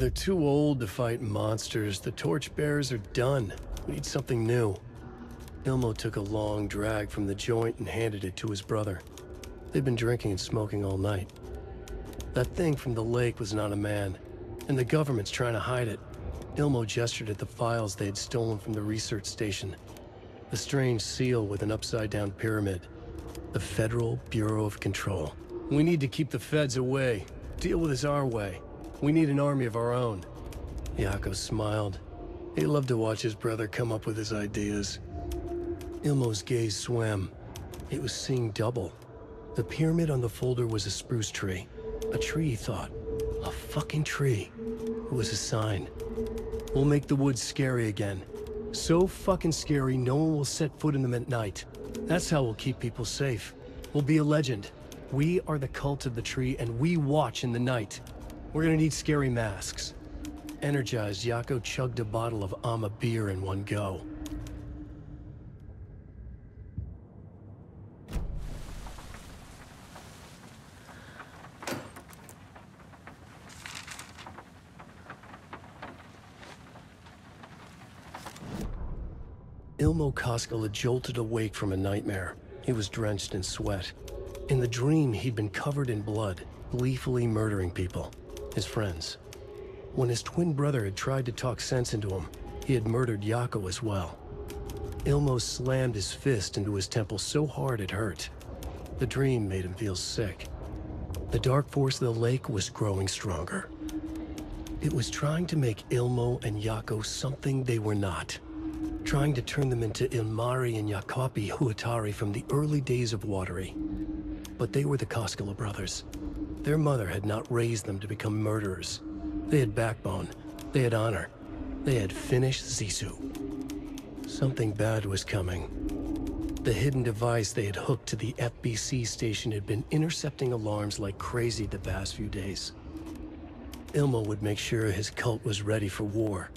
They're too old to fight monsters. The torchbearers are done. We need something new. Ilmo took a long drag from the joint and handed it to his brother. They'd been drinking and smoking all night. That thing from the lake was not a man, and the government's trying to hide it. Ilmo gestured at the files they had stolen from the research station. The strange seal with an upside-down pyramid. The Federal Bureau of Control. We need to keep the feds away. Deal with this our way. We need an army of our own. Yako smiled. He loved to watch his brother come up with his ideas. Ilmo's gaze swam. He was seeing double. The pyramid on the folder was a spruce tree. A tree, he thought. A fucking tree. It was a sign. We'll make the woods scary again. So fucking scary, no one will set foot in them at night. That's how we'll keep people safe. We'll be a legend. We are the cult of the tree, and we watch in the night. We're gonna need scary masks. Energized, Yako chugged a bottle of Ama beer in one go. Ilmo Koskela jolted awake from a nightmare. He was drenched in sweat. In the dream, he'd been covered in blood, gleefully murdering people, his friends. When his twin brother had tried to talk sense into him, he had murdered Yako as well. Ilmo slammed his fist into his temple so hard it hurt. The dream made him feel sick. The dark force of the lake was growing stronger. It was trying to make Ilmo and Yako something they were not. Trying to turn them into Ilmari and Yakapi Huatari from the early days of Watery. But they were the Koskela Brothers. Their mother had not raised them to become murderers. They had backbone. They had honor. They had finished Zissou. Something bad was coming. The hidden device they had hooked to the FBC station had been intercepting alarms like crazy the past few days. Ilmo would make sure his cult was ready for war.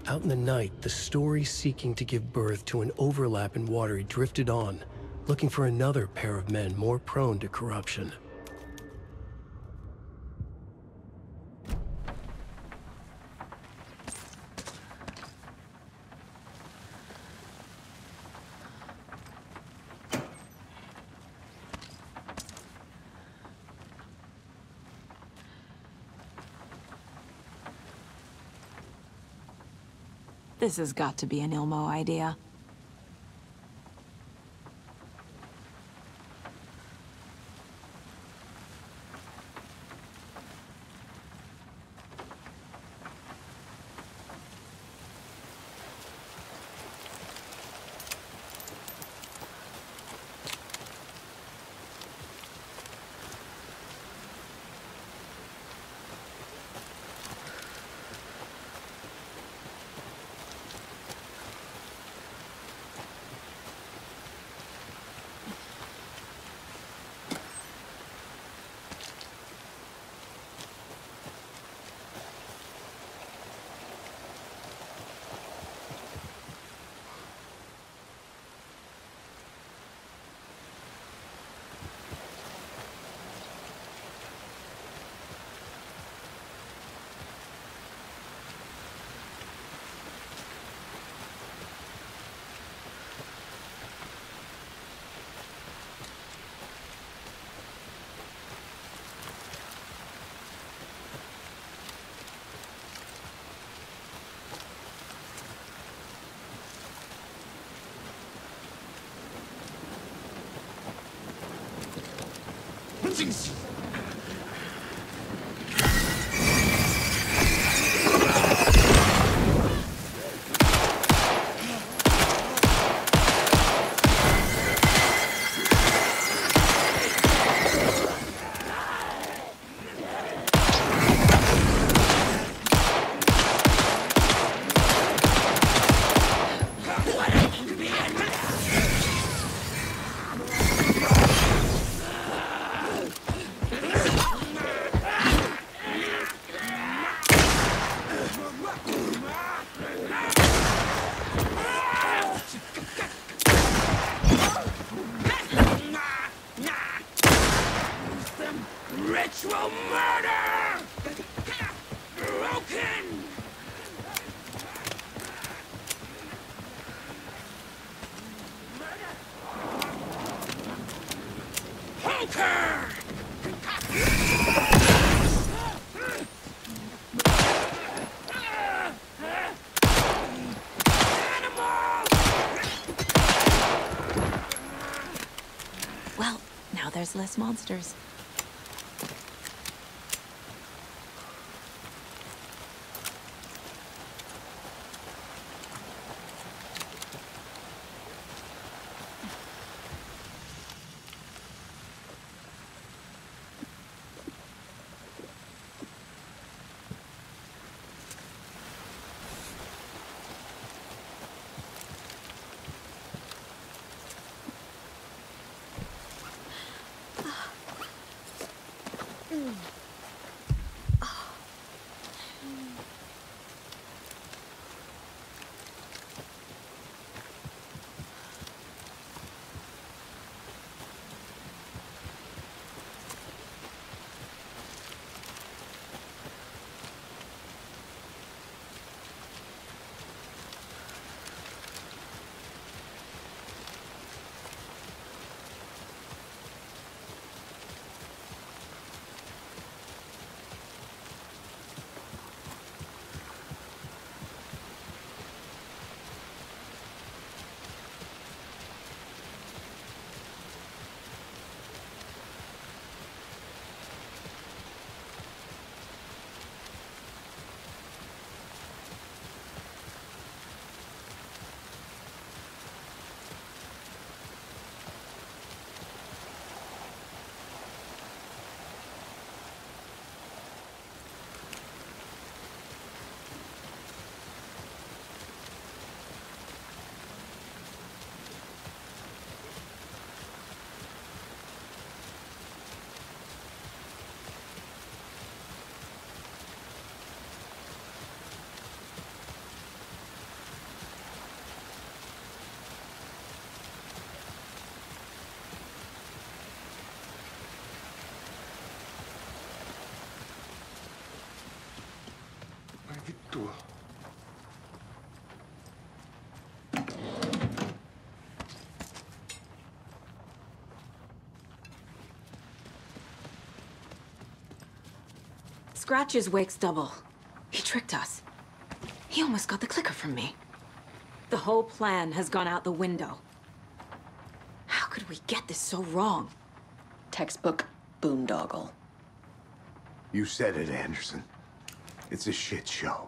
Out in the night, the story seeking to give birth to an overlap in Watery drifted on, looking for another pair of men more prone to corruption. This has got to be an Ilmo idea. Ritual murder! Broken! Poker! Well, now there's less monsters. Scratch's wake's double. He tricked us. He almost got the clicker from me. The whole plan has gone out the window. How could we get this so wrong? Textbook boondoggle. You said it, Anderson. It's a shit show.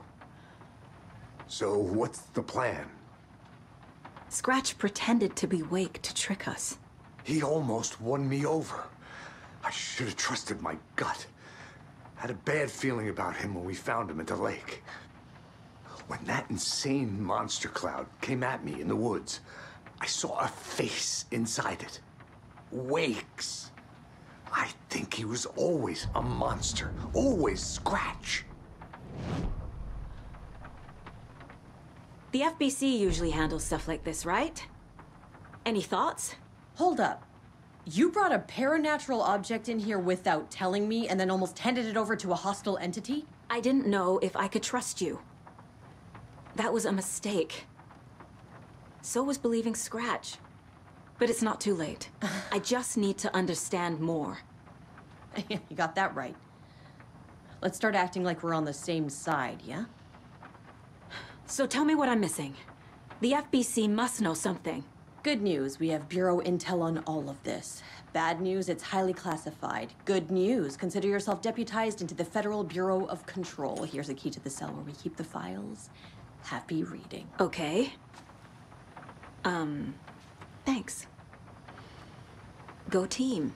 So what's the plan? Scratch pretended to be Wake to trick us. He almost won me over. I should have trusted my gut. Had a bad feeling about him when we found him at the lake. When that insane monster cloud came at me in the woods, I saw a face inside it. Wake's. I think he was always a monster. Always Scratch. The FBC usually handles stuff like this, right? Any thoughts? Hold up. You brought a paranatural object in here without telling me and then almost handed it over to a hostile entity? I didn't know if I could trust you. That was a mistake. So was believing Scratch. But it's not too late. I just need to understand more. You got that right. Let's start acting like we're on the same side, yeah? So tell me what I'm missing. The FBC must know something. Good news, we have Bureau intel on all of this. Bad news, it's highly classified. Good news, consider yourself deputized into the Federal Bureau of Control. Here's a key to the cell where we keep the files. Happy reading. Okay. Thanks. Go team.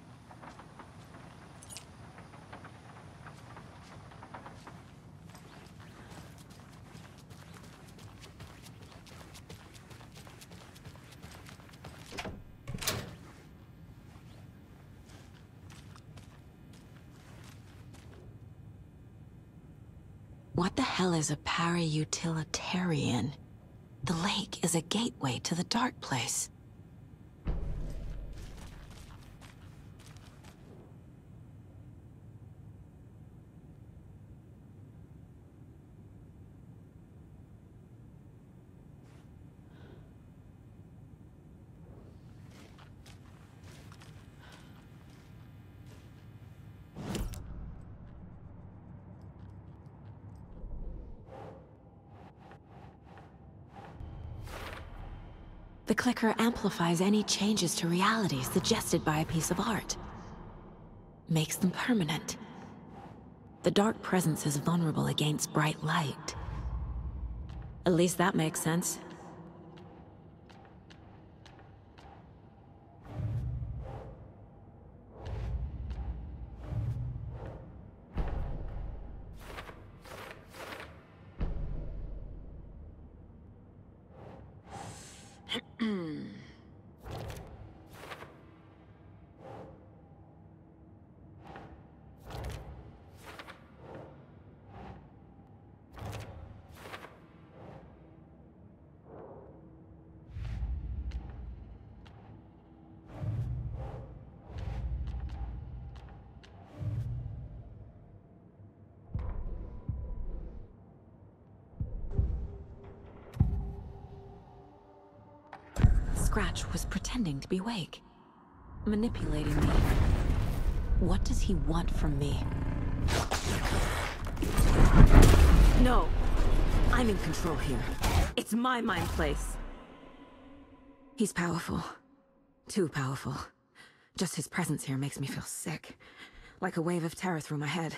What the hell is a para-utilitarian? The lake is a gateway to the dark place. The clicker amplifies any changes to reality suggested by a piece of art. Makes them permanent. The dark presence is vulnerable against bright light. At least that makes sense. Scratch was pretending to be Wake, manipulating me. What does he want from me? No! I'm in control here. It's my mind place. He's powerful. Too powerful. Just his presence here makes me feel sick. Like a wave of terror through my head.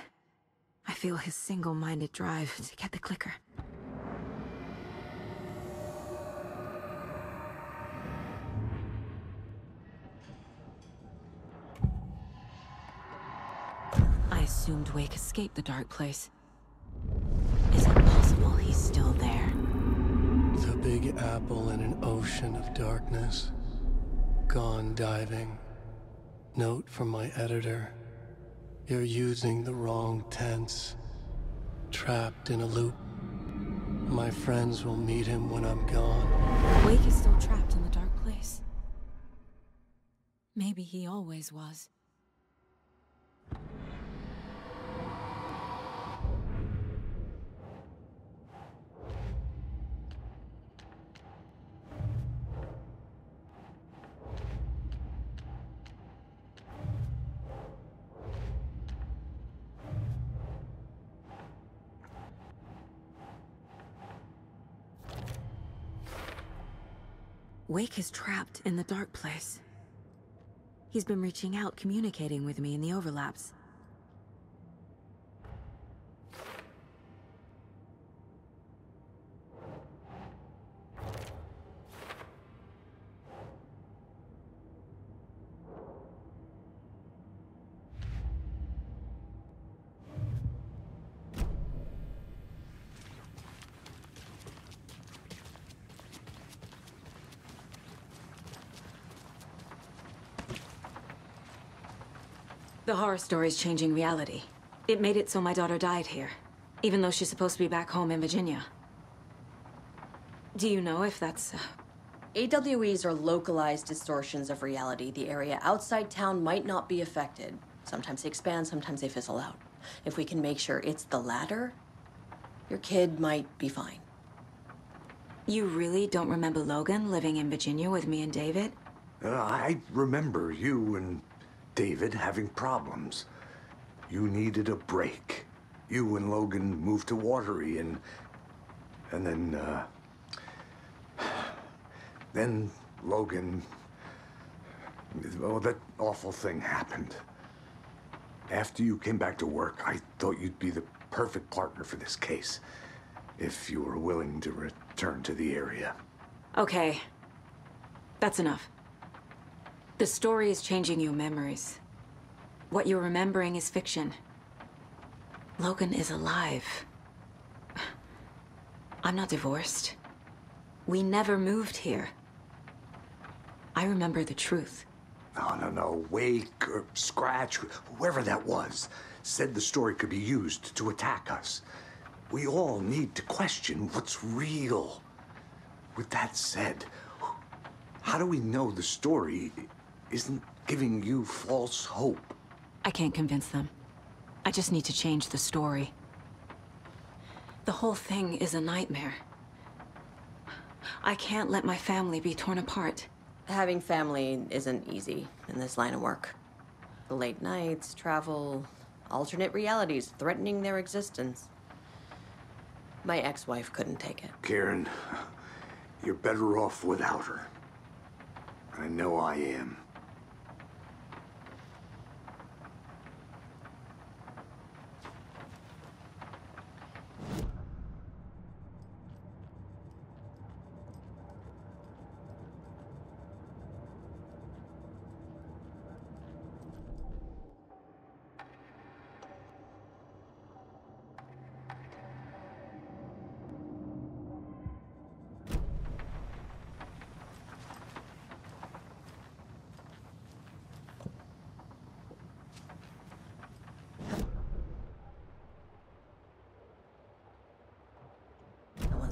I feel his single-minded drive to get the clicker. I assumed Wake escaped the dark place. Is it possible he's still there? The Big Apple in an ocean of darkness. Gone diving. Note from my editor. You're using the wrong tense. Trapped in a loop. My friends will meet him when I'm gone. Wake is still trapped in the dark place. Maybe he always was. Wake is trapped in the dark place. He's been reaching out, communicating with me in the overlaps. The horror story's changing reality. It made it so my daughter died here, even though she's supposed to be back home in Virginia. Do you know if that's... AWEs are localized distortions of reality. The area outside town might not be affected. Sometimes they expand, sometimes they fizzle out. If we can make sure it's the latter, your kid might be fine. You really don't remember Logan living in Virginia with me and David? I remember you and David having problems. You needed a break. You and Logan moved to Watery and then Logan, oh, that awful thing happened. After you came back to work, I thought you'd be the perfect partner for this case, if you were willing to return to the area. Okay. That's enough. The story is changing your memories. What you're remembering is fiction. Logan is alive. I'm not divorced. We never moved here. I remember the truth. No. Wake or Scratch, whoever that was, said the story could be used to attack us. We all need to question what's real. With that said, how do we know the story isn't giving you false hope? I can't convince them. I just need to change the story. The whole thing is a nightmare. I can't let my family be torn apart. Having family isn't easy in this line of work. The late nights, travel, alternate realities threatening their existence. My ex-wife couldn't take it. Karen, you're better off without her. I know I am.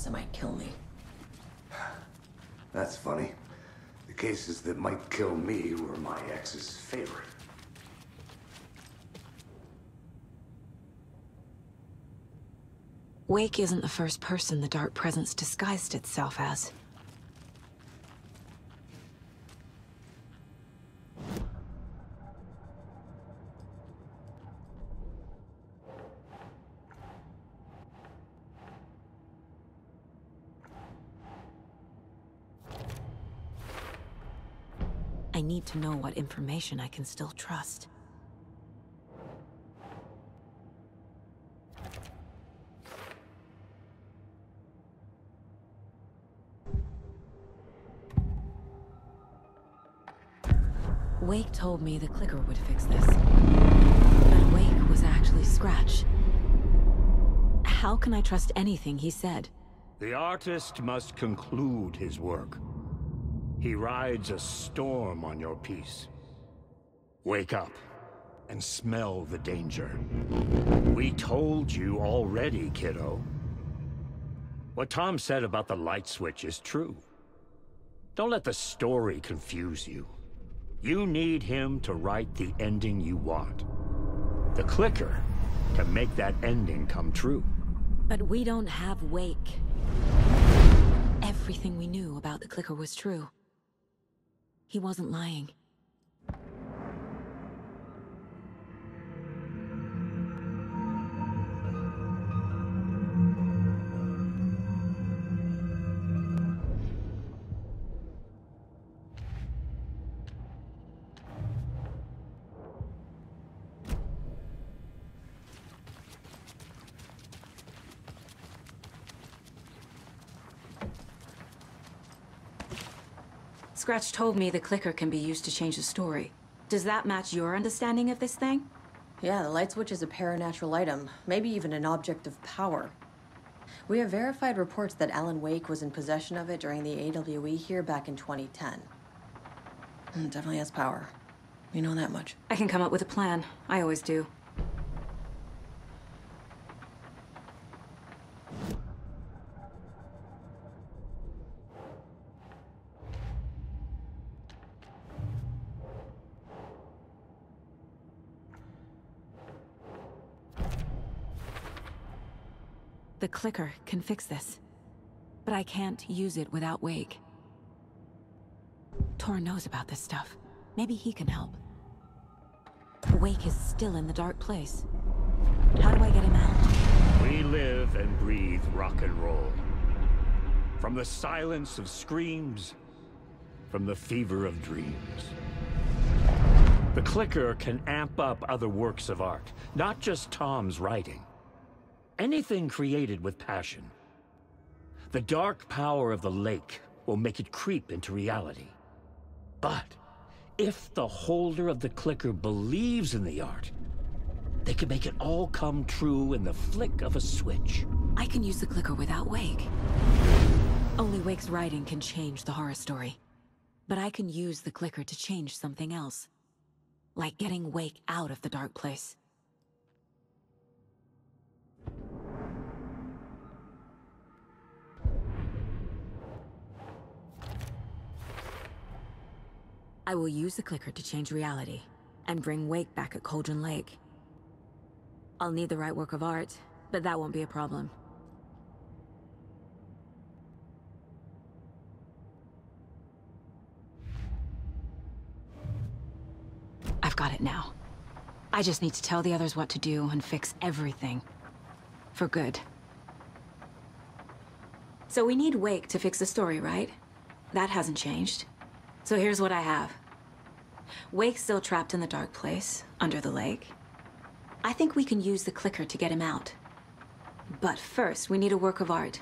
That might kill me. That's funny. The cases that might kill me were my ex's favorite. Wake isn't the first person the Dark Presence disguised itself as. I need to know what information I can still trust. Wake told me the clicker would fix this. But Wake was actually Scratch. How can I trust anything he said? The artist must conclude his work. He rides a storm on your piece. Wake up and smell the danger. We told you already, kiddo. What Tom said about the light switch is true. Don't let the story confuse you. You need him to write the ending you want. The clicker can make that ending come true. But we don't have Wake. Everything we knew about the clicker was true. He wasn't lying. Scratch told me the clicker can be used to change the story. Does that match your understanding of this thing? Yeah, the light switch is a paranatural item, maybe even an object of power. We have verified reports that Alan Wake was in possession of it during the AWE here back in 2010. It definitely has power. You know that much. I can come up with a plan. I always do. The clicker can fix this, but I can't use it without Wake. Tor knows about this stuff. Maybe he can help. Wake is still in the dark place. How do I get him out? We live and breathe rock and roll. From the silence of screams, from the fever of dreams. The clicker can amp up other works of art, not just Tom's writing. Anything created with passion. The dark power of the lake will make it creep into reality. But if the holder of the clicker believes in the art, they can make it all come true in the flick of a switch. I can use the clicker without Wake. Only Wake's writing can change the horror story. But I can use the clicker to change something else. Like getting Wake out of the dark place. I will use the clicker to change reality, and bring Wake back at Cauldron Lake. I'll need the right work of art, but that won't be a problem. I've got it now. I just need to tell the others what to do and fix everything. For good. So we need Wake to fix the story, right? That hasn't changed. So here's what I have. Wake's still trapped in the dark place, under the lake. I think we can use the clicker to get him out. But first, we need a work of art.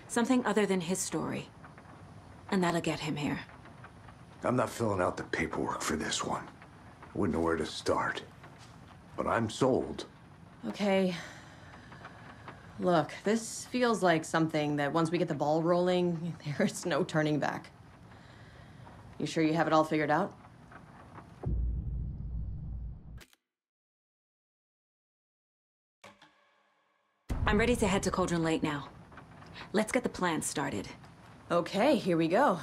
Something other than his story. And that'll get him here. I'm not filling out the paperwork for this one. I wouldn't know where to start. But I'm sold. Okay. Look, this feels like something that once we get the ball rolling, there's no turning back. You sure you have it all figured out? I'm ready to head to Cauldron Lake now. Let's get the plan started. Okay, here we go.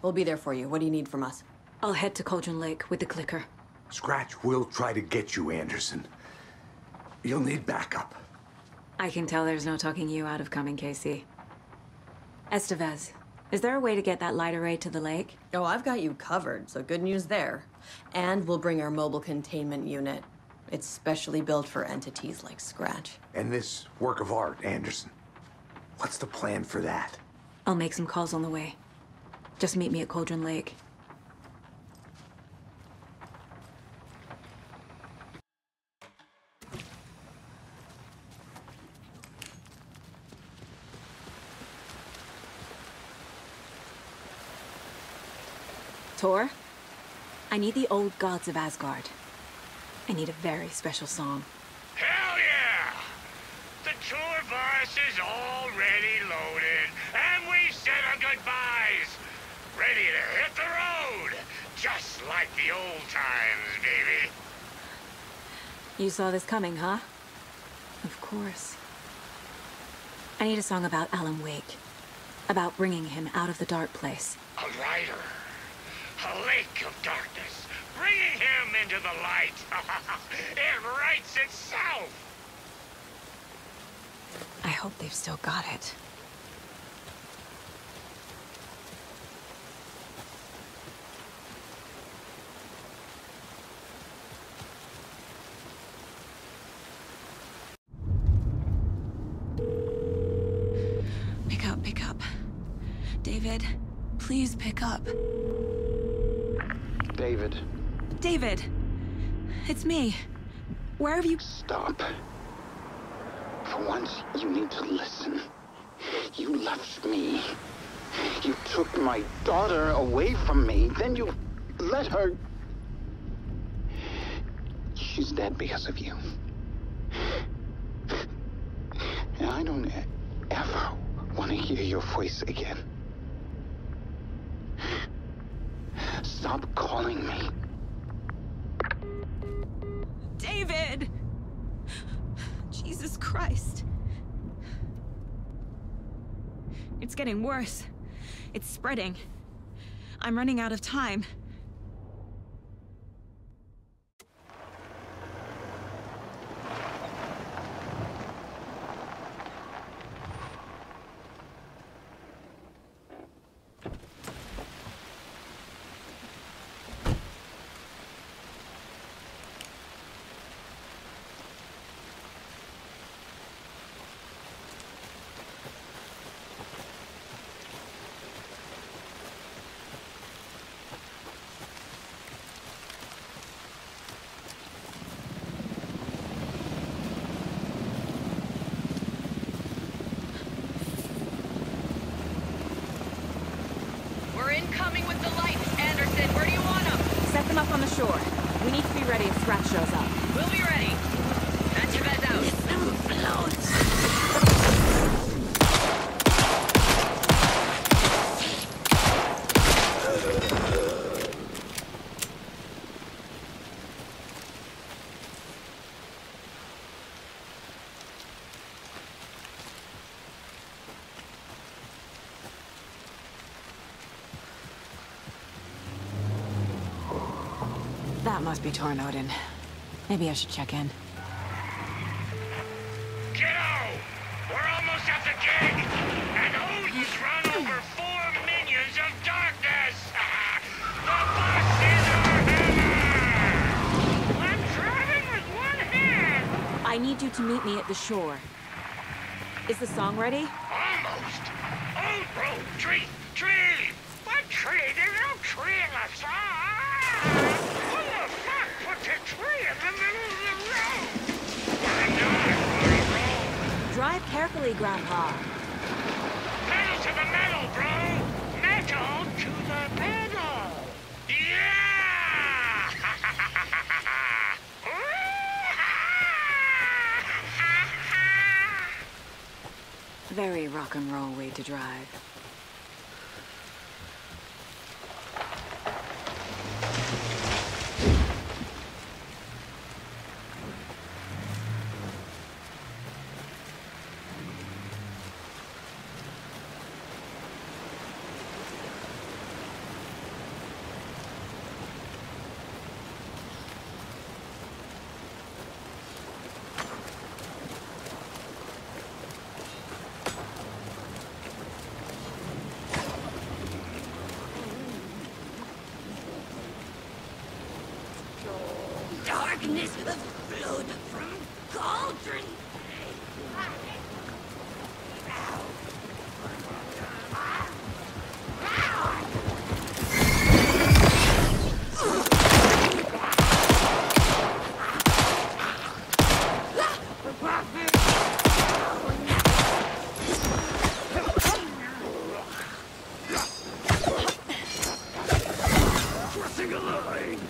We'll be there for you. What do you need from us? I'll head to Cauldron Lake with the clicker. Scratch will try to get you, Anderson. You'll need backup. I can tell there's no talking you out of coming, Casey. Estevez, is there a way to get that light array to the lake? Oh, I've got you covered, so good news there. And we'll bring our mobile containment unit. It's specially built for entities like Scratch. And this work of art, Anderson. What's the plan for that? I'll make some calls on the way. Just meet me at Cauldron Lake. Tor, I need the old gods of Asgard. I need a very special song. Hell yeah! The tour bus is already loaded, and we said our goodbyes. Ready to hit the road, just like the old times, baby. You saw this coming, huh? Of course. I need a song about Alan Wake. About bringing him out of the dark place. A rider. A lake of darkness. Bringing him into the light. It writes itself. I hope they've still got it. Pick up. David, please pick up. David. David! It's me. Where have you... Stop. For once, you need to listen. You left me. You took my daughter away from me. Then you let her... She's dead because of you. And I don't ever want to hear your voice again. Stop calling me. David! Jesus Christ. It's getting worse. It's spreading. I'm running out of time. Incoming with the lights, Anderson. Where do you want them? Set them up on the shore. We need to be ready if Scratch shows up. We'll be ready. That's your guys out. That must be Tornodin. Maybe I should check in. Kiddo! We're almost at the gig! And Odin's run over 4 minions of darkness! The bus is our hammer! I'm driving with one hand! I need you to meet me at the shore. Is the song ready? Almost! Oh, bro! Tree! Tree! What tree? There's no tree in the song! Who the fuck put the tree in the middle of the road? We're not gonna roll! Drive carefully, Grandpa. Metal to the metal, bro! Metal to the metal! Yeah! Very rock and roll way to drive. Darkness of blood from cauldron. Crossing a line!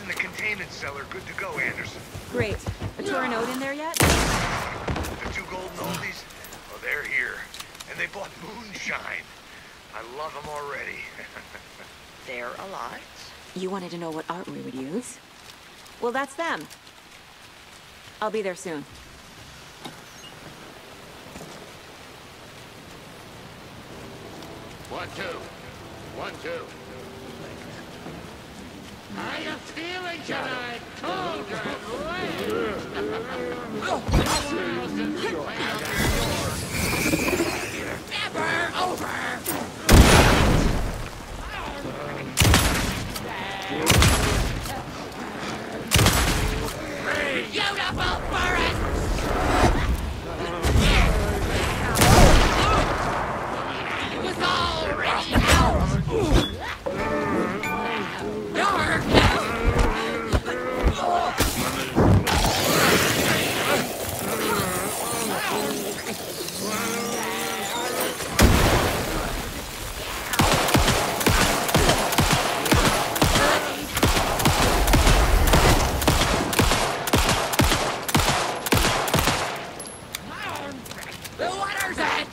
In the containment cellar, good to go, Anderson. Great. A Tornodin there yet? The 2 golden oldies? Oh, they're here. And they bought moonshine. I love them already. They're alive. You wanted to know what art we would use? Well, that's them. I'll be there soon. One, two. 1, 2. How you feeling tonight? Cold and late. Never over! Beautiful forest! It was already out! The water's edge!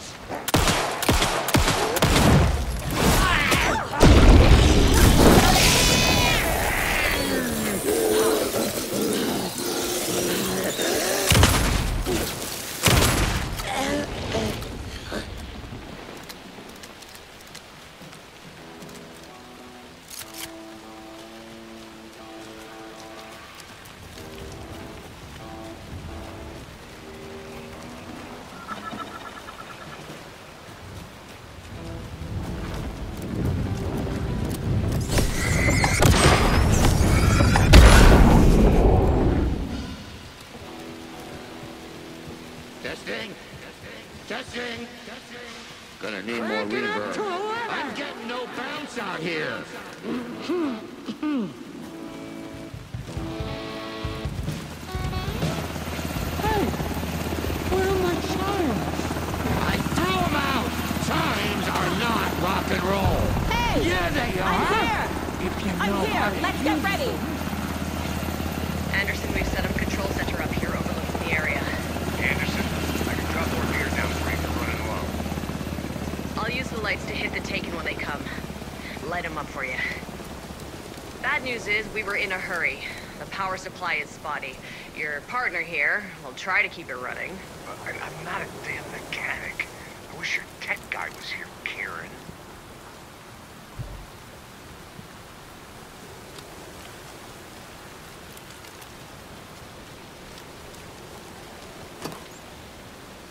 Testing. Testing. Gonna need more reverb. I'm getting no bounce out here. Hey, where are my chimes? I threw them out. Chimes are not rock and roll. Hey! Yeah, they are. I'm here! If you I'm know here! how to Let's get use ready! Anderson, we've set up a control center up here overlooking the area. Anderson, I can drop more gear downstream. We're running low. I'll use the lights to hit the Taken when they come. Light them up for you. Bad news is we were in a hurry. The power supply is spotty. Your partner here will try to keep it running. I'm not a damn mechanic. I wish your tech guy was here, Kieran.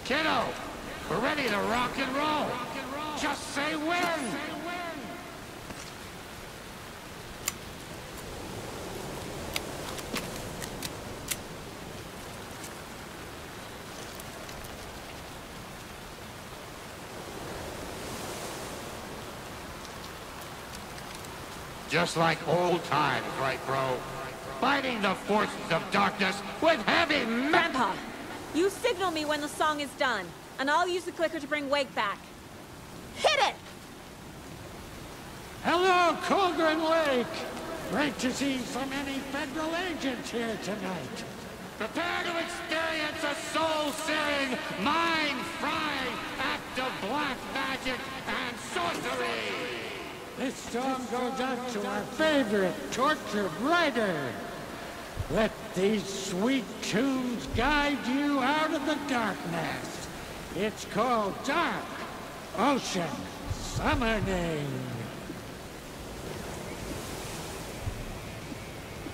Kiddo, we're ready to rock and roll. Just say when. Just like old times, right, bro? Fighting the forces of darkness with heavy Grandpa, you signal me when the song is done, and I'll use the clicker to bring Wake back. Hit it! Hello, Colgren Lake! Great to see so many federal agents here tonight. Prepare to experience a soul-searing, mind-frying act of black magic and sorcery! This song goes out to our favorite tortured writer. Let these sweet tunes guide you out of the darkness. It's called Dark Ocean Summoning.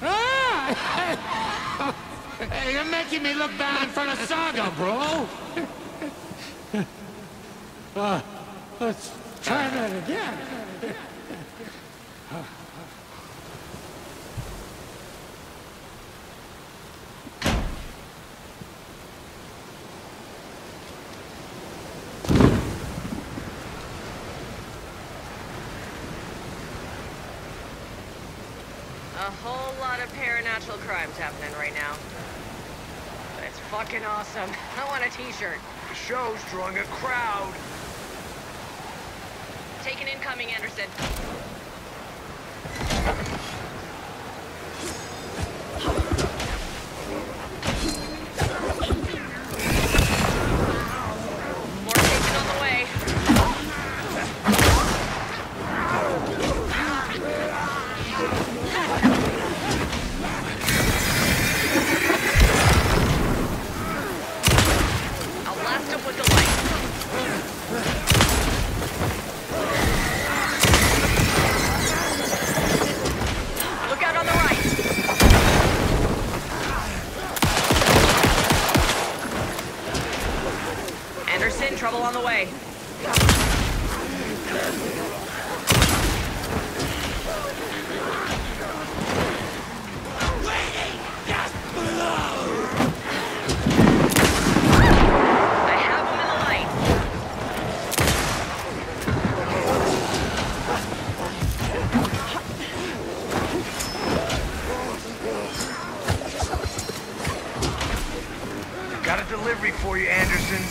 Ah! Hey, you're making me look bad in front of Saga, bro! Let's try that again. A whole lot of paranatural crimes happening right now. But it's fucking awesome. I want a t-shirt. The show's drawing a crowd. Taken incoming, Anderson. More Taken on the way. I'll blast him with the light. Look out on the right. Anderson, Anderson, trouble on the way. Got a delivery for you, Anderson.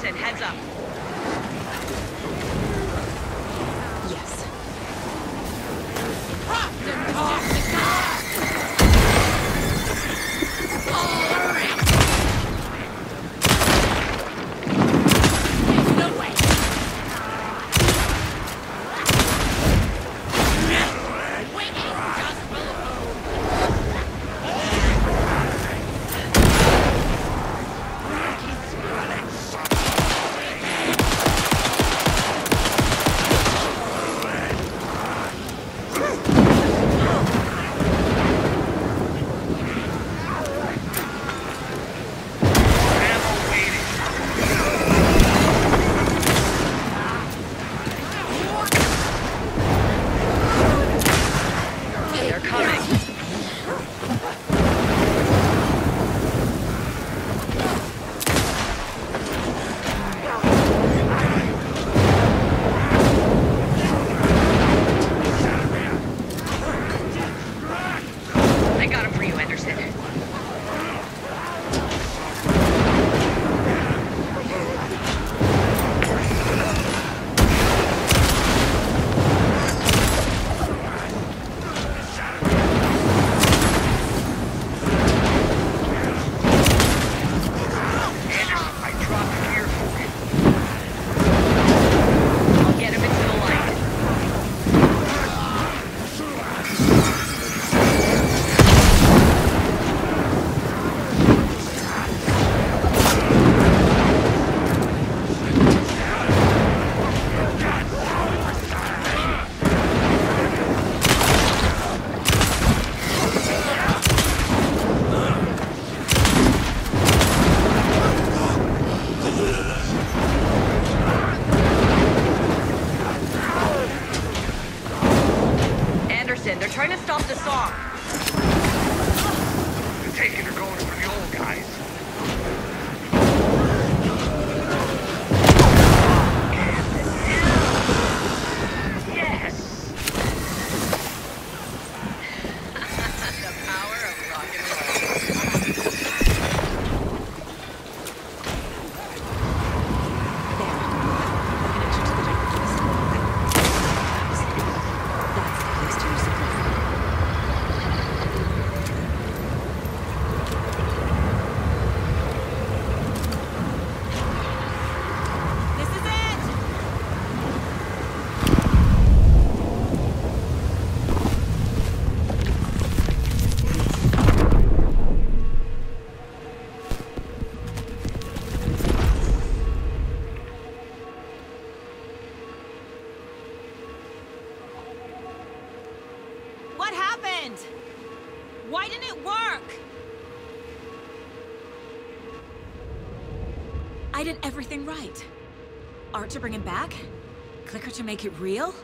Heads up. They're trying to stop the song. They're taking or going for the old guys. Yes! The power of rock and roll. What happened? Why didn't it work? I did everything right. Art to bring him back? Clicker to make it real?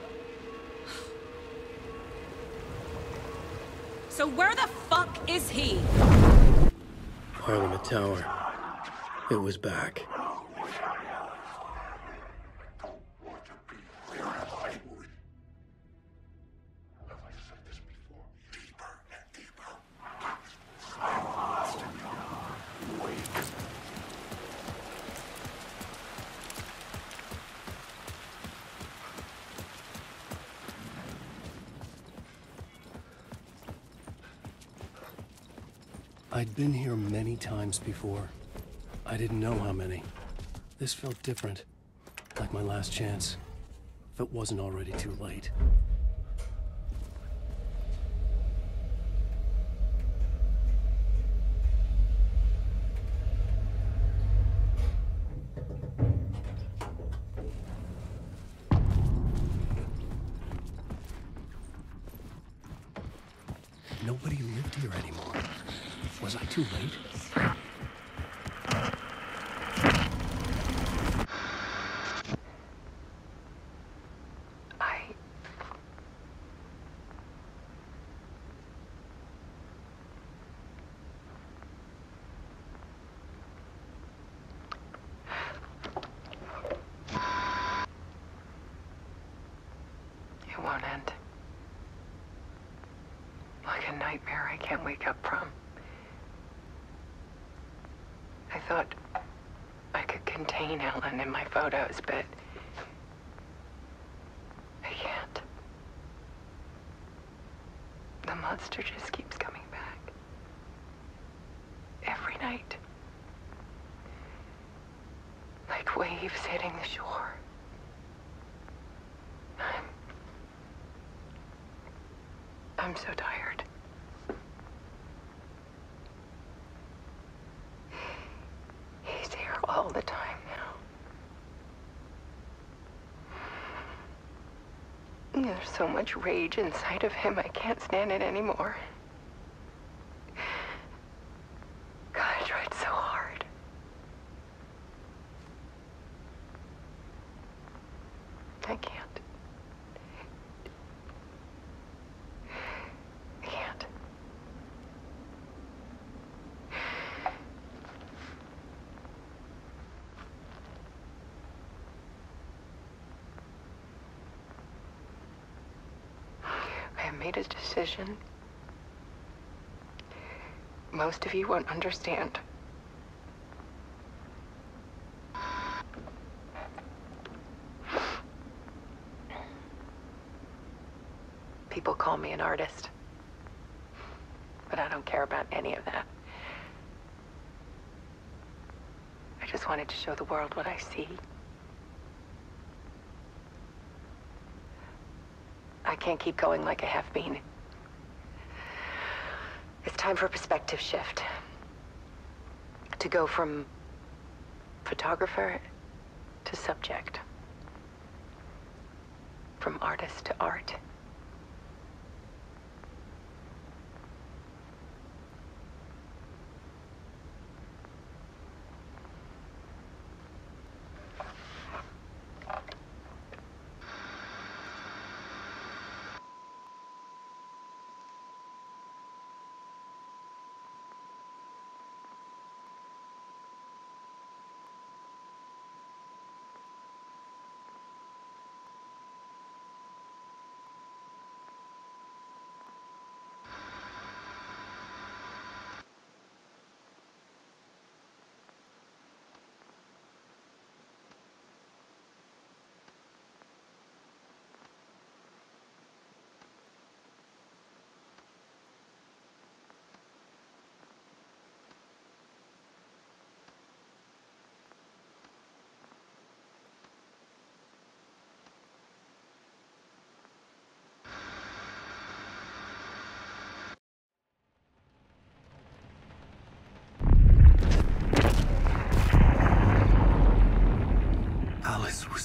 So where the fuck is he? Parliament Tower. It was back. I'd been here many times before. I didn't know how many. This felt different, like my last chance, if it wasn't already too late. Nobody lived here anymore. Was I too late? It won't end. Like a nightmare I can't wake up from. I thought I could contain Ellen in my photos, but I can't. The monster just keeps coming back. Every night. Like waves hitting the shore. I'm so tired. He's here all the time now. There's so much rage inside of him, I can't stand it anymore. God, I tried so hard. I can't. Made a decision. Most of you won't understand. People call me an artist, but I don't care about any of that. I just wanted to show the world what I see. I can't keep going like I have been. It's time for a perspective shift. To go from photographer to subject. From artist to art.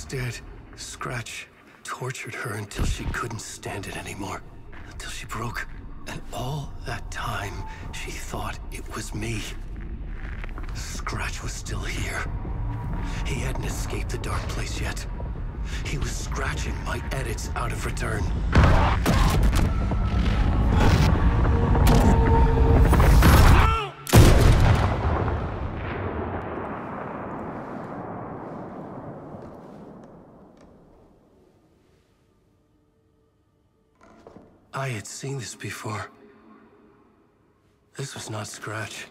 Dead. Scratch tortured her until she couldn't stand it anymore. Until she broke. And all that time, she thought it was me. Scratch was still here. He hadn't escaped the dark place yet. He was scratching my edits out of return. I had seen this before. This was not Scratch.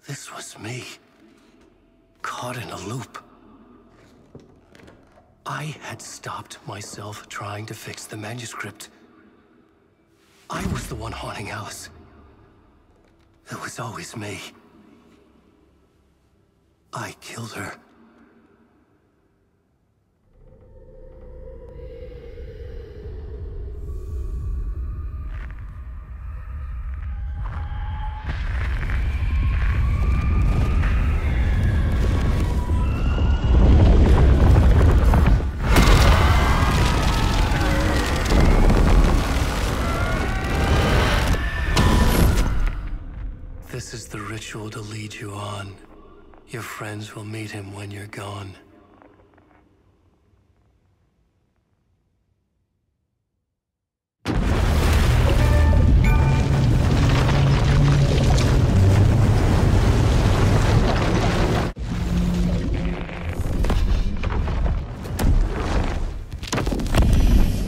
This was me. Caught in a loop. I had stopped myself trying to fix the manuscript. I was the one haunting Alice. It was always me. I killed her. This is the ritual to lead you on. Your friends will meet him when you're gone.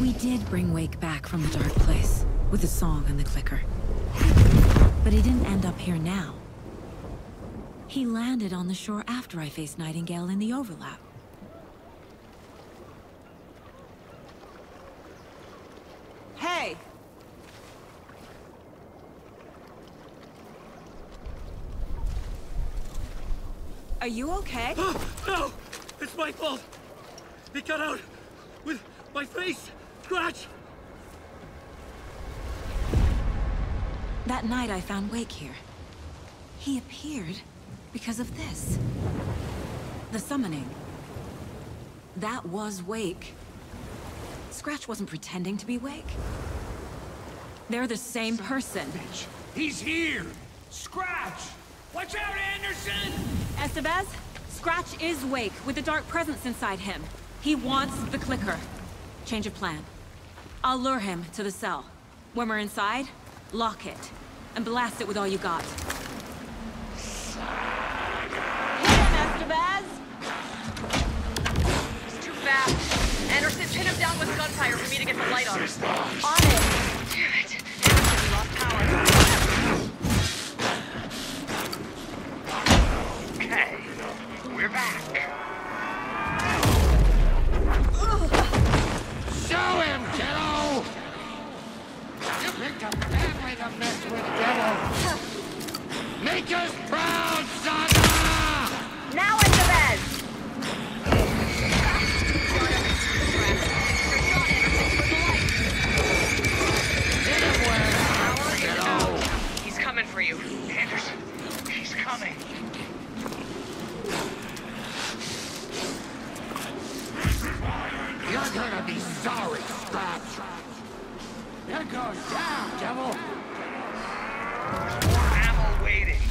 We did bring Wake back from the dark place, with the song and the clicker. But he didn't end up here now. He landed on the shore after I faced Nightingale in the overlap. Hey! Are you okay? No! It's my fault! It got out with my face! Scratch! That night I found Wake here. He appeared because of this. The summoning. That was Wake. Scratch wasn't pretending to be Wake. They're the same person. He's here! Scratch! Watch out, Anderson! Estevez, Scratch is Wake with a dark presence inside him. He wants the clicker. Change of plan. I'll lure him to the cell. When we're inside, lock it, and blast it with all you got. Hit him, Estevez! He's too fast. Anderson, pin him down with gunfire for me to get the light on him. On it! Damn it. Anderson, we lost power. Okay, we're back. Show him, kiddo! You picked a family to mess with, devil! Make us proud, Saga! Now it's the bed! Hit him with it, kiddo! He's coming for you. Anderson, he's coming. You're gonna be sorry, Scratch. There goes down, devil. More ammo waiting.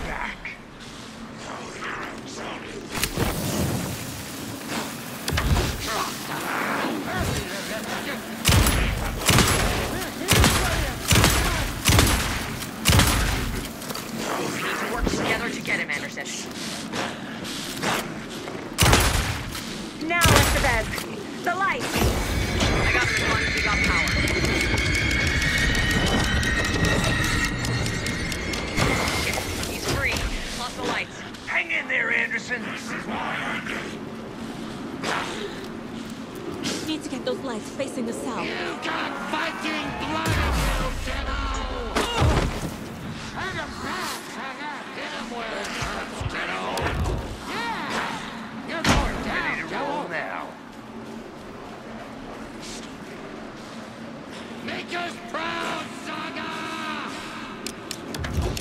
Back. We need to work together to get him, Anderson. Now it's the bed. The light! I got him as long as we got power. He's free. Lost the lights. Hang in there, Anderson. Need to get those lights facing the cell. You got fighting blood in you, kiddo! Hang him back, hit him where it hurts, kiddo! Yeah! You're going down, ready to roll now. Make us proud, Saga!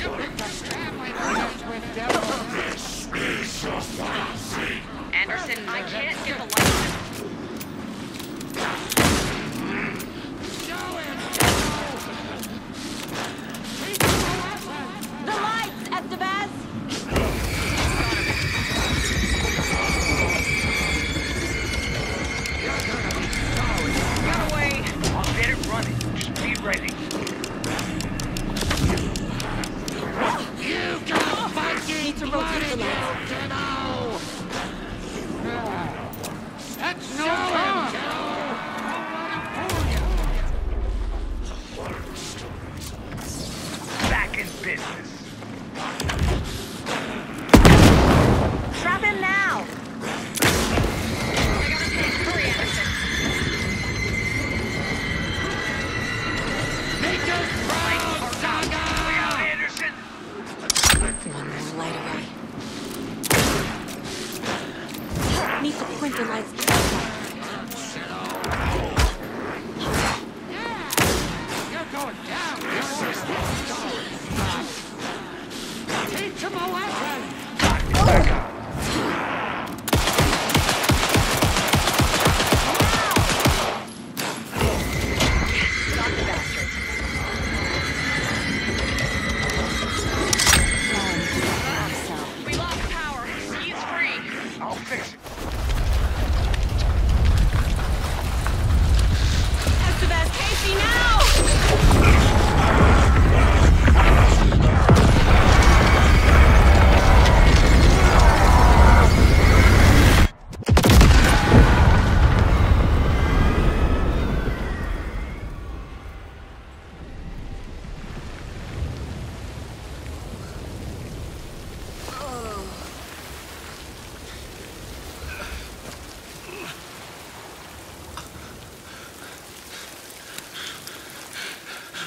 You picked a family to mess with, devil! This is your fancy! Anderson, I can't get the lights. Show him! You're going down. Teach him a lesson. We lost power. He's free. I'll fix it. Estevez, Casey, now!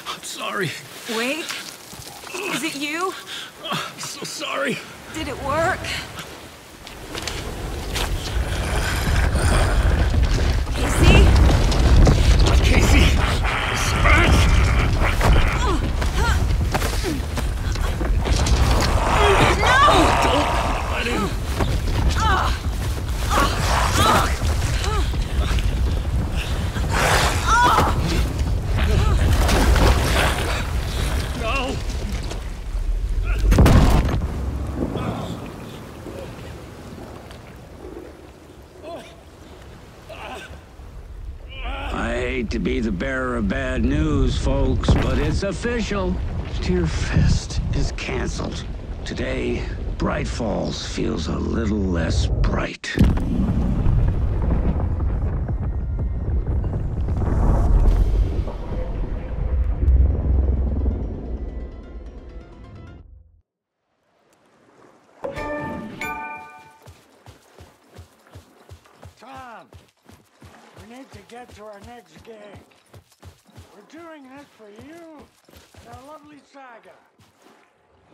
I'm sorry. Wait. Is it you? I'm so sorry. Did it work? Casey? Casey! Scratch! Don't let him. No! I hate to be the bearer of bad news, folks, but it's official. Deerfest is canceled. Today, Bright Falls feels a little less bright. Tom, we need to get to our next gig. We're doing this for you and our lovely saga.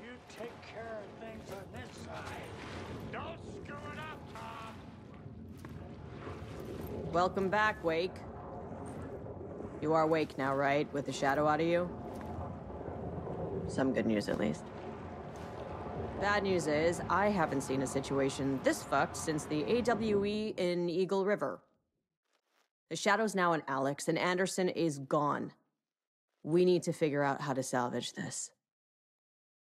You take care of things on this side. Don't screw it up, Tom. Welcome back, Wake. You are Wake now, right? With the shadow out of you? Some good news, at least. Bad news is, I haven't seen a situation this fucked since the AWE in Eagle River. The shadow's now in Alex, and Anderson is gone. We need to figure out how to salvage this.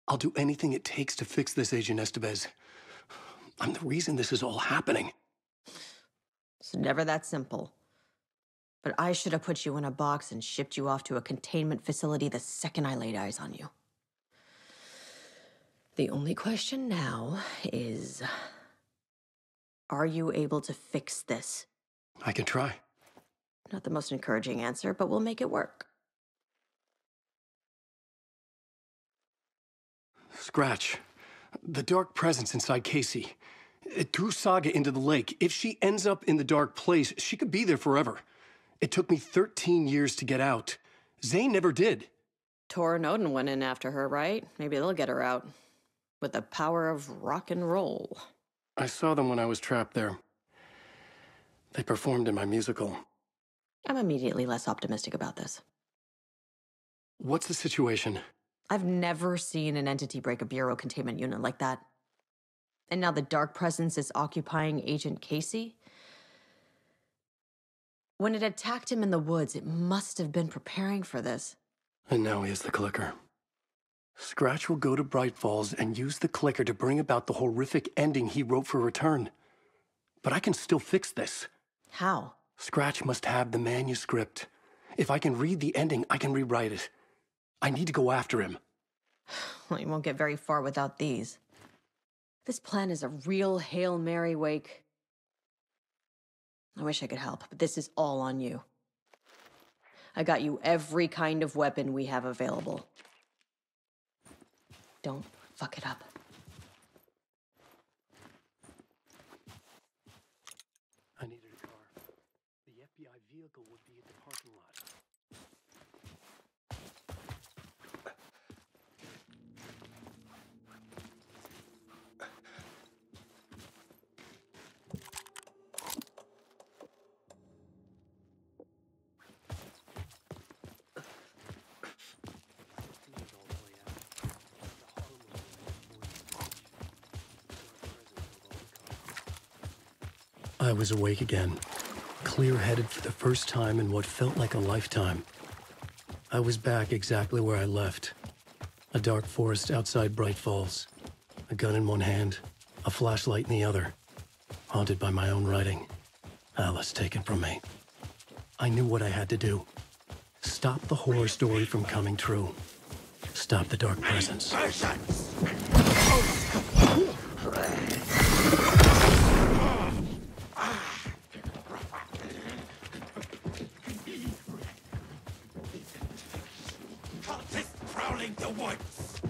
I'll do anything it takes to fix this, Agent Estevez. I'm the reason this is all happening. It's never that simple. But I should have put you in a box and shipped you off to a containment facility the second I laid eyes on you. The only question now is, are you able to fix this? I can try. Not the most encouraging answer, but we'll make it work. Scratch. The dark presence inside Casey. It threw Saga into the lake. If she ends up in the dark place, she could be there forever. It took me 13 years to get out. Zane never did. Tor and Odin went in after her, right? Maybe they'll get her out. With the power of rock and roll. I saw them when I was trapped there. They performed in my musical. I'm immediately less optimistic about this. What's the situation? I've never seen an entity break a bureau containment unit like that. And now the dark presence is occupying Agent Casey? When it attacked him in the woods, it must have been preparing for this. And now he has the clicker. Scratch will go to Bright Falls and use the clicker to bring about the horrific ending he wrote for Return. But I can still fix this. How? Scratch must have the manuscript. If I can read the ending, I can rewrite it. I need to go after him. Well, you won't get very far without these. This plan is a real Hail Mary, Wake. I wish I could help, but this is all on you. I got you every kind of weapon we have available. Don't fuck it up. I needed a car. The FBI vehicle would be at the parking lot. I was awake again, clear-headed for the first time in what felt like a lifetime. I was back exactly where I left. A dark forest outside Bright Falls. A gun in one hand, a flashlight in the other. Haunted by my own writing. Alice taken from me. I knew what I had to do. Stop the horror story from coming true. Stop the dark presence. Prowling the woods.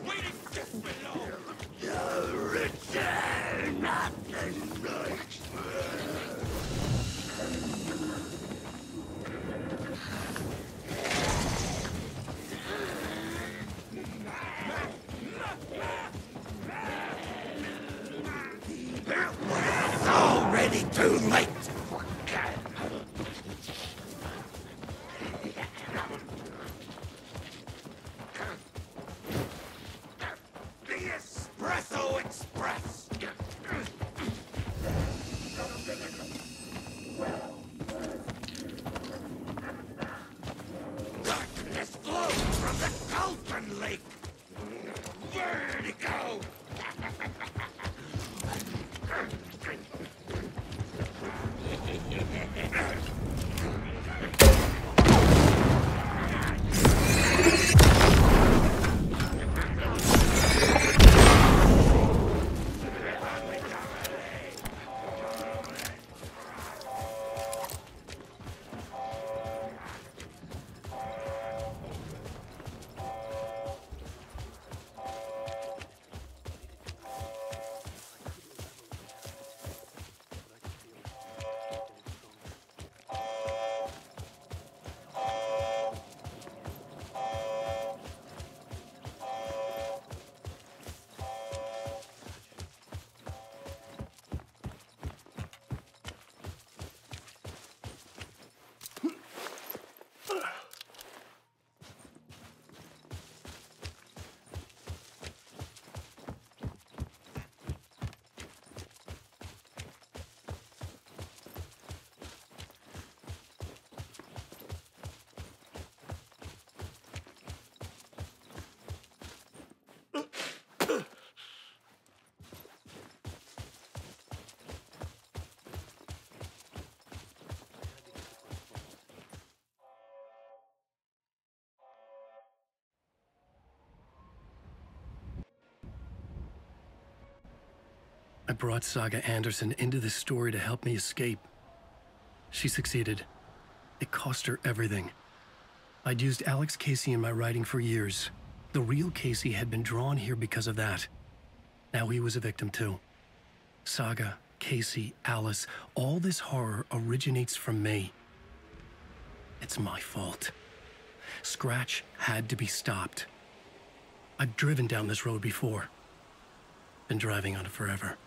Waiting just below. Return of the night. It's already too late. Express. Darkness flows from the Cauldron Lake. Vertigo. I brought Saga Anderson into this story to help me escape. She succeeded. It cost her everything. I'd used Alex Casey in my writing for years. The real Casey had been drawn here because of that. Now he was a victim too. Saga, Casey, Alice, all this horror originates from me. It's my fault. Scratch had to be stopped. I've driven down this road before. Been driving on it forever.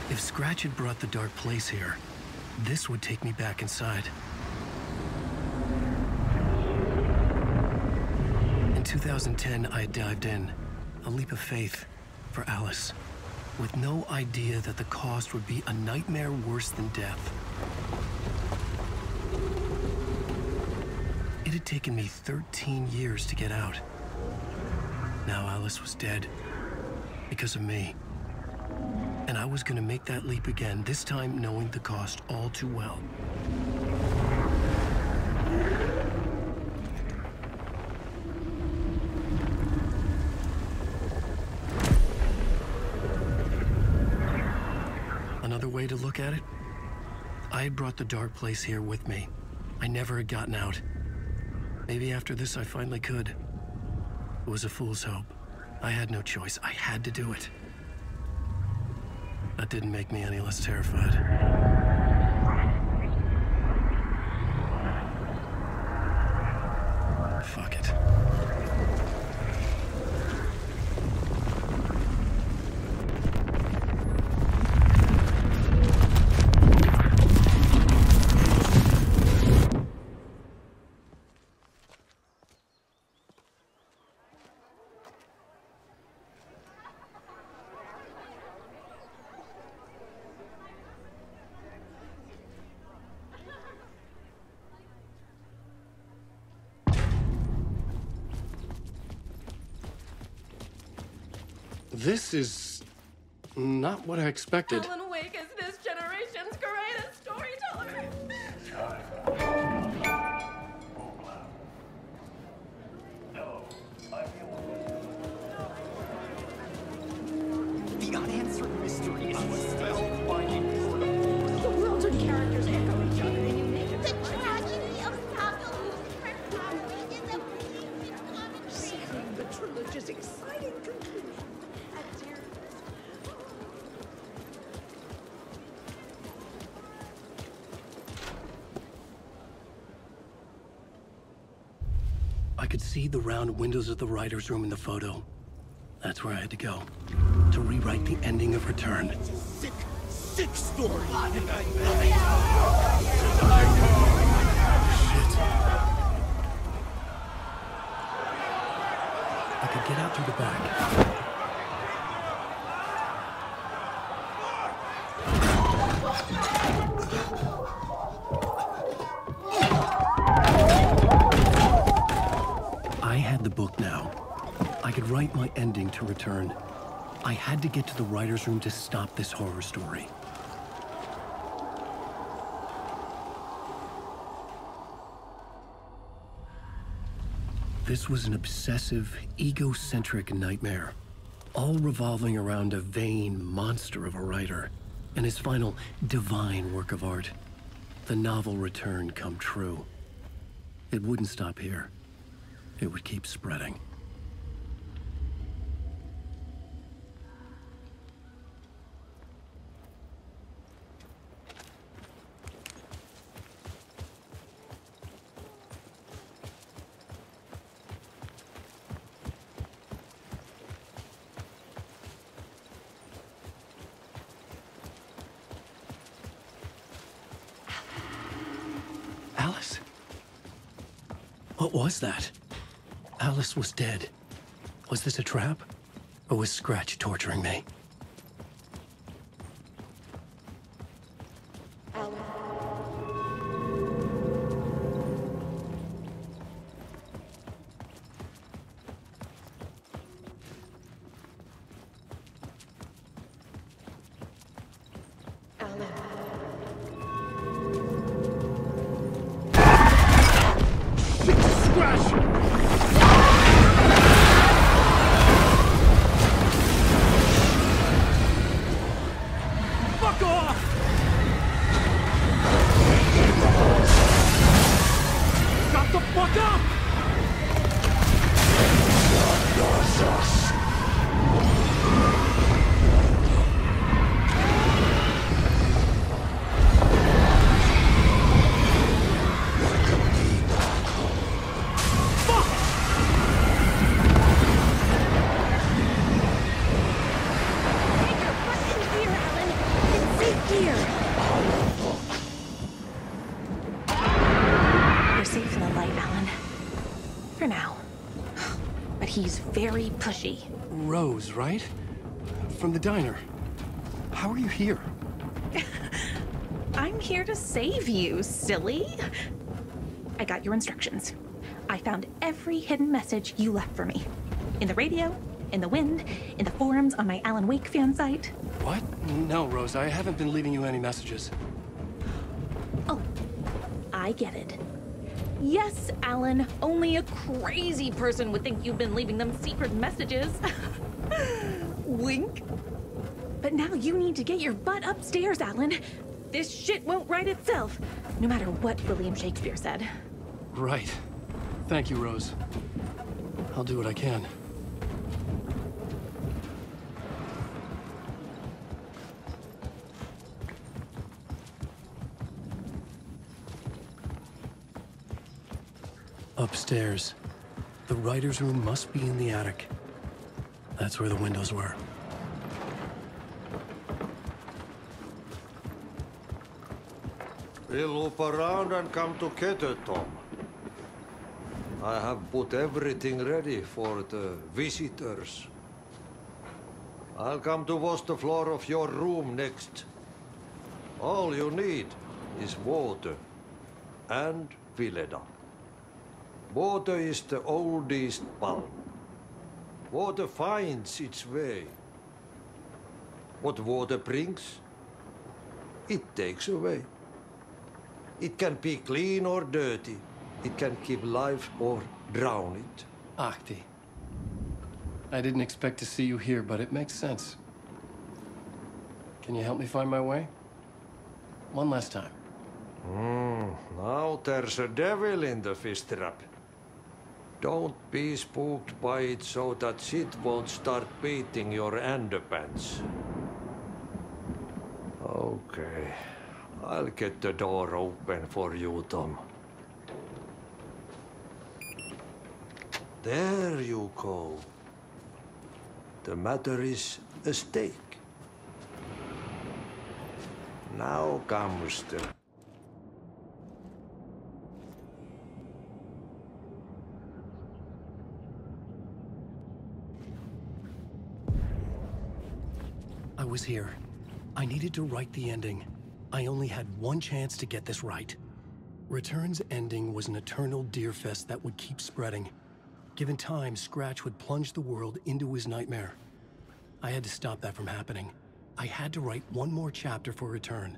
If Scratch had brought the dark place here, this would take me back inside. In 2010, I dived in, a leap of faith, for Alice, with no idea that the cost would be a nightmare worse than death. It had taken me 13 years to get out. Now Alice was dead, because of me. And I was going to make that leap again, this time knowing the cost all too well. Another way to look at it? I had brought the dark place here with me. I never had gotten out. Maybe after this I finally could. It was a fool's hope. I had no choice. I had to do it. That didn't make me any less terrified. Fuck it. This is not what I expected. Alan Wake is this generation's greatest storyteller. The unanswered mystery is the spellbinding word of force. The worlds and characters echo each other, and you make it. The tragedy of Saga losing her power is a bleak commentary. Sealing the trilogy's exciting conclusion at Deerfest. I could see the round windows of the writer's room in the photo. That's where I had to go, to rewrite the ending of Return. It's a sick, sick story. And I Shit. I could get out through the back. I had the book now. I could write my ending to Return. I had to get to the writer's room to stop this horror story. This was an obsessive, egocentric nightmare, all revolving around a vain monster of a writer and his final divine work of art, the novel Return come true. It wouldn't stop here. It would keep spreading. Alice? What was that? Alice was dead. Was this a trap? Or was Scratch torturing me? Very pushy. Rose, right? From the diner. How are you here? I'm here to save you, silly. I got your instructions. I found every hidden message you left for me. In the radio, in the wind, in the forums on my Alan Wake fan site. What? No, Rose, I haven't been leaving you any messages. Oh, I get it. Yes, Alan, only a crazy person would think you've been leaving them secret messages. Wink. But now you need to get your butt upstairs, Alan. This shit won't right itself, no matter what William Shakespeare said. Right. Thank you, Rose. I'll do what I can. Upstairs. The writer's room must be in the attic. That's where the windows were. We'll loop around and come together, Tom. I have put everything ready for the visitors. I'll come to wash the floor of your room next. All you need is water and Vileda. Water is the oldest bulb. Water finds its way What water brings, it takes away. It can be clean or dirty. It can keep life or drown it. Ahti. I didn't expect to see you here, but it makes sense. Can you help me find my way? One last time. Now there's a devil in the fish trap. Don't be spooked by it so that shit won't start beating your underpants. Okay. I'll get the door open for you, Tom. There you go. The matter is a stake. Now comes the... I was here. I needed to write the ending. I only had one chance to get this right. Return's ending was an eternal Deerfest that would keep spreading. Given time, Scratch would plunge the world into his nightmare. I had to stop that from happening. I had to write one more chapter for Return.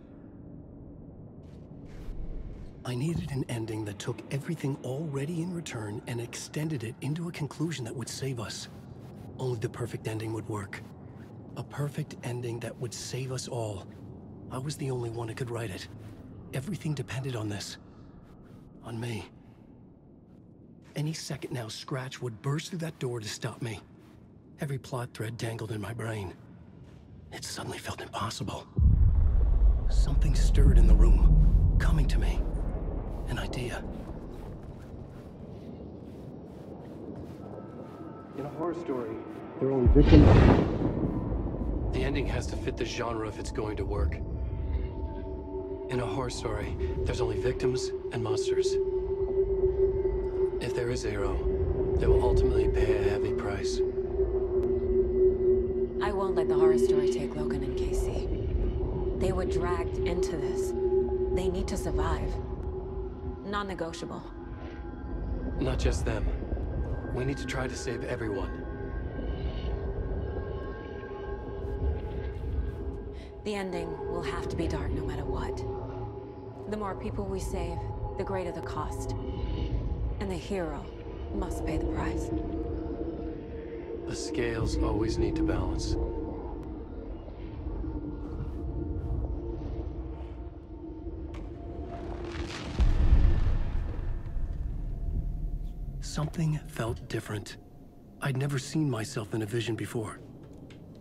I needed an ending that took everything already in Return and extended it into a conclusion that would save us. Only the perfect ending would work. A perfect ending that would save us all. I was the only one who could write it. Everything depended on this. On me. Any second now, Scratch would burst through that door to stop me. Every plot thread dangled in my brain. It suddenly felt impossible. Something stirred in the room, coming to me. An idea. In a horror story, there are only victims. The ending has to fit the genre if it's going to work. In a horror story, there's only victims and monsters. If there is a hero, they will ultimately pay a heavy price. I won't let the horror story take Logan and Casey. They were dragged into this. They need to survive. Non-negotiable. Not just them. We need to try to save everyone. The ending will have to be dark no matter what. The more people we save, the greater the cost. And the hero must pay the price. The scales always need to balance. Something felt different. I'd never seen myself in a vision before,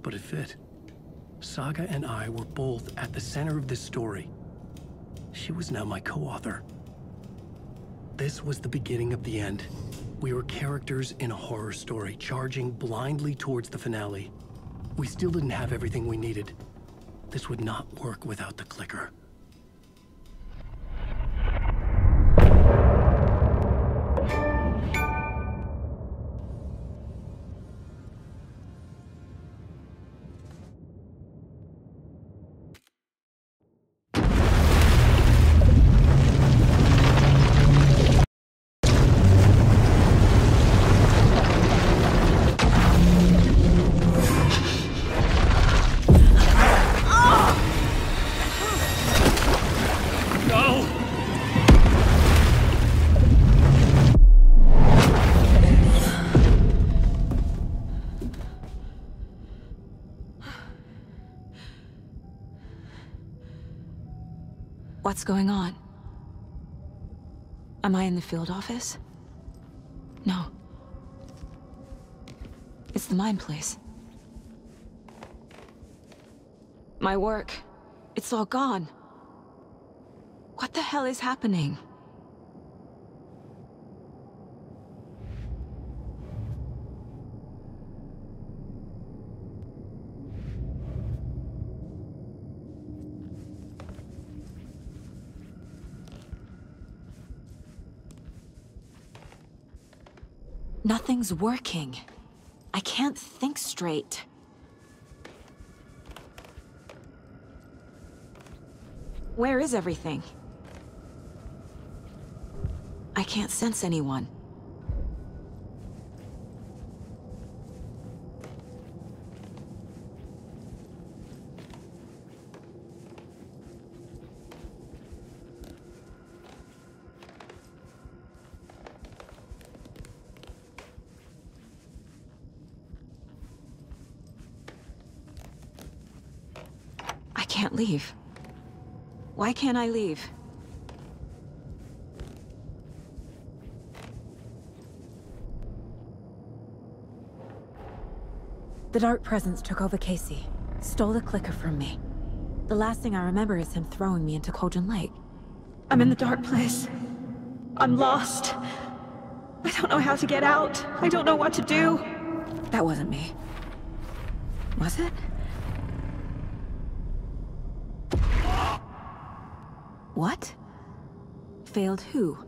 but it fit. Saga and I were both at the center of this story. She was now my co-author. This was the beginning of the end. We were characters in a horror story, charging blindly towards the finale. We still didn't have everything we needed. This would not work without the clicker. What's going on? Am I in the field office? No. It's the mine place. My work. It's all gone. What the hell is happening? Nothing's working. I can't think straight. Where is everything? I can't sense anyone. can't leave. Why can't I leave? The Dark Presence took over Casey, stole the clicker from me. The last thing I remember is him throwing me into Cauldron Lake. I'm in the dark place. I'm lost. I don't know how to get out. I don't know what to do. That wasn't me. Was it? What? Failed who?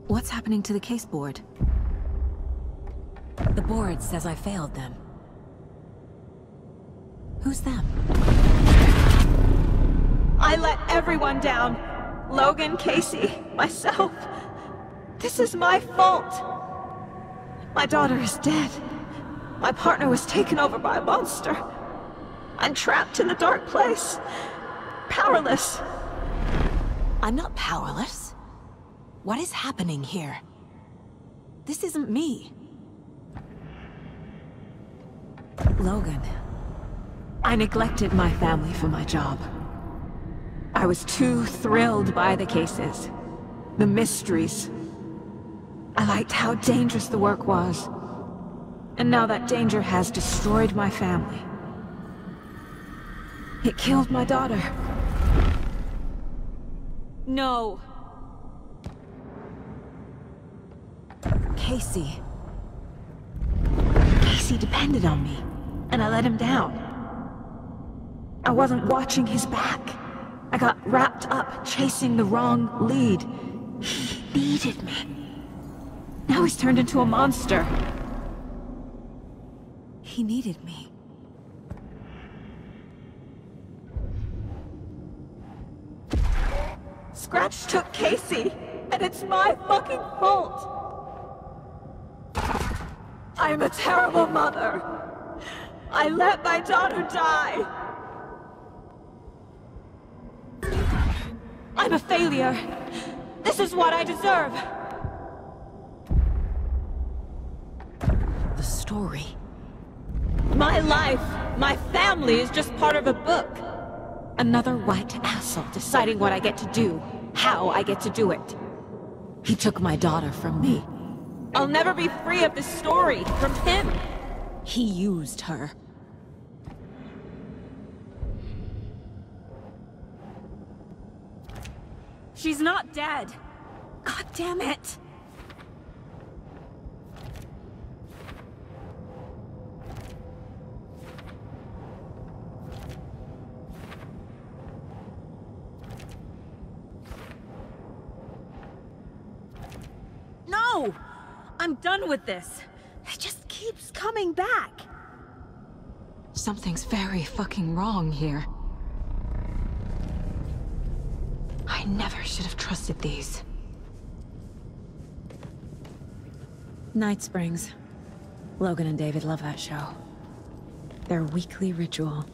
What's happening to the case board? The board says I failed them. Who's them? I let everyone down. Logan, Casey, myself. This is my fault. My daughter is dead. My partner was taken over by a monster. I'm trapped in the dark place. Powerless. I'm not powerless. What is happening here? This isn't me. Logan, I neglected my family for my job. I was too thrilled by the cases, the mysteries. I liked how dangerous the work was. And now that danger has destroyed my family. It killed my daughter. No. Casey. Casey depended on me, and I let him down. I wasn't watching his back. I got wrapped up chasing the wrong lead. He needed me. Now he's turned into a monster. He needed me. Scratch took Casey, and it's my fucking fault. I'm a terrible mother. I let my daughter die. I'm a failure. This is what I deserve. The story. My life, my family is just part of a book. Another white asshole deciding what I get to do, how I get to do it. He took my daughter from me. I'll never be free of this story from him. He used her. She's not dead. God damn it. No! I'm done with this. It just keeps coming back. Something's very fucking wrong here. I never should have trusted these. Night Springs. Logan and David love that show. Their weekly ritual.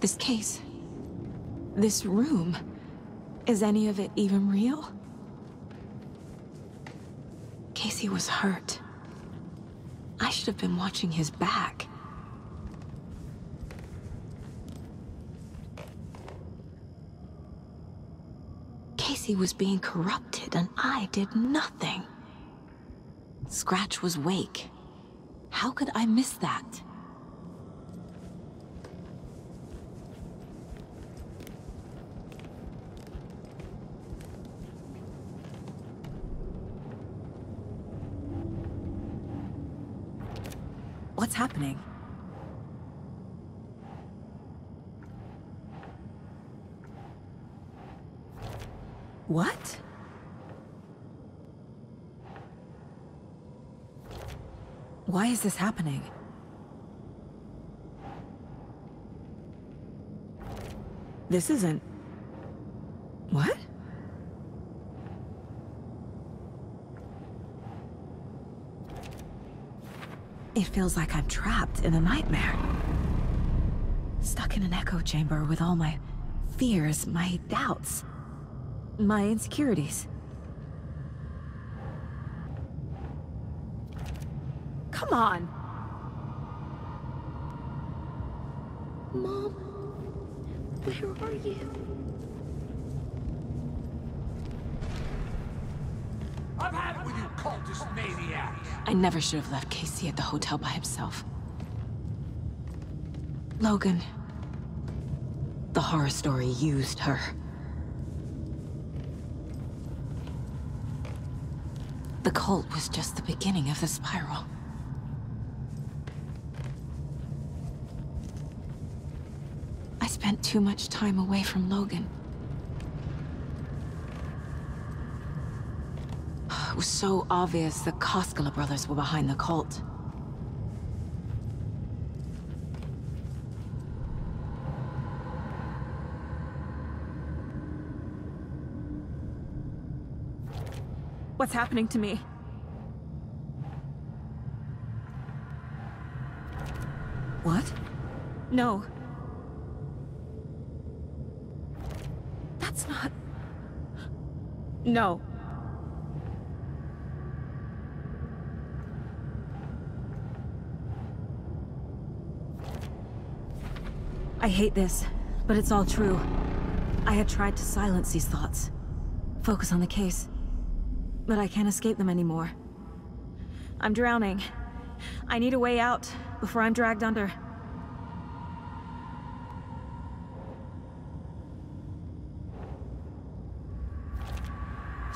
This case. This room. Is any of it even real? Casey was hurt. I should have been watching his back. Casey was being corrupted and I did nothing. Scratch was Wake. How could I miss that? What's happening? What? Why is this happening? This isn't... What? It feels like I'm trapped in a nightmare. Stuck in an echo chamber with all my fears, my doubts, my insecurities. Come on. Mom, where are you? I've had it with you cultist maniacs! I never should have left Casey at the hotel by himself. Logan. The horror story used her. The cult was just the beginning of the spiral. I spent too much time away from Logan. It was so obvious the Koskela Brothers were behind the cult. What's happening to me? What? No. That's not... No. I hate this, but it's all true. I had tried to silence these thoughts. Focus on the case. But I can't escape them anymore. I'm drowning. I need a way out before I'm dragged under.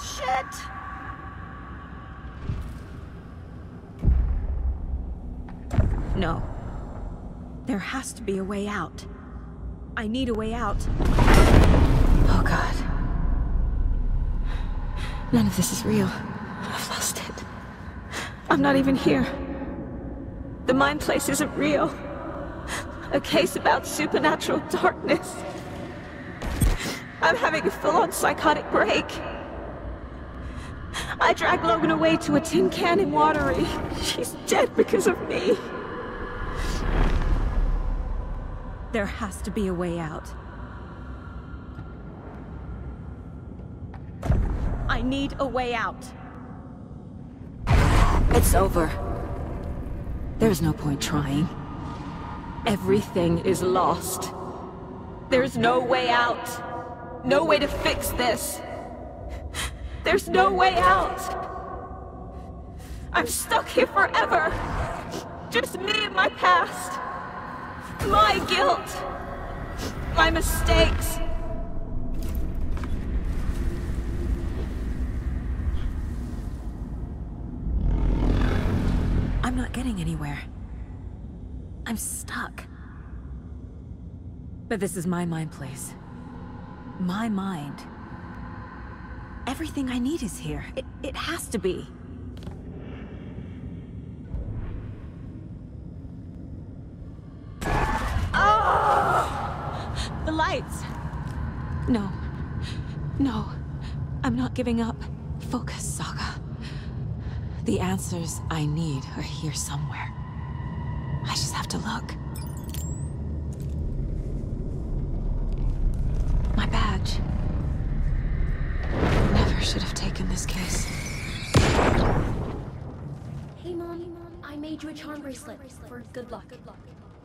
Shit! No. There has to be a way out. I need a way out. Oh God. None of this is real. I've lost it. I'm not even here. The mind place isn't real. A case about supernatural darkness. I'm having a full-on psychotic break. I dragged Logan away to a tin can in Watery. She's dead because of me. There has to be a way out. I need a way out. It's over. There's no point trying. Everything is lost. There's no way out. No way to fix this. There's no way out. I'm stuck here forever. Just me and my past. My guilt. My mistakes. I'm not getting anywhere. I'm stuck. But this is my mind place. My mind. Everything I need is here. It has to be. Oh! The lights! No. No. I'm not giving up. Focus, Saga. The answers I need are here somewhere. I just have to look. My badge. Never should have taken this case. Hey, Mom. I made you a charm bracelet for good luck.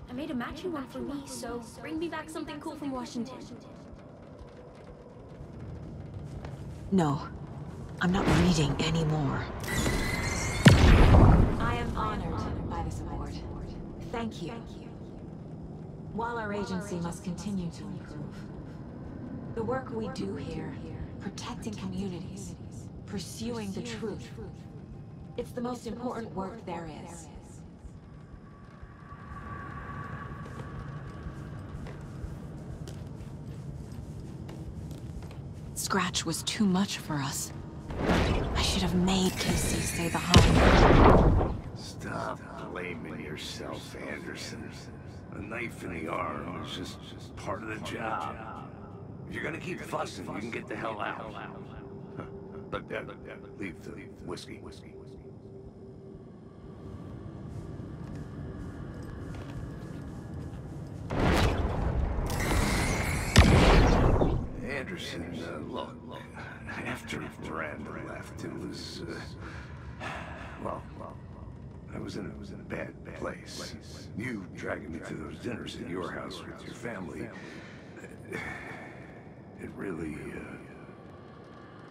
I made a matching one for me, so bring me back something cool from Washington. No. I'm not reading anymore. I am honored by this award. Thank you. While our agency must continue to improve, the work we do here, protecting communities, pursuing the truth, it's the most important work there is. Scratch was too much for us. I should have made Casey stay behind. Stop blaming yourself, Anderson. A knife in the arm is just part of the job. If you're gonna keep fussing, you can get the hell out. But leave the whiskey. Anderson, look, after Miranda left, it was, well, I was in a bad place. You dragging me to those dinners at your house with your family, it really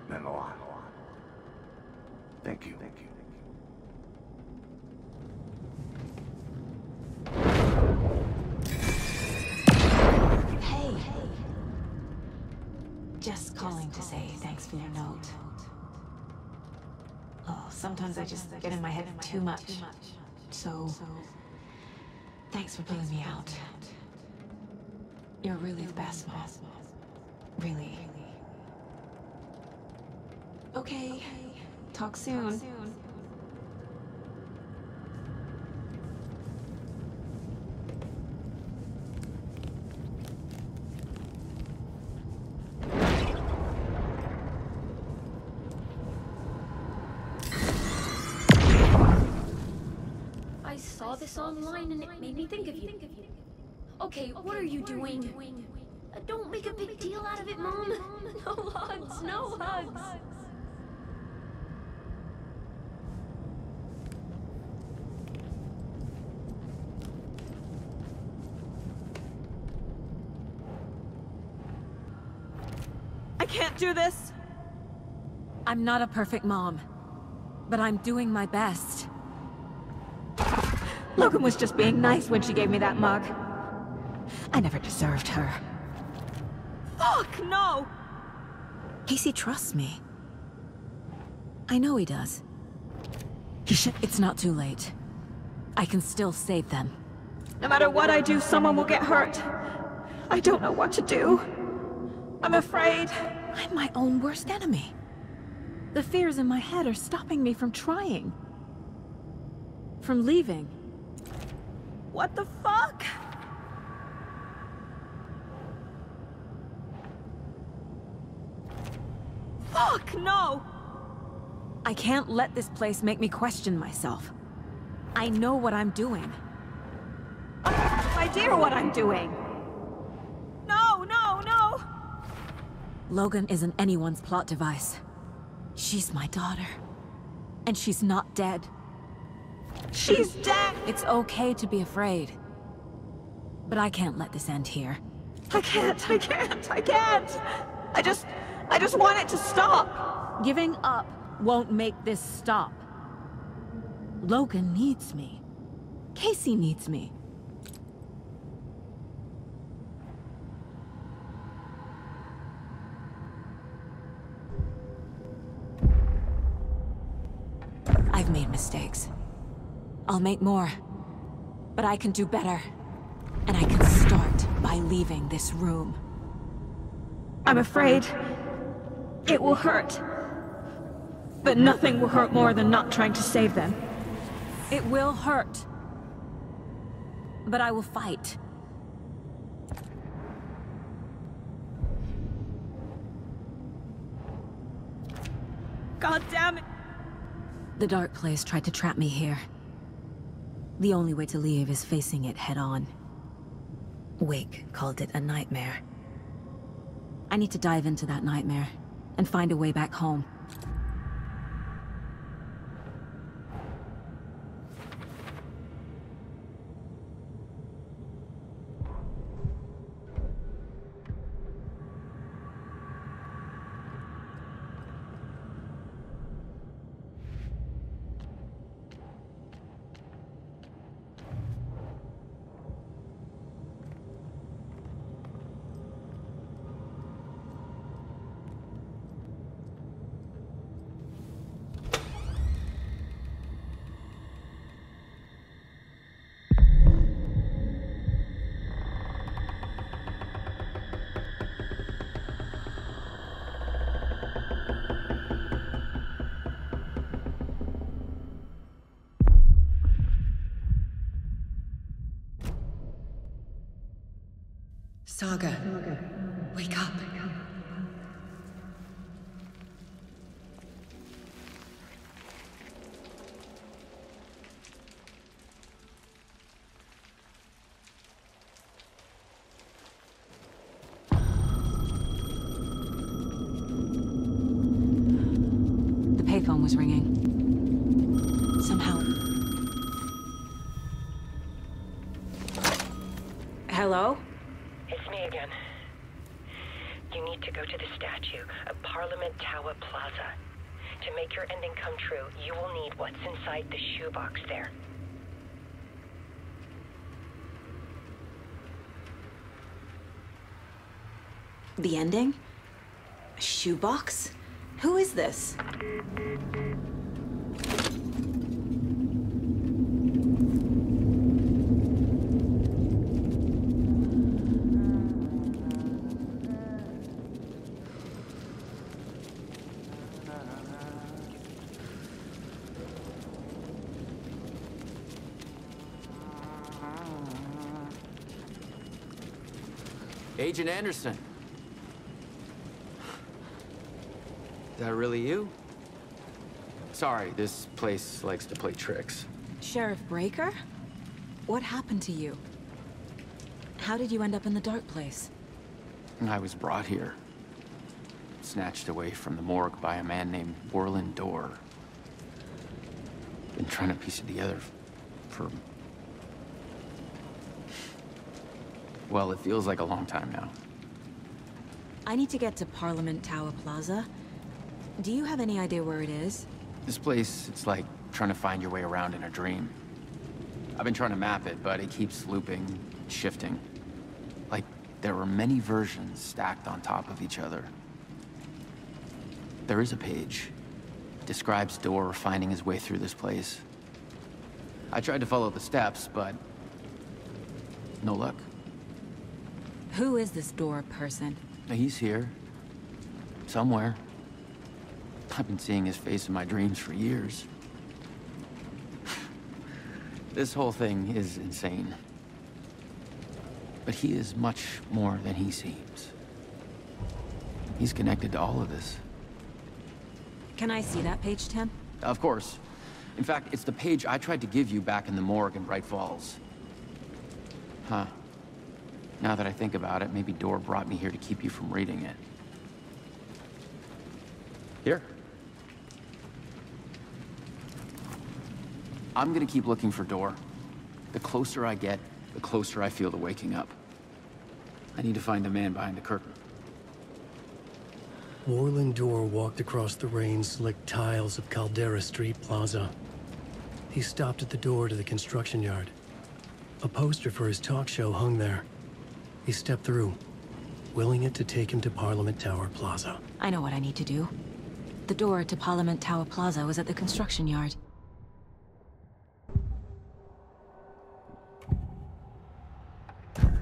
meant a lot. Thank you. Hey. Just calling to say thanks for your note. Oh, sometimes I just get in my head too much. So, thanks for pulling me out. You're really the best, Mom. Really. Okay. Talk soon. I saw this online and it made me think of you. Okay, what are you doing? Don't make a big deal out of it, Mom. No hugs, no hugs. I can't do this! I'm not a perfect mom, but I'm doing my best. Logan was just being nice when she gave me that mug. I never deserved her. Fuck, no! Casey trusts me. I know he does. He should. It's not too late. I can still save them. No matter what I do, someone will get hurt. I don't know what to do. I'm afraid. I'm my own worst enemy. The fears in my head are stopping me from trying. From leaving. What the fuck? Fuck, no! I can't let this place make me question myself. I know what I'm doing. I have no idea what I'm doing. No, no, no! Logan isn't anyone's plot device. She's my daughter. And she's not dead. She's dead! It's okay to be afraid. But I can't let this end here. I can't. I just want it to stop. Giving up won't make this stop. Logan needs me. Casey needs me. I've made mistakes. I'll make more. But I can do better. And I can start by leaving this room. I'm afraid it will hurt. But nothing will hurt more than not trying to save them. It will hurt. But I will fight. God damn it! The dark place tried to trap me here. The only way to leave is facing it head-on. Wake called it a nightmare. I need to dive into that nightmare and find a way back home. Saga, wake up. The payphone was ringing. Somehow, You need to go to the statue of Parliament Tower Plaza. To make your ending come true, you will need what's inside the shoebox there. The ending? A shoebox? Who is this? Agent Anderson. Is that really you? Sorry, this place likes to play tricks. Sheriff Breaker? What happened to you? How did you end up in the dark place? I was brought here. Snatched away from the morgue by a man named Warland Dorr. Been trying to piece it together for... well, it feels like a long time now. I need to get to Parliament Tower Plaza. Do you have any idea where it is? This place, it's like trying to find your way around in a dream. I've been trying to map it, but it keeps looping, shifting. Like there were many versions stacked on top of each other. There is a page. It describes Dorr finding his way through this place. I tried to follow the steps, but no luck. Who is this Dorr person? He's here. Somewhere. I've been seeing his face in my dreams for years. This whole thing is insane. But he is much more than he seems. He's connected to all of this. Can I see that page, Tim? Of course. In fact, it's the page I tried to give you back in the morgue in Bright Falls. Huh. Now that I think about it, maybe Dorr brought me here to keep you from reading it. Here. I'm gonna keep looking for Dorr. The closer I get, the closer I feel to waking up. I need to find the man behind the curtain. Warland Dorr walked across the rain-slicked tiles of Caldera Street Plaza. He stopped at the door to the construction yard. A poster for his talk show hung there. He stepped through, willing it to take him to Parliament Tower Plaza. I know what I need to do. The door to Parliament Tower Plaza was at the construction yard.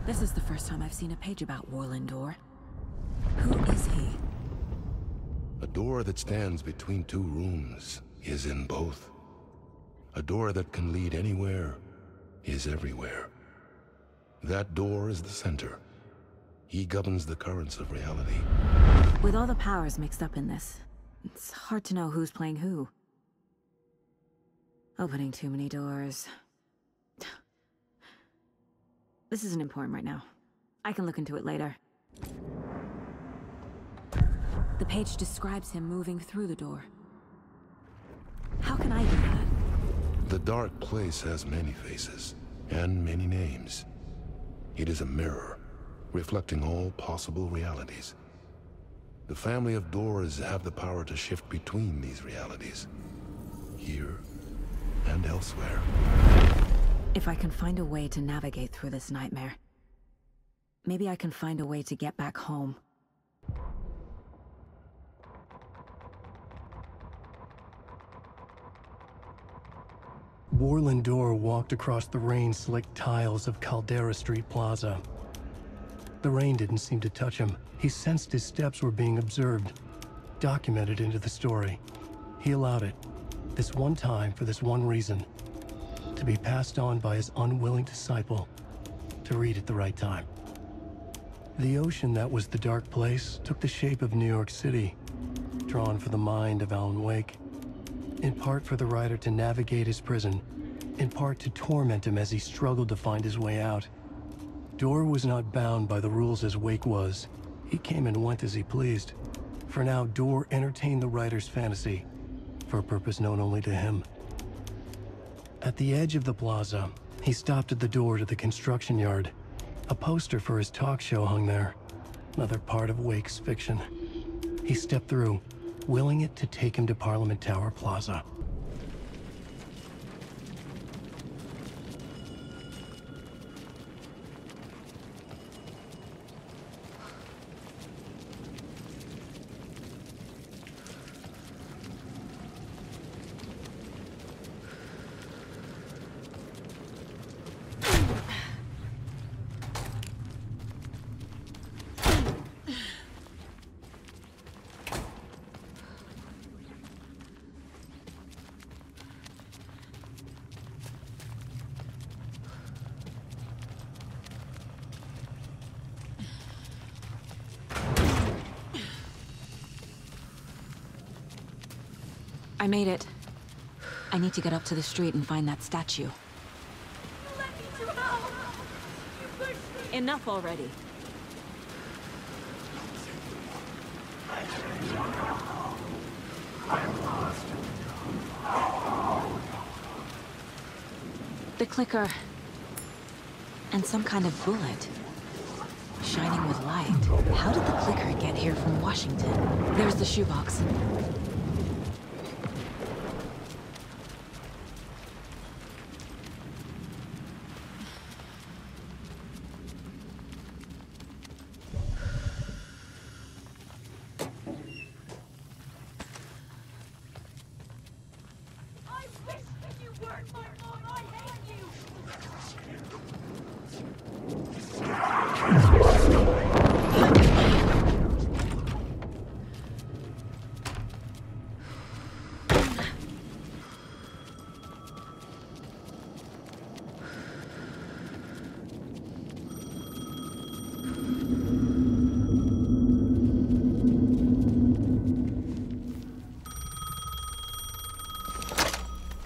This is the first time I've seen a page about Warland Dorr. Who is he? A door that stands between two rooms is in both. A door that can lead anywhere is everywhere. That door is the center. He governs the currents of reality. With all the powers mixed up in this, it's hard to know who's playing who. Opening too many doors. This isn't important right now. I can look into it later. The page describes him moving through the door. How can I do that? The dark place has many faces, and many names. It is a mirror, reflecting all possible realities. The family of Dorrs have the power to shift between these realities, here and elsewhere. If I can find a way to navigate through this nightmare, maybe I can find a way to get back home. Warland Dorr walked across the rain-slicked tiles of Caldera Street Plaza. The rain didn't seem to touch him. He sensed his steps were being observed, documented into the story. He allowed it, this one time for this one reason, to be passed on by his unwilling disciple, to read at the right time. The ocean that was the dark place took the shape of New York City, drawn for the mind of Alan Wake. In part for the writer to navigate his prison, in part to torment him as he struggled to find his way out. Dorr was not bound by the rules as Wake was. He came and went as he pleased. For now, Dorr entertained the writer's fantasy, for a purpose known only to him. At the edge of the plaza, he stopped at the door to the construction yard. A poster for his talk show hung there. Another part of Wake's fiction. He stepped through, willing it to take him to Parliament Tower Plaza. I made it. I need to get up to the street and find that statue. Enough already. The clicker. And some kind of bullet. Shining with light. How did the clicker get here from Washington? There's the shoebox.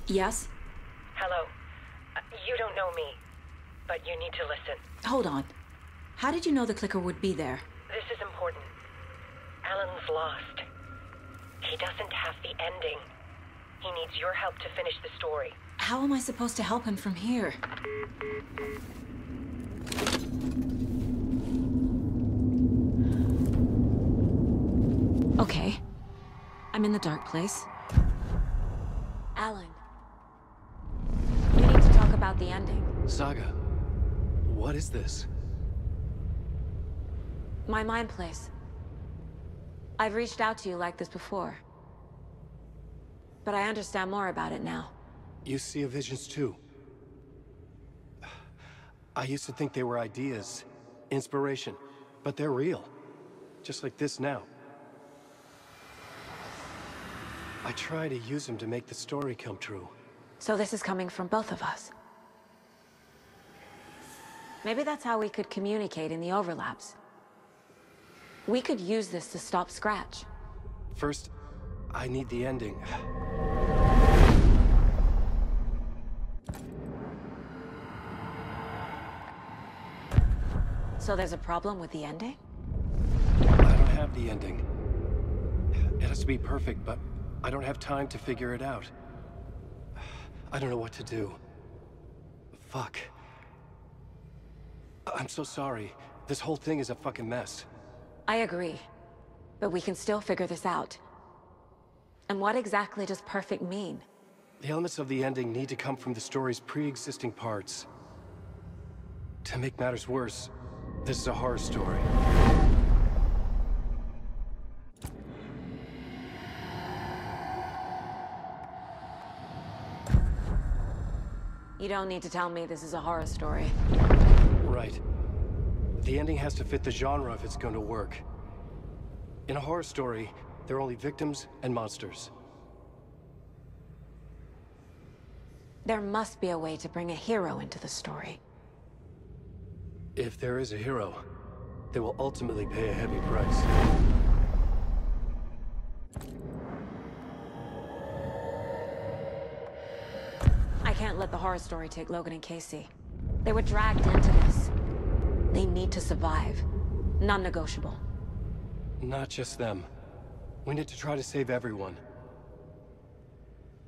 Yes? Hello. You don't know me, but you need to listen. Hold on. How did you know the clicker would be there? This is important. Alan's lost. He doesn't have the ending. He needs your help to finish the story. How am I supposed to help him from here? Okay. I'm in the dark place. Alan. We need to talk about the ending. Saga, what is this? My mind place. I've reached out to you like this before. But I understand more about it now. You see visions too. I used to think they were ideas, inspiration, but they're real. Just like this now. I try to use them to make the story come true. So this is coming from both of us. Maybe that's how we could communicate in the overlaps. We could use this to stop Scratch. First, I need the ending. So there's a problem with the ending? I don't have the ending. It has to be perfect, but I don't have time to figure it out. I don't know what to do. Fuck. I'm so sorry. This whole thing is a fucking mess. I agree. But we can still figure this out. And what exactly does perfect mean? The elements of the ending need to come from the story's pre-existing parts. To make matters worse, this is a horror story. You don't need to tell me this is a horror story. Right. The ending has to fit the genre if it's going to work. In a horror story, there are only victims and monsters. There must be a way to bring a hero into the story. If there is a hero, they will ultimately pay a heavy price. I can't let the horror story take Logan and Casey. They were dragged into this. They need to survive. Non-negotiable. Not just them. We need to try to save everyone.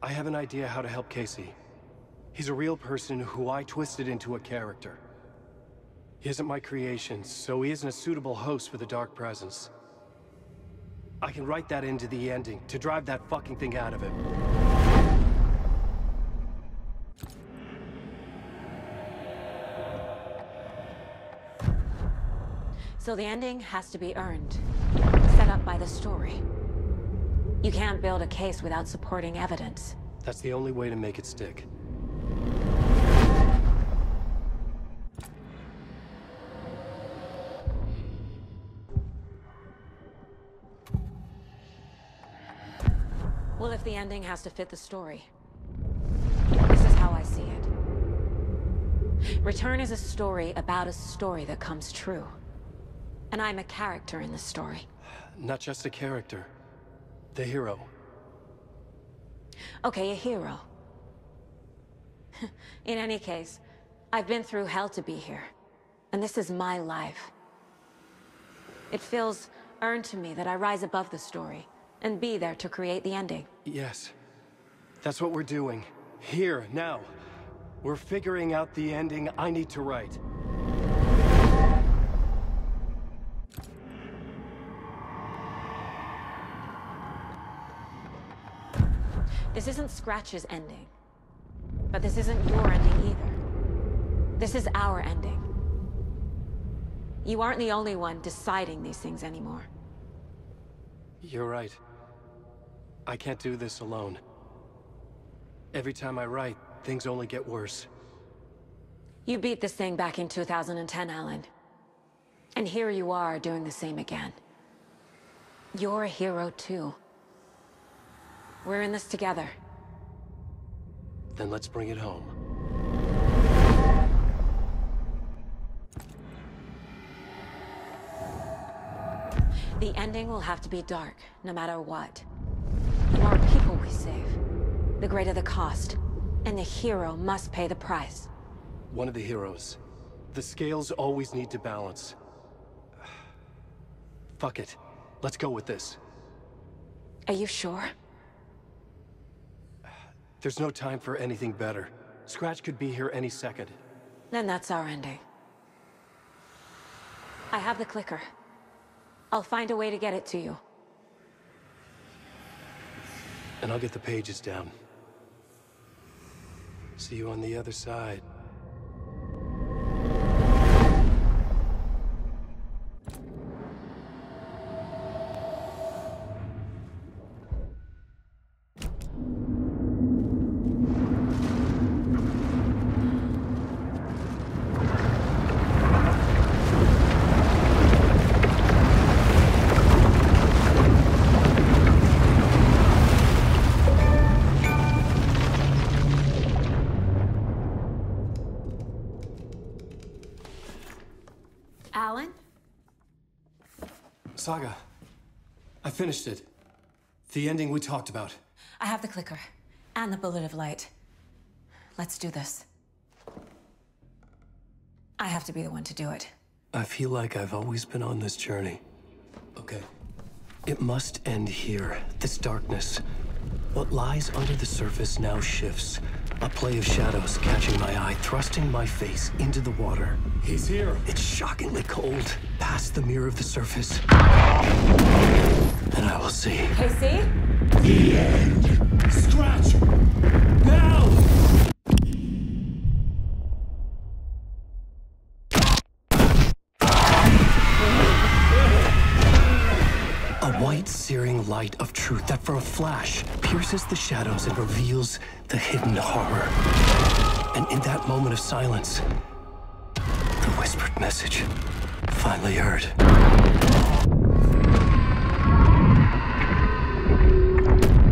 I have an idea how to help Casey. He's a real person who I twisted into a character. He isn't my creation, so he isn't a suitable host for the Dark Presence. I can write that into the ending to drive that fucking thing out of him. So the ending has to be earned, set up by the story. You can't build a case without supporting evidence. That's the only way to make it stick. Well, if the ending has to fit the story, this is how I see it. Return is a story about a story that comes true. And I'm a character in the story. Not just a character. The hero. Okay, a hero. In any case, I've been through hell to be here. And this is my life. It feels earned to me that I rise above the story and be there to create the ending. Yes. That's what we're doing. Here, now. We're figuring out the ending I need to write. This isn't Scratch's ending. But this isn't your ending either. This is our ending. You aren't the only one deciding these things anymore. You're right. I can't do this alone. Every time I write, things only get worse. You beat this thing back in 2010, Alan. And here you are doing the same again. You're a hero too. We're in this together. Then let's bring it home. The ending will have to be dark, no matter what. The more people we save, the greater the cost. And the hero must pay the price. One of the heroes. The scales always need to balance. Fuck it. Let's go with this. Are you sure? There's no time for anything better. Scratch could be here any second. Then that's our ending. I have the clicker. I'll find a way to get it to you. And I'll get the pages down. See you on the other side. Alan? Saga, I finished it. The ending we talked about. I have the clicker. And the bullet of light. Let's do this. I have to be the one to do it. I feel like I've always been on this journey. Okay. It must end here. This darkness. What lies under the surface now shifts. A play of shadows catching my eye, thrusting my face into the water. He's here. It's shockingly cold. Past the mirror of the surface. And I will see. Casey? The end. Scratch! Now! A white, searing light of truth that for a flash pierces the shadows and reveals the hidden horror. And in that moment of silence, the whispered message finally heard.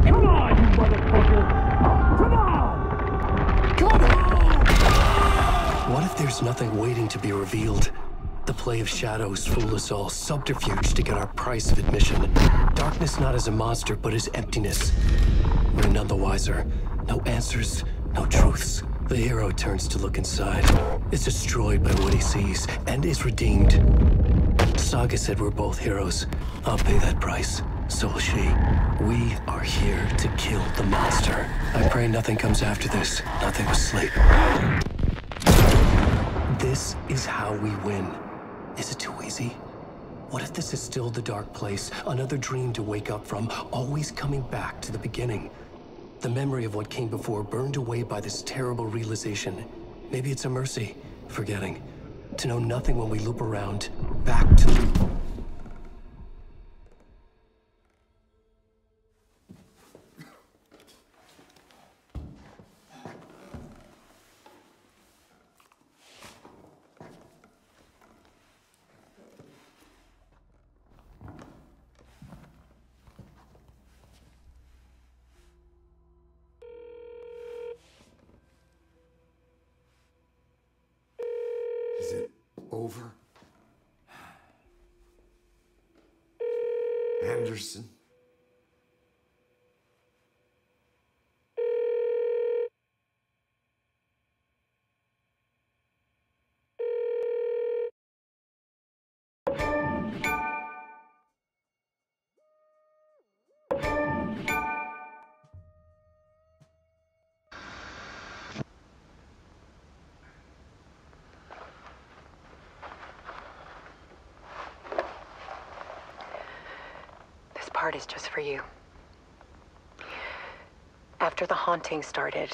Come on, you motherfucker! Come on! Come on! What if there's nothing waiting to be revealed? The play of shadows fool us all, subterfuge to get our price of admission. Darkness not as a monster, but as emptiness. We're none the wiser. No answers, no truths. The hero turns to look inside, is destroyed by what he sees, and is redeemed. Saga said we're both heroes. I'll pay that price. So will she. We are here to kill the monster. I pray nothing comes after this. Nothing but sleep. This is how we win. Is it too easy? What if this is still the dark place, another dream to wake up from, always coming back to the beginning? The memory of what came before burned away by this terrible realization. Maybe it's a mercy, forgetting. To know nothing when we loop around, back to... Is it over? Anderson? This part is just for you. After the haunting started,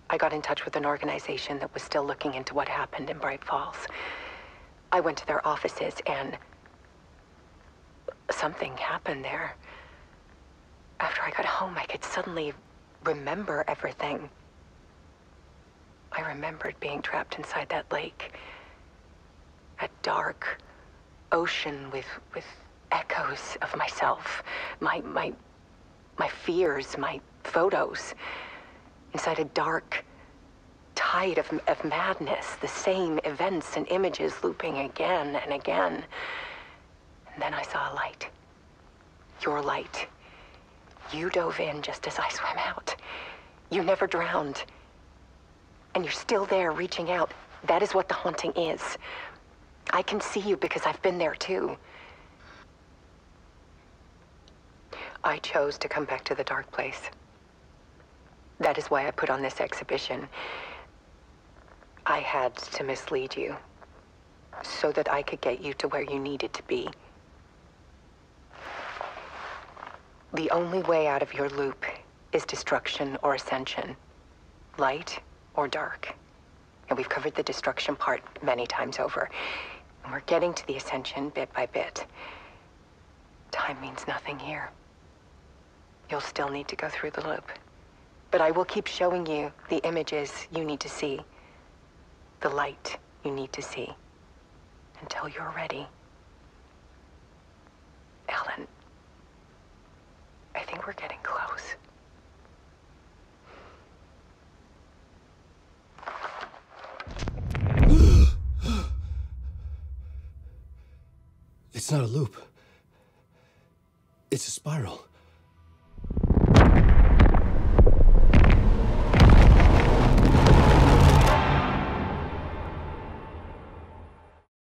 I got in touch with an organization that was still looking into what happened in Bright Falls. I went to their offices and something happened there. After I got home, I could suddenly remember everything. I remembered being trapped inside that lake. A dark ocean with echoes of myself. My fears, my photos. Inside a dark tide of madness. The same events and images looping again and again. And then I saw a light. Your light. You dove in just as I swam out. You never drowned. And you're still there reaching out. That is what the haunting is. I can see you because I've been there too. I chose to come back to the dark place. That is why I put on this exhibition. I had to mislead you so that I could get you to where you needed to be. The only way out of your loop is destruction or ascension, light or dark. And we've covered the destruction part many times over. And we're getting to the ascension bit by bit. Time means nothing here. You'll still need to go through the loop. But I will keep showing you the images you need to see, the light you need to see, until you're ready. Alan, I think we're getting close. It's not a loop. It's a spiral.